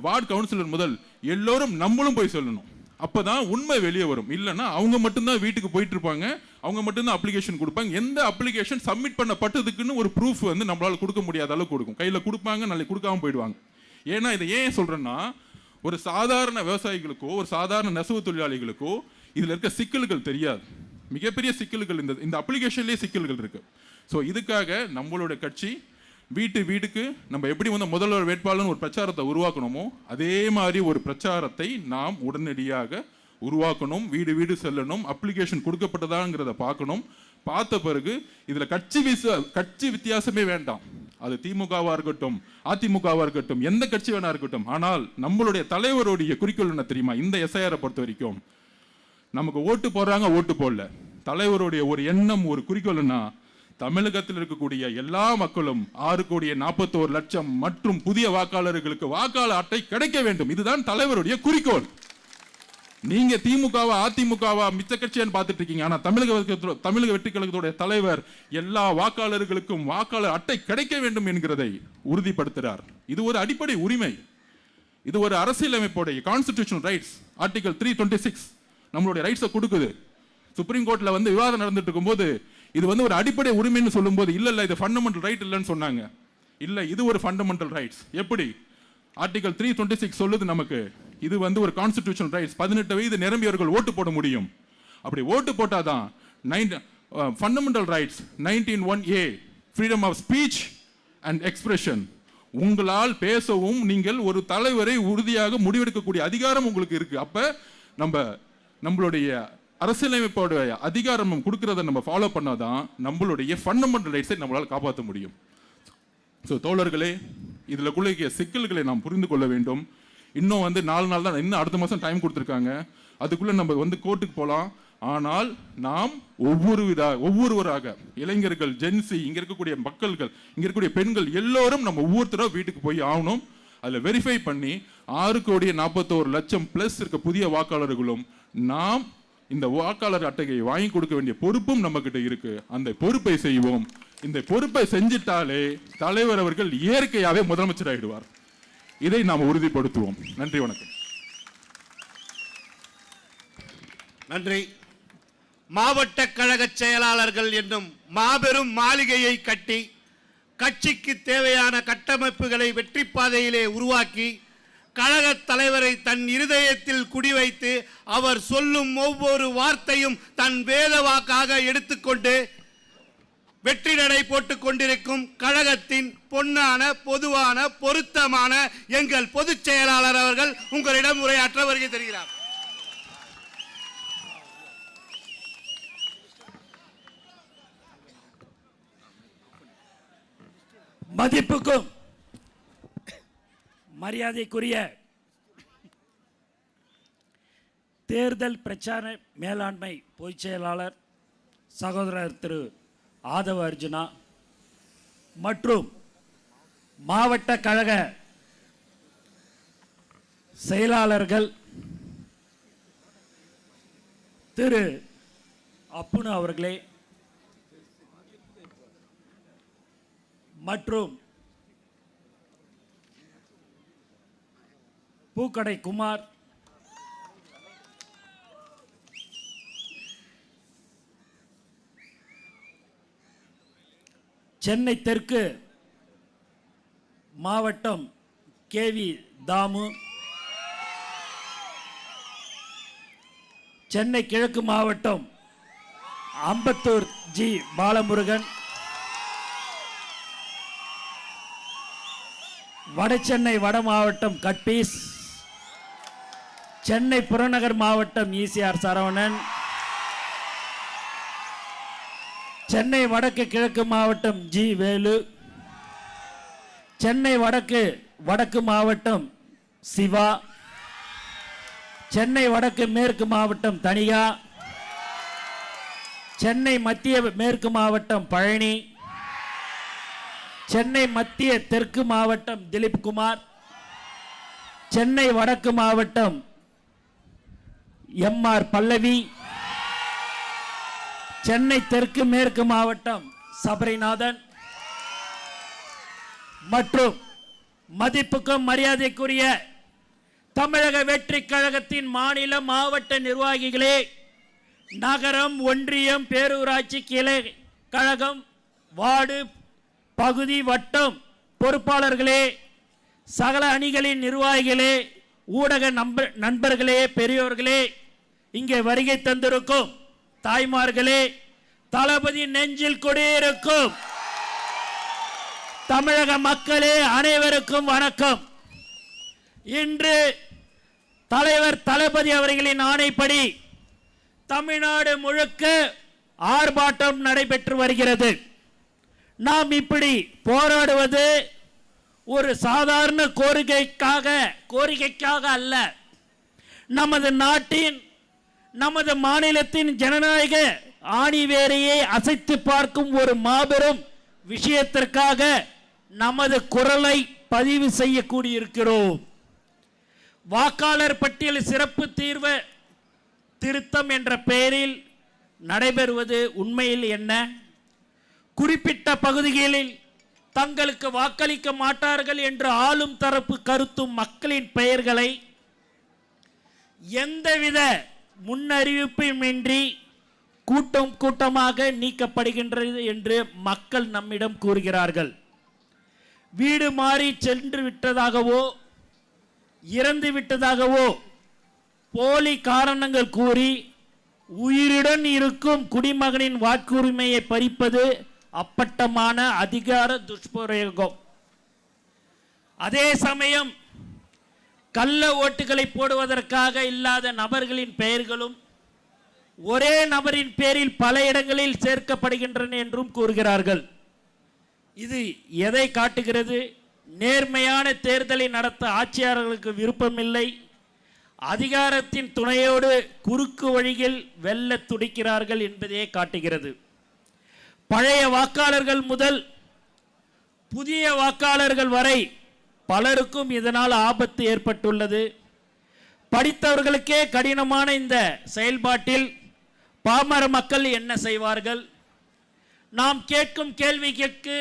வார்டு கவுன்சிலர் முதல் எல்லோரும் நம்மளும் போய் சொல்லணும். அப்பதான் உண்மை வெளியே வரும். இல்லைன்னா அவங்க மட்டும்தான் வீட்டுக்கு போயிட்டு இருப்பாங்க, அவங்க மட்டும்தான் அப்ளிகேஷன் கொடுப்பாங்க. எந்த அப்ளிகேஷன் சப்மிட் பண்ணப்பட்டதுக்குன்னு ஒரு ப்ரூஃப் வந்து நம்மளால கொடுக்க முடியாத அளவு கொடுக்கும். கையில் கொடுப்பாங்க, நாளைக்கு கொடுக்காம போயிடுவாங்க. ஏன்னா இதை ஏன் சொல்றேன்னா, ஒரு சாதாரண விவசாயிகளுக்கோ ஒரு சாதாரண நெசவு தொழிலாளிகளுக்கோ இதில் இருக்க சிக்கல்கள் தெரியாது. மிகப்பெரிய சிக்கல்கள் இந்த அப்ளிகேஷன்லேயே சிக்கல்கள் இருக்கு. ஸோ இதுக்காக நம்மளோட கட்சி வீட்டு வீட்டுக்கு நம்ம எப்படி வந்து முதல்வர் வேட்பாளர்னு ஒரு பிரச்சாரத்தை உருவாக்கணுமோ அதே மாதிரி ஒரு பிரச்சாரத்தை நாம் உடனடியாக உருவாக்கணும். வீடு வீடு செல்லணும், அப்ளிகேஷன் கொடுக்கப்பட்டதாங்கிறத பார்க்கணும். பார்த்த பிறகு இதில் கட்சி வித்தியாசமே வேண்டாம். அது திமுகவா இருக்கட்டும், அதிமுகவா இருக்கட்டும், எந்த கட்சி வேணா இருக்கட்டும். ஆனால் நம்மளுடைய தலைவருடைய குறிக்கோள் என்ன தெரியுமா? இந்த எஸ்ஐஆரை பொறுத்த வரைக்கும் நமக்கு ஓட்டு போடுறாங்க, ஓட்டு போடல, தலைவருடைய ஒரு எண்ணம், ஒரு குறிக்கோள்னா தமிழகத்தில் இருக்கக்கூடிய எல்லா மக்களும் 6,41,00,000 மற்றும் புதிய வாக்காளர்களுக்கு வாக்காளர் அட்டை கிடைக்க வேண்டும். இதுதான் தலைவருடைய குறிக்கோள். நீங்க திமுகவா அதிமுகவா மிச்ச கட்சியான்னு பார்த்துட்டு இருக்கீங்க. ஆனா தமிழக வெற்றி கழகத்துடைய தலைவர் எல்லா வாக்காளர்களுக்கும் வாக்காளர் அட்டை கிடைக்க வேண்டும் என்கிறதை உறுதிப்படுத்துகிறார். இது ஒரு அடிப்படை உரிமை. இது ஒரு அரசியலமைப்புடைய கான்ஸ்டிடியூஷனல் ரைட்ஸ். ஆர்டிகல் 326 நம்மளுடைய ரைட்ஸை கொடுக்குது. சுப்ரீம் கோர்ட்ல வந்து விவாதம் நடந்துட்டு இருக்கும்போது இது வந்து ஒரு அடிப்படை உரிமைன்னு சொல்லும்போது இல்ல இது ஃபண்டமெண்டல் ரைட் இல்லைன்னு சொன்னாங்க. இல்ல, இது ஒரு ஃபண்டமெண்டல் ரைட்ஸ். எப்படி? ஆர்டிகல் 326 சொல்லுது நமக்கு இது வந்து ஒரு கான்ஸ்டிடியூஷனல் ரைட்ஸ். 18 வயது நிரம்பியவர்கள் ஓட்டு போட முடியும். அப்படி ஓட்டு போட்டாதான் fundamental rights 19(1)A freedom of speech and expression. உங்களால் பேசவும் நீங்கள் ஒரு தலைவரை உறுதியாக முடிவெடுக்கக்கூடிய அதிகாரம் உங்களுக்கு இருக்கு. அப்ப நம்மளுடைய அரசியலமைப்போடைய அதிகாரம் கொடுக்கறத நம்ம ஃபாலோ பண்ணாதான் நம்மளுடைய ஃபண்டமெண்டல் ரைட்ஸை நம்மளால் காப்பாற்ற முடியும். ஸோ தோழர்களே, இதில் குள்ள சிக்கல்களை நாம் புரிந்து கொள்ள வேண்டும். இன்னும் வந்து 4 நாள் தான், இன்னும் அடுத்த மாதம் டைம் கொடுத்துருக்காங்க. அதுக்குள்ளே நம்ம வந்து கோர்ட்டுக்கு போகலாம். ஆனால் நாம் ஒவ்வொருவராக இளைஞர்கள், ஜென்சி, இங்கே இருக்கக்கூடிய மக்கள்கள், இங்கே இருக்கக்கூடிய பெண்கள் எல்லோரும் நம்ம ஒவ்வொருத்தரும் வீட்டுக்கு போய் ஆகணும். அதில் வெரிஃபை பண்ணி 6,41,00,000 பிளஸ் இருக்க புதிய வாக்காளர்களும் நாம் இந்த வாக்காளர் அட்டையை வாங்கி கொடுக்க வேண்டிய பொறுப்பும் நம்ம கிட்ட இருக்கு. அந்த பொறுப்பை செய்வோம். இந்த பொறுப்பை செஞ்சிட்டாலே தலைவர் அவர்கள் இயற்கையாவே முதலமைச்சர் ஆயிடுவார். இதை நாம் உறுதிப்படுத்துவோம். நன்றி, வணக்கம். நன்றி. மாவட்ட கழக செயலாளர்கள் என்னும் மாபெரும் மாளிகையை கட்டி கட்சிக்கு தேவையான கட்டமைப்புகளை வெற்றி பாதையிலே உருவாக்கி கழக தலைவரை தன் இருதயத்தில் குடிவைத்து அவர் சொல்லும் ஒவ்வொரு வார்த்தையும் தன் வேத வாக்காக எடுத்துக்கொண்டு வெற்றி நடை போட்டுக் கொண்டிருக்கும் கழகத்தின் பொன்னான, பொதுவான, பொருத்தமான எங்கள் பொதுச் செயலாளர் அவர்கள் உங்களிடம் உரையாற்ற வருகை தருகிறார். மதிப்புக்கும் மரியாதைக்குரிய தேர்தல் பிரச்சார மேலாண்மை பொதுச் செயலாளர் சகோதரர் திரு ஆதவ அர்ஜுனா மற்றும் மாவட்ட கழக செயலாளர்கள் திரு அப்புனு அவர்களே மற்றும் பூக்கடை குமார், சென்னை தெற்கு மாவட்டம் கேவி தாமு, சென்னை கிழக்கு மாவட்டம் அம்பத்தூர் ஜி பாலமுருகன், வடசென்னை வட மாவட்டம் கட்பீஸ், சென்னை புறநகர் மாவட்டம் ஈசிஆர் சரவணன், சென்னை வடக்கு கிழக்கு மாவட்டம் ஜி வேலு, சென்னை வடக்கு மாவட்டம் சிவா, சென்னை வடக்கு மேற்கு மாவட்டம் தனிகா, சென்னை மத்திய மேற்கு மாவட்டம் பழனி, சென்னை மத்திய தெற்கு மாவட்டம் திலீப் குமார், சென்னை வடக்கு மாவட்டம் எம்ஆர் பல்லவி, சென்னை தெற்கு மேற்கு மாவட்டம் சபரிநாதன் மற்றும் மதிப்புக்கும் மரியாதைக்குரிய தமிழக வெற்றி கழகத்தின் மாநில மாவட்ட நிர்வாகிகளே, நகரம், ஒன்றியம், பேரூராட்சி கிளை கழகம், வார்டு, பகுதி, வட்டம் பொறுப்பாளர்களே, சகல அணிகளின் நிர்வாகிகளே, ஊடக நண்பர்களே, பெரியோர்களே, இங்கே வருகை தந்திருக்கும் தாய்மார்களே, தளபதி நெஞ்சில் குடியிருக்கும் தமிழக மக்களே, அனைவருக்கும் வணக்கம். இன்று தலைவர் தளபதி அவர்களின் ஆணைப்படி தமிழ்நாடு முழுக்க ஆர்ப்பாட்டம் நடைபெற்று வருகிறது. நாம் இப்படி போராடுவது ஒரு சாதாரண கோரிக்கைக்காக அல்ல. நமது நாட்டின், நமது மாநிலத்தின் ஜனநாயக ஆணிவேரையை அசைத்து பார்க்கும் ஒரு மாபெரும் விஷயத்திற்காக நமது குரலை பதிவு செய்யக்கூடியிருக்கிறோம். வாக்காளர் பட்டியல் சிறப்பு திருத்தம் என்ற பெயரில் நடைபெறுவது உண்மையில் என்ன? குறிப்பிட்ட பகுதிகளில் தங்களுக்கு வாக்களிக்க மாட்டார்கள் என்று ஆளும் தரப்பு கருத்தும் மக்களின் பெயர்களை எந்தவித முன்னறிவிப்புமின்றி கூட்டமாக நீக்கப்படுகின்றது என்று மக்கள் நம்மிடம் கூறுகிறார்கள். வீடு மாறி சென்று விட்டதாகவோ இறந்து விட்டதாகவோ போலி காரணங்கள் கூறி உயிருடன் இருக்கும் குடிமகனின் வாக்குரிமையை பறிப்பது அப்பட்டமான அதிகார துஷ்பிரயோகம். அதே சமயம் கள்ள ஓட்டுகளை போடுவதற்காக இல்லாத நபர்களின் பெயர்களும் ஒரே நபரின் பேரில் பல இடங்களில் சேர்க்கப்படுகின்றன என்றும் கூறுகிறார்கள். இது எதை காட்டுகிறது? நேர்மையான தேர்தலை நடத்த ஆட்சியாளர்களுக்கு விருப்பமில்லை. அதிகாரத்தின் துணையோடு குறுக்கு வழியில் வெல்ல துடிக்கிறார்கள் என்பதையே காட்டுகிறது. பழைய வாக்காளர்கள் முதல் புதிய வாக்காளர்கள் வரை பலருக்கும் இதனால் ஆபத்து ஏற்பட்டுள்ளது. படித்தவர்களுக்கே கடினமான இந்த செயல்பாட்டில் பாமர மக்கள் என்ன செய்வார்கள்? நாம் கேட்கும் கேள்விக்கு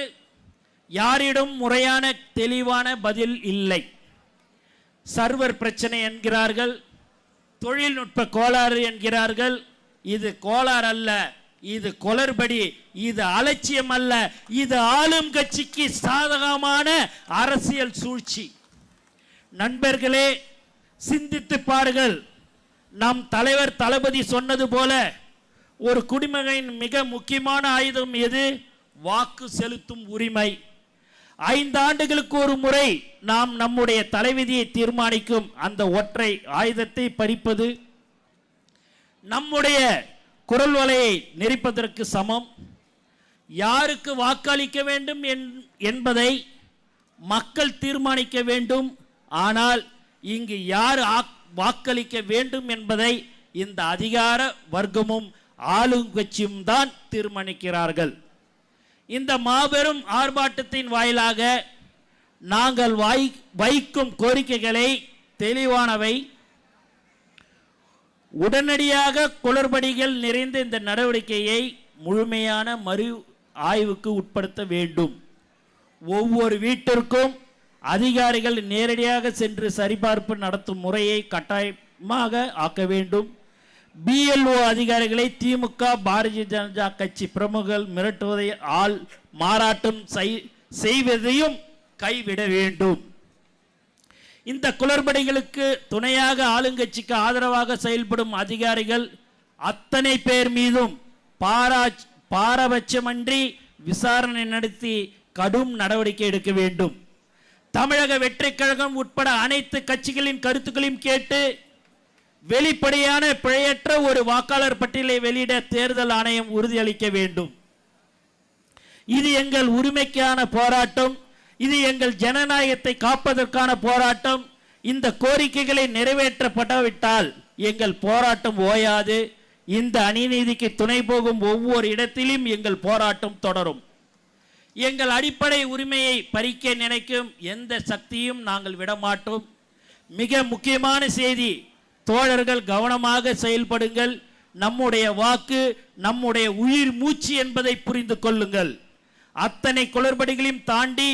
யாரிடம் முறையான தெளிவான பதில் இல்லை. சர்வர் பிரச்சனை என்கிறார்கள், தொழில்நுட்ப கோளாறு என்கிறார்கள். இது கோளாறு அல்ல, இது குளறுபடி, இது அலட்சியம் அல்ல, இது ஆளும் கட்சிக்கு சாதகமான அரசியல் சூழ்ச்சி. நண்பர்களே, சிந்தித்து பாருங்கள். நம் தலைவர் தளபதி சொன்னது போல ஒரு குடிமகனின் மிக முக்கியமான ஆயுதம் எது? வாக்கு செலுத்தும் உரிமை. 5 ஆண்டுகளுக்கு ஒரு முறை நாம் நம்முடைய தலைவிதியை தீர்மானிக்கும் அந்த ஒற்றை ஆயுதத்தை பறிப்பது நம்முடைய குரல் வலையை நெரிப்பதற்கு சமம். யாருக்கு வாக்களிக்க வேண்டும் என்பதை மக்கள் தீர்மானிக்க வேண்டும். ஆனால் இங்கு யார் வாக்களிக்க வேண்டும் என்பதை இந்த அதிகார வர்க்கமும் ஆளுங்கட்சியும் தான் தீர்மானிக்கிறார்கள். இந்த மாபெரும் ஆர்ப்பாட்டத்தின் வாயிலாக நாங்கள் வைக்கும் கோரிக்கைகளை தெளிவானவை. உடனடியாக குளறுபடிகள் நிறைந்த இந்த நடவடிக்கையை முழுமையான மறு ஆய்வுக்கு உட்படுத்த வேண்டும். ஒவ்வொரு வீட்டிற்கும் அதிகாரிகள் நேரடியாக சென்று சரிபார்ப்பு நடத்தும் முறையை கட்டாயமாக ஆக்க வேண்டும். BLO அதிகாரிகளை திமுக, பாரதிய ஜனதா கட்சி பிரமுகர்கள் மிரட்டுவதை மாறாட்டம் செய்வதையும் கைவிட வேண்டும். இந்த குளறுபடிகளுக்கு துணையாக ஆளுங்கட்சிக்கு ஆதரவாக செயல்படும் அதிகாரிகள் அத்தனை பேர் மீதும் பாரபட்சமின்றி விசாரணை நடத்தி கடும் நடவடிக்கை எடுக்க வேண்டும். தமிழக வெற்றி கழகம் உட்பட அனைத்து கட்சிகளின் கருத்துக்களையும் கேட்டு வெளிப்படையான பிழையற்ற ஒரு வாக்காளர் பட்டியலை வெளியிட தேர்தல் ஆணையம் உறுதியளிக்க வேண்டும். இது எங்கள் உரிமைக்கான போராட்டம். இது எங்கள் ஜனநாயகத்தை காப்பதற்கான போராட்டம். இந்த கோரிக்கைகளை நிறைவேற்றப்படாவிட்டால் எங்கள் போராட்டம் ஓயாது. இந்த அநீதிக்கு துணை போகும் ஒவ்வொரு இடத்திலும் எங்கள் போராட்டம் தொடரும். எங்கள் அடிப்படை உரிமையை பறிக்க நினைக்கும் எந்த சக்தியும் நாங்கள் விடமாட்டோம். மிக முக்கியமான செய்தி, தோழர்கள் கவனமாக செயல்படுங்கள். நம்முடைய வாக்கு நம்முடைய உயிர் மூச்சு என்பதை புரிந்து கொள்ளுங்கள். அத்தனை குளறுபடிகளையும் தாண்டி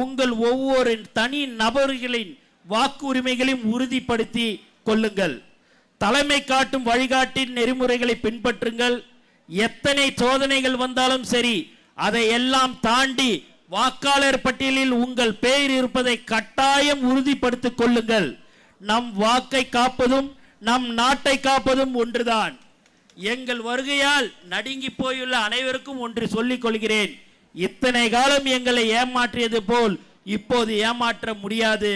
உங்கள் ஒவ்வொரு தனி நபர்களின் வாக்குரிமைகளையும் உறுதிப்படுத்தி கொள்ளுங்கள். தலைமை காட்டும் வழிகாட்டின் நெறிமுறைகளை பின்பற்றுங்கள். எத்தனை சோதனைகள் வந்தாலும் சரி, அதை எல்லாம் தாண்டி வாக்காளர் பட்டியலில் உங்கள் பெயர் இருப்பதை கட்டாயம் உறுதிப்படுத்திக் கொள்ளுங்கள். நம் வாக்கை காப்பதும் நம் நாட்டை காப்பதும் ஒன்றுதான். எங்கள் வருகையால் நடுங்கி போயுள்ள அனைவருக்கும் ஒன்று சொல்லிக் கொள்கிறேன். இத்தனை காலம் எங்களை ஏமாற்றியது போல் இப்போது ஏமாற்ற முடியாது.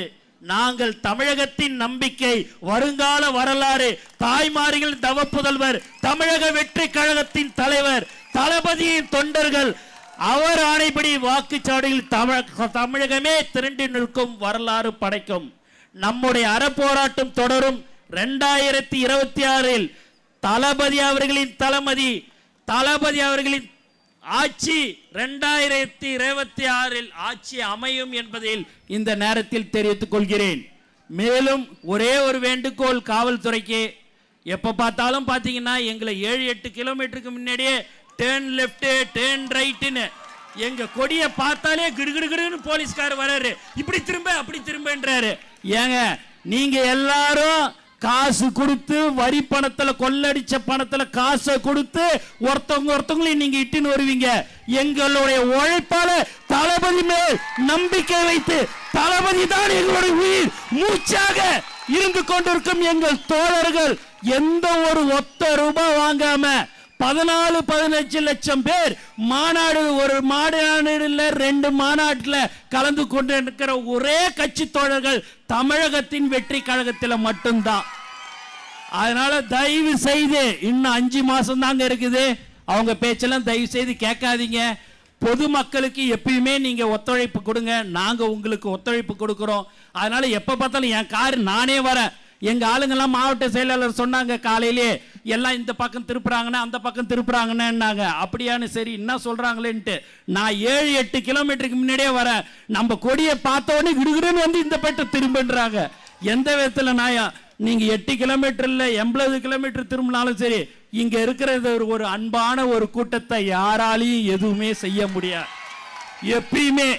நாங்கள் தமிழகத்தின் நம்பிக்கை, வருங்கால வரலாறு, தாய்மார்கள் தவப்புதல்வர், தமிழக வெற்றி கழகத்தின் தலைவர், தளபதியின் தொண்டர்கள், அவர் ஆணைப்படி வாக்குச்சாவடியில் தமிழகமே திரண்டு நிற்கும், வரலாறு படைக்கும். நம்முடைய அறப்போராட்டம் தொடரும். 2026 தளபதி அவர்களின் தளபதி அவர்களின் ஆட்சி 2026 ஆட்சி அமையும் என்பதில் இந்த நேரத்தில் தெரிவித்துக் கொள்கிறேன். மேலும் ஒரே ஒரு வேண்டுகோள் காவல்துறைக்கு, எப்ப பார்த்தாலும் பாத்தீங்கன்னா எங்களை 7-8 கிலோமீட்டருக்கு முன்னாடியே டேர்ன் லெஃப்ட் டேர்ன் ரைட்னு எங்க கொடியை பார்த்தாலே கிடுகிடுன்னு போலீஸ்கார் வராரு, இப்படி திரும்ப அப்படி திரும்பன்றாரு. ஏங்க நீங்க எல்லாரும் காசு கொடுத்து வரி பணத்துல கொள்ளடிச்ச பணத்துல காசை கொடுத்து ஒருத்தவங்களையும் நீங்க இட்டுன்னு வருவீங்க. எங்களுடைய உழைப்பால தளபதி மேல் நம்பிக்கை வைத்து, தளபதி தான் எங்களுடைய உயிர் மூச்சாக இருந்து கொண்டிருக்கும் எங்கள் தோழர்கள் எந்த ஒரு ஒத்த ரூபாய் வாங்காம 14-15 லட்சம் பேர் மாநாடு, ஒரு மாநாடுல 2 மாநாட்டில் கலந்து கொண்டு இருக்கிற ஒரே கட்சி தோழர்கள் தமிழகத்தின் வெற்றி கழகத்தில் மட்டும்தான். அதனால தயவு செய்து இன்னும் 5 மாசம் தாங்க இருக்குது, அவங்க பேச்செல்லாம் தயவு செய்து கேட்காதீங்க. பொதுமக்களுக்கு எப்பயுமே நீங்க ஒத்துழைப்பு கொடுங்க, நாங்க உங்களுக்கு ஒத்துழைப்பு கொடுக்கிறோம். அதனால எப்ப பார்த்தாலும் என் கார் நானே வரேன். எங்க ஆளுங்கெல்லாம் மாவட்ட செயலாளர் சொன்னாங்க காலையிலே, எல்லாம் இந்த பக்கம் திருப்புறாங்கன்னா அந்த பக்கம் திருப்புறாங்கன்னாங்க. அப்படியானு சரி என்ன சொல்றாங்களேன்ட்டு நான் 7-8 கிலோமீட்டருக்கு முன்னாடியே வரேன். நம்ம கொடியை பார்த்த உடனே கிடுகிடுன்னு வந்து இந்த பேட்டை திரும்புன்றாங்க. எந்த விதத்துல நாயா? நீங்க 8 கிலோமீட்டர் இல்ல 80 கிலோமீட்டர் திரும்பினாலும் சரி, இங்க இருக்கிறது ஒரு அன்பான ஒரு கூட்டத்தை யாராலையும் எதுவுமே செய்ய முடியாது. எப்பயுமே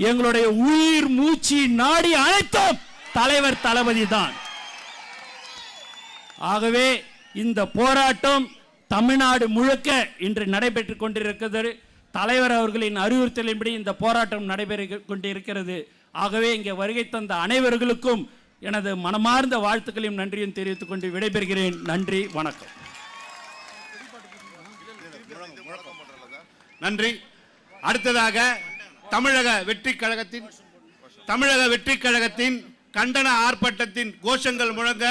எங்களுடைய உயிர் மூச்சு நாடி அனைத்தும் தலைவர் தளபதி தான். ஆகவே இந்த போராட்டம் தமிழ்நாடு முழுக்க இன்று நடைபெற்றுக் கொண்டிருக்கிறது. தலைவர் அவர்களின் அறிவுறுத்தலின்படி இந்த போராட்டம் நடைபெற கொண்டிருக்கிறது. ஆகவே இங்கே வருகை தந்த அனைவர்களுக்கும் எனது மனமார்ந்த வாழ்த்துக்களையும் நன்றியும் தெரிவித்துக் கொண்டு விடைபெறுகிறேன். நன்றி, வணக்கம். நன்றி. அடுத்ததாக தமிழக வெற்றி கழகத்தின் கண்டன ஆர்ப்பாட்டத்தின் கோஷங்கள் முழங்க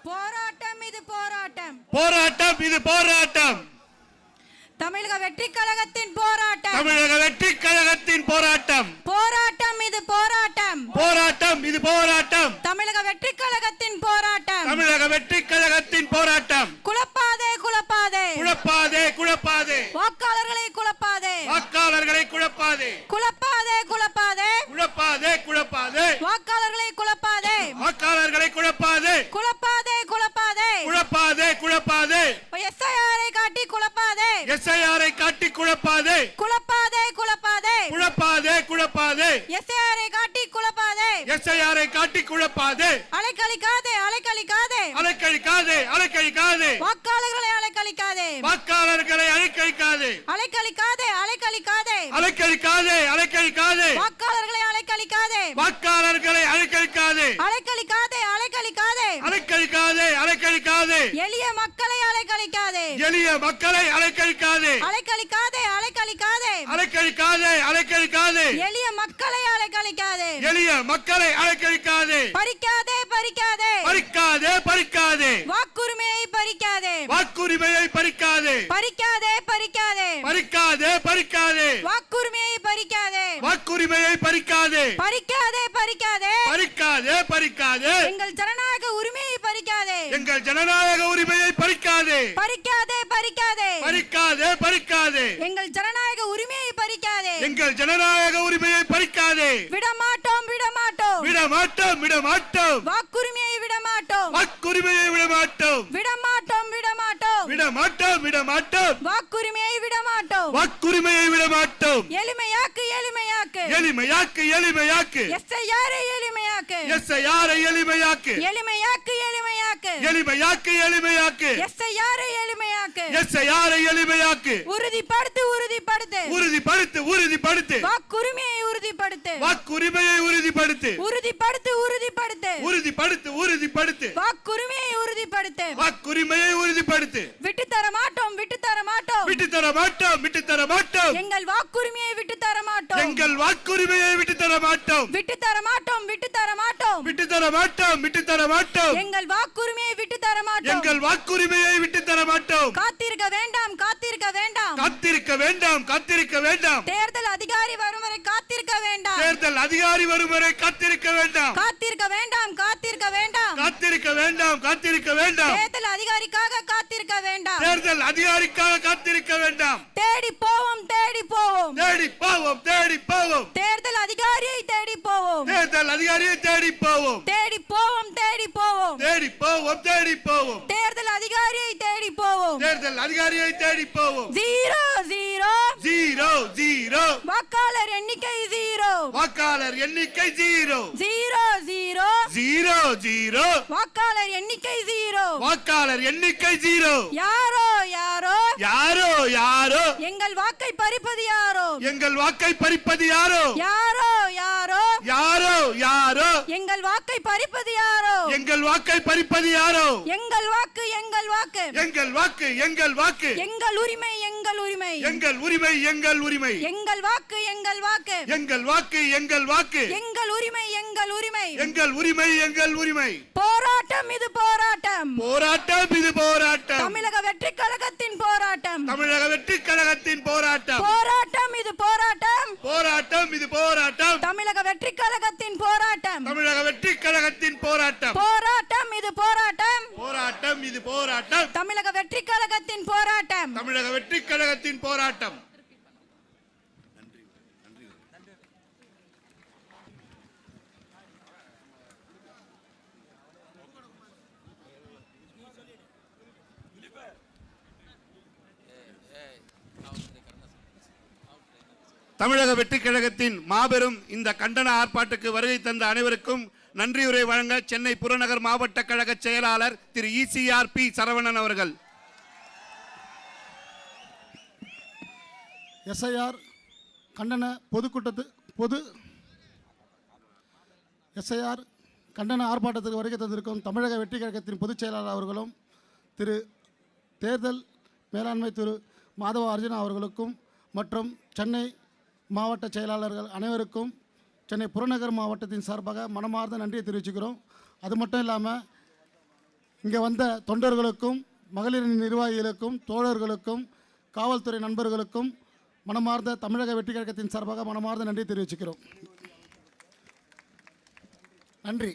போராட்டம் இது போராட்டம், போராட்டம் இது போராட்டம், தமிழக வெற்றி கழகத்தின் போராட்டம், தமிழக வெற்றி கழகத்தின் போராட்டம், போராட்டம் இது போராட்டம், போராட்டம் இது போராட்டம், தமிழக வெற்றி கழகத்தின் போராட்டம், தமிழக வெற்றி கழகத்தின் போராட்டம். குழப்பாதே குழப்பாதே குழப்பாதே குழப்பாதே, வாக்காளர்களை குழப்பாதே, வாக்காளர்களை குழப்பாதே, குழப்பாதே குழப்பாதே, குழப்பாதே குழப்பாதே, வாக்காளர்களை குழப்பாதே, வாக்காளர்களை குழப்பாதே, குழப்பாதே குழப்பாதே, குழப்பாதே குழப்பாதே, எஸ்ஐஆரை காட்டி குழப்பாதே, எஸ்ஐஆரை காட்டி குழப்பாதே, குழப்பாதே குழப்பாதே, குழப்பாதே குழப்பாதே, எஸ்ஐஆரை காட்டி குழப்பாதே, எஸ்ஐஆரை காட்டி குழப்பாதே, அலைக்கழிக்காதே அலைக்கழிக்காதே, அலைக்கழிக்காதே அலைக்கழிக்காதே, வாக்காளர்களை அலைக்கழிக்காதே, வாக்காளர்களை அலைக்கழிக்காதே, அலைக்கழிக்காதே அலைக்கழிக்காதே, அலைக்கழிக்காதே அலைக்கழிக்காதே, வாக்காளர்களை அலைக்கழிக்காதே, வாக்காளர்களை அலைக்கழிக்காதே, அலைக்கழிக்காதே அலைக்கழிக்காதே, அலைக்கழிக்காதே அலைக்கழிக்காதே, எளிய மக்களை அலைக்கழிக்காதே, எளிய மக்களை அலைக்கழிக்காதே, அலைக்கழிக்காதே அலைக்கழிக்காதே, அலைக்கழிக்காதே அலைக்கழிக்காதே, எளிய மக்களை அலைக்கழிக்காதே, எளிய மக்களை அலைக்கழிக்காதே, பறிக்காதே பறிக்காதே, பறிக்காதே பறிக்காதே, வாக்குரிமையை பறிக்காதே, வாக்குரிமையை பறிக்காதே, பறிக்காதே பறிக்காதே, பறிக்காதே பறிக்காதே, வாக்குரிமையை பறிக்காதே, வாக்குரிமையை பறிக்காதே, பறிக்காதே பறிக்காதே, பறிக்காதே பறிக்காதே, எங்கள் ஜனநாயக உரிமையை பறிக்காதே, எங்கள் ஜனநாயக உரிமையை பறிக்காதே, பறிக்காதே பறிக்காதே, பறிக்காதே பறிக்காதே, எங்கள் ஜனநாயக உரிமையை பறிக்காதே, எங்கள் ஜனநாயக உரிமையை பறிக்காதே, விடமாட்டோம் விடமாட்டோம், விட மாட்டோம் விட மாட்டோம் வாக்குரிமையை விட மாட்டோம் வாக்குரிமையை விட மாட்டோம் விட மாட்டோம் விட மாட்டோம் விட மாட்டோம் விட மாட்டோம் வாக்குரிமையை விட மாட்டோம் வாக்குரிமையை விட மாட்டோம் எளிமையாக்கு எளிமையாக்கு எளிமையாக்கு எளிமையாக்கு எஸ்ஐஆரை எளிமையாக்கு எஸ்ஐஆரை எளிமையாக்கு எளிமையாக்கு எளிமையாக்கு எளிமையாக்கு எளிமையாக்கு எஸ்ஐஆரை எளிமையாக்கு எஸ்ஐஆரை எளிமையாக்கு உறுதிப்படுத்து உறுதிப்படுத்து உறுதிப்படுத்து உறுதிப்படுத்து வாக்குரிமையை உறுதிப்படுத்து வாக்குரிமையை உறுதிப்படுத்து உறுதிப்படுத்து உறுதிப்படுத்து உறுதிப்படுத்து உறுதிப்படுத்து வாக்குரிமையை உறுதிப்படுத்து வாக்குரிமையை உறுதிப்படுத்து விட்டு தர மாட்டோம் விட்டு தர மாட்டோம் விட்டு தர மாட்டோம் விட்டு தர மாட்டோம் எங்கள் வாக்குரிமையை விட்டு தர மாட்டோம் எங்கள் வாக்குரிமையை விட்டு தர மாட்டோம் விட்டு தர மாட்டோம் விட்டு தர மாட்டோம் விட்டு தர மாட்டோம் விட்டு தர மாட்டோம் எங்கள் வாக்குரிமையை விட்டு தர மாட்டோம் எங்கள் வாக்குரிமையை விட்டு தர மாட்டோம் காத்திருக்க வேண்டாம் காத்திருக்க வேண்டாம் காத்திருக்க வேண்டாம் காத்திருக்க வேண்டாம் தேர்தல் அதிகாரி வரும் வரை காத்திருக்க வேண்டாம் தேர்தல் அதிகாரி வரும் வரை காத்திருக்க வேண்டாம் காத்திருக்க வேண்டாம் காத்திருக்க வேண்டாம் காத்திருக்க வேண்டாம் காத்திருக்க வேண்டாம் தேர்தல் அதிகாரிக்காக காத்திருக்க வேண்டாம் தேர்தல் அதிகாரிக்காக காத்திருக்க வேண்டாம் தேடி போவோம் தேடி போவோம் தேடி போவோம் தேடி போவோம் தேர்தல் அதிகாரியை தேடி போவோம் தேர்தல் அதிகாரியை தேடி போவோம் தேடி போவோம் தேடி போவோம் தேடி போவோம் தேடி போவோம் தேர்தல் அதிகாரியை தேடி போவோம் தேர்தல் அதிகாரியை தேடி போவோம் ஜீரோ ஜீரோ ஜீரோ ஜீரோ வாக்காளர் எண்ணிக்கை ஜீரோ வாக்காளர் எண்ணிக்கை zero zero zero zero zero வாக்காளர் எண்ணிக்கை ஜீரோ வாக்காளர் எண்ணிக்கை ஜீரோ யாரோ யாரோ யாரோ யாரோ எங்கள் வாக்கை பறிப்பது யாரோ எங்கள் வாக்கை பறிப்பது யாரோ யாரோ யாரோ யாரோ யாரோ எங்கள் வாக்கை பறிப்பது யாரோ எங்கள் வாக்கை பறிப்பது யாரோ எங்கள் வாக்கு எங்கள் வாக்கு எங்கள் வாக்கு எங்கள் வாக்கு எங்கள் உரிமை எங்கள் உரிமை எங்கள் உரிமை எங்கள் உரிமை எங்கள் வாக்கு எங்கள் வாக்கு எங்கள் வாக்கு எங்கள் வாக்கு எங்கள் உரிமை எங்கள் உரிமை எங்கள் உரிமை எங்கள் உரிமை போராட்டம் இது போராட்டம் போராட்டம் இது போராட்டம் தமிழக வெற்றி கழகத்தின் போராட்டம் தமிழக வெற்றி கழகத்தின் போராட்டம் போராட்டம் இது போராட்டம் போராட்டம் இது போராட்டம் தமிழக வெற்றி கழகத்தின் போராட்டம் தமிழக வெற்றி கழகத்தின் போராட்டம் போராட்டம் இது போராட்டம் போராட்டம் இது போராட்டம் தமிழக வெற்றி கழகத்தின் போராட்டம் தமிழக வெற்றி கழகத்தின் போராட்டம். தமிழக வெற்றி கழகத்தின் மாபெரும் இந்த கண்டன ஆர்ப்பாட்டத்துக்கு வருகை தந்த அனைவருக்கும் நன்றியுரை வழங்க சென்னை புறநகர் மாவட்ட கழக செயலாளர் திரு ECR P சரவணன் அவர்கள். SIR கண்டன SIR கண்டன ஆர்ப்பாட்டத்திற்கு வருகை தந்திருக்கும் தமிழக வெற்றி கழகத்தின் பொதுச் செயலாளர் அவர்களும் திரு தேர்தல் மேலாண்மை திரு மாதவ அர்ஜுனா அவர்களுக்கும் மற்றும் சென்னை மாவட்ட செயலாளர்கள் அனைவருக்கும் சென்னை புறநகர் மாவட்டத்தின் சார்பாக மனமார்ந்த நன்றியை தெரிவிச்சுக்கிறோம். அது மட்டும் இல்லாமல் இங்கே வந்த தொண்டர்களுக்கும் மகளிர் நிர்வாகிகளுக்கும் தோழர்களுக்கும் காவல்துறை நண்பர்களுக்கும் மனமார்ந்த தமிழக வெற்றி கழகத்தின் சார்பாக மனமார்ந்த நன்றி தெரிவிச்சுக்கிறோம். நன்றி.